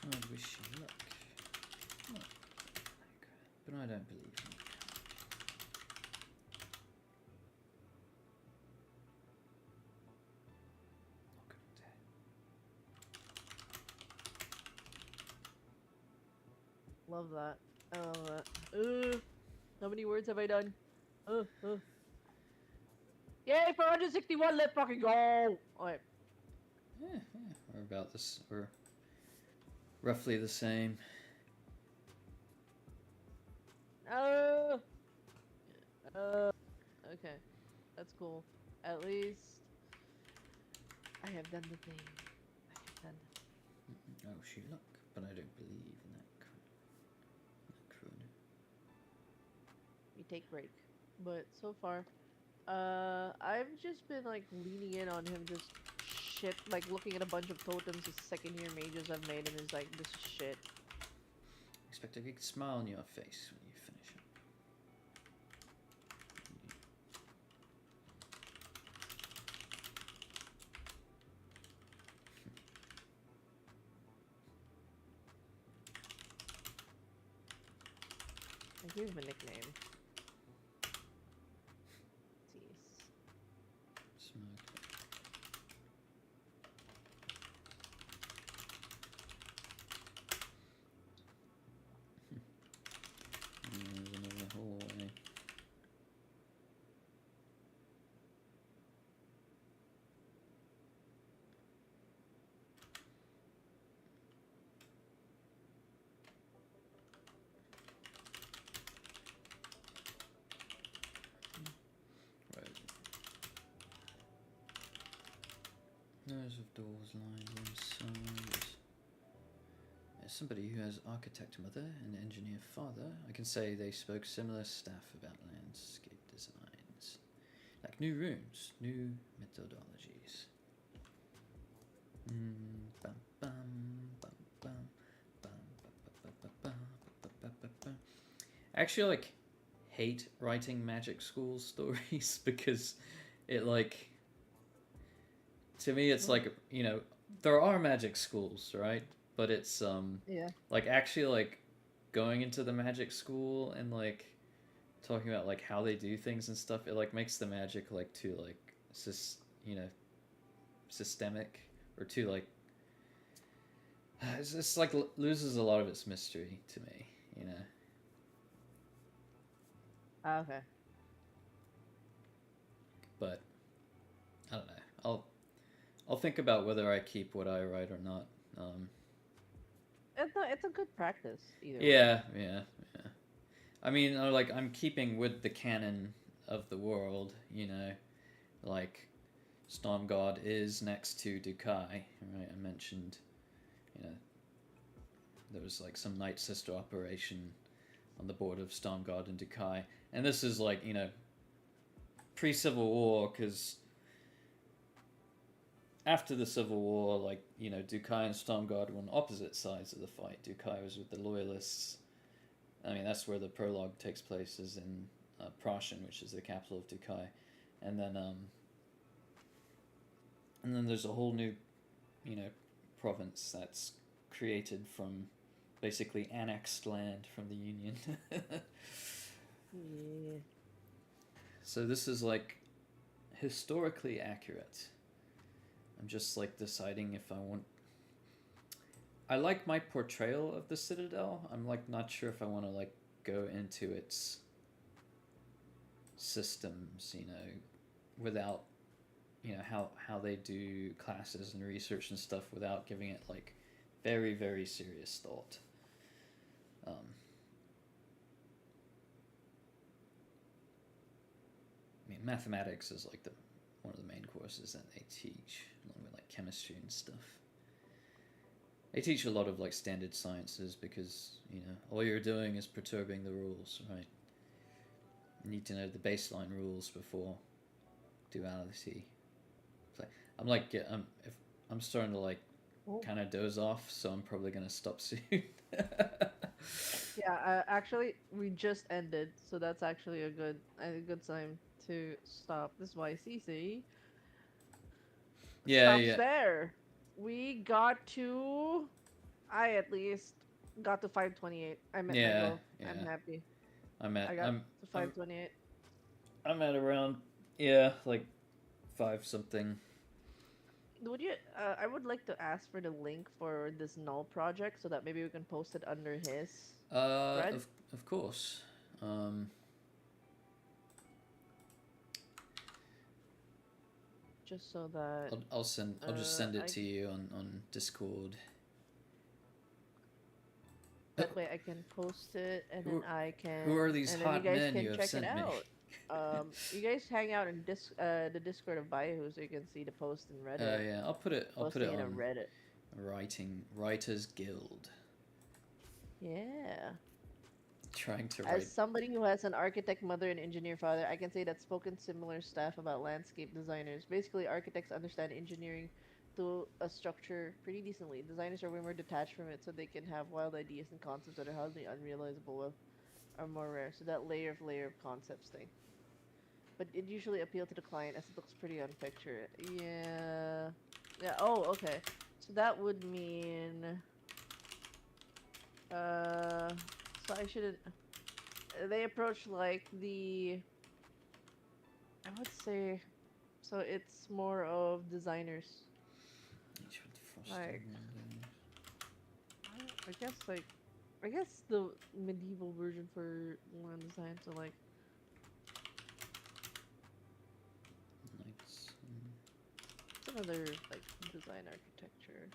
I wish you luck. Oh, but I don't believe in it. Love that. I love that. How many words have I done? Yay, 461, let's fucking go! Alright. Yeah, we're about this. We're roughly the same. Okay. That's cool. At least I have done the thing. I have done the thing. Oh, she luck, but I don't believe in that crud. We take break. But so far, I've just been like leaning in on him just shit, like looking at a bunch of totems the second year mages I've made and is like, this is shit. Expect a big smile on your face when you finish it. I gave him a nickname. Smug. There's another hallway. Rows of doors lined inside. As somebody who has architect mother and engineer father, I can say they spoke similar stuff about landscape designs. Like new rooms, new methodologies. Bum, bum, bum, bum, bum, I actually like hate writing magic school stories because it like to me it's like, you know, there are magic schools, right? But it's Yeah. like actually like going into the magic school and like talking about like how they do things and stuff, it like makes the magic like too like systemic or too like it's just like loses a lot of its mystery to me, you know. Okay. But I don't know. I'll think about whether I keep what I write or not. It's a good practice either Yeah. I mean, like I'm keeping with the canon of the world, you know, like Storm God is next to Dukai, right? I mentioned, you know, there was like some Night Sister operation on the board of Storm God and Dukai, and this is like, you know, pre-Civil War, because after the Civil War, like, you know, Dukai and Stormguard were on opposite sides of the fight. Dukai was with the Loyalists. I mean, that's where the prologue takes place, is in Prashen, which is the capital of Dukai. And then there's a whole new, you know, province that's created from basically annexed land from the Union. Yeah. So this is like historically accurate. I'm just like deciding if I want. I like my portrayal of the Citadel. I'm like not sure if I want to like go into its systems, without how they do classes and research and stuff without giving it like very very serious thought. I mean, mathematics is like one of the main courses that they teach, along with like chemistry and stuff. They teach a lot of like standard sciences because all you're doing is perturbing the rules, right? You need to know the baseline rules before duality. I'm starting to like kind of doze off, so I'm probably gonna stop soon. Yeah, actually, we just ended, so that's actually a good time to stop. This is why CC Yeah, stops yeah. there. We got to, I at least got to 528. I met my goal. Yeah. I'm happy. I got to 528. I'm at around like 5 something. Would you? I would like to ask for the link for this null project so that maybe we can post it under his thread. Of course. Just so that I'll just send it to you on Discord. that way I can post it and then I can. Who are these hot men you have check sent it me? out. You guys hang out in the Discord of Bayou so you can see the post in Reddit. Yeah, I'll put it on a Reddit. Writers Guild. Yeah. Trying to write. As somebody who has an architect mother and engineer father, I can say that spoken similar stuff about landscape designers. Basically, architects understand engineering to a structure pretty decently. Designers are way more detached from it, so they can have wild ideas and concepts that are hardly unrealizable are more rare. So that layer of concepts thing. But it usually appeals to the client as it looks pretty on picture. Yeah. Yeah. Oh, okay. So that would mean. So I shouldn't. They approach like the. I would say, so it's more of designers. Like, I guess the medieval version for land design. So like. Some other like design architecture.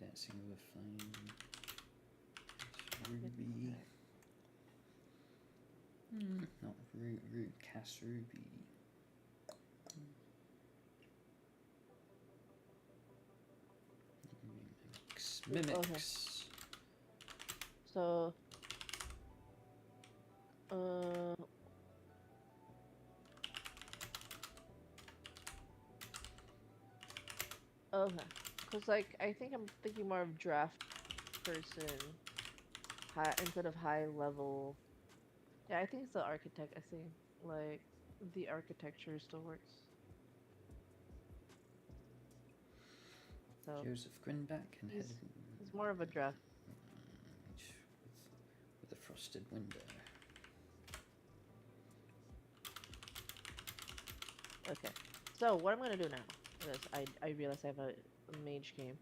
Dancing with Flame. Ruby. Not Root Cast Ruby. Mimics. Okay. So, okay. Cause like I think I'm thinking more of draft person, instead of high level. Yeah, I think it's the architect. I think like the architecture still works. So Joseph Grinback and he's more of a draft. With a frosted window. Okay. So what I'm gonna do now, because I realize I have a mage game.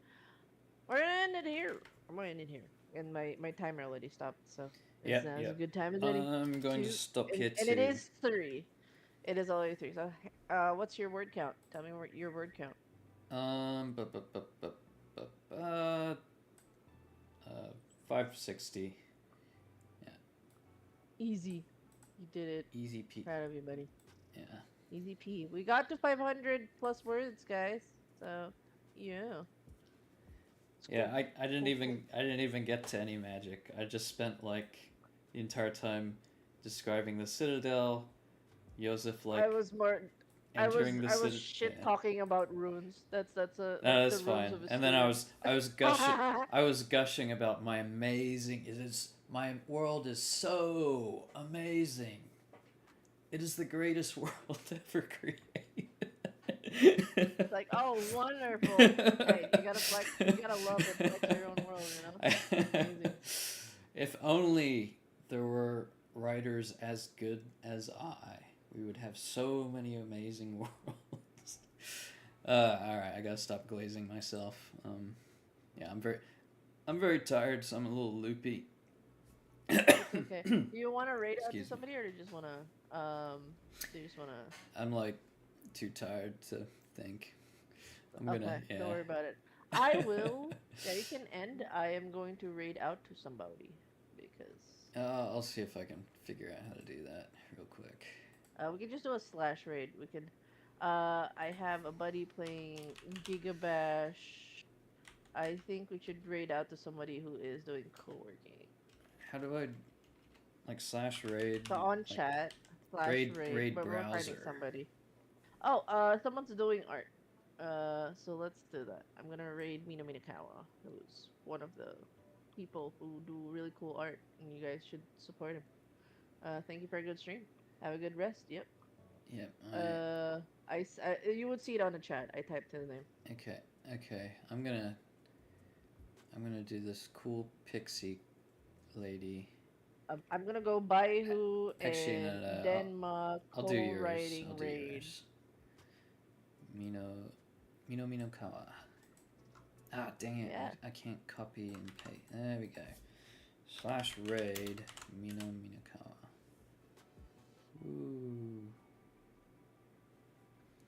We're gonna end it here. I'm gonna end it here. And my timer already stopped, so it's a good time as any. I'm going to stop here too. And it is 3. It is already 3. So what's your word count? Tell me your word count. 560. Yeah. Easy. You did it. Easy P. Proud of you, buddy. Yeah. Easy P. We got to 500 plus words, guys. So, yeah. Yeah, cool. I didn't even get to any magic. I just spent like the entire time describing the Citadel. Joseph like. I was shit talking about runes. That's fine. And then I was gushing about my amazing. My world is so amazing. It is the greatest world ever created. It's like, oh, wonderful. Hey, you gotta flex. You gotta love and flex your own world. You know, amazing. If only there were writers as good as I, we would have so many amazing worlds. All right, I gotta stop glazing myself. Yeah, I'm very tired, so I'm a little loopy. It's okay. Do you want to rate out to Excuse me. somebody, or do you just wanna? I'm like too tired to think. I'm Okay, gonna, don't yeah. worry about it. I will. Yeah, you can end. I am going to raid out to somebody because I'll see if I can figure out how to do that real quick. we can just do a slash raid. We could. I have a buddy playing Gigabash. I think we should raid out to somebody who is doing co-working. How do I like slash raid? So on Like chat slash raid, raid but we're finding browser. somebody. Oh, someone's doing art. So let's do that. I'm gonna raid Mina Minakawa, who's one of the people who do really cool art, and you guys should support him. Thank you for a good stream. Have a good rest. Yep. Yep. You would see it on the chat. I typed his name. Okay. Okay. I'm gonna do this cool pixie lady. I'm gonna go Baihu Actually, no, and no, Denma I'll do yours. co-writing I'll do raid. yours. Mino Minokawa. Ah, dang it. Yeah. I can't copy and paste. There we go. Slash raid Mino Minokawa. Ooh.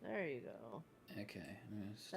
There you go. Okay. I'm gonna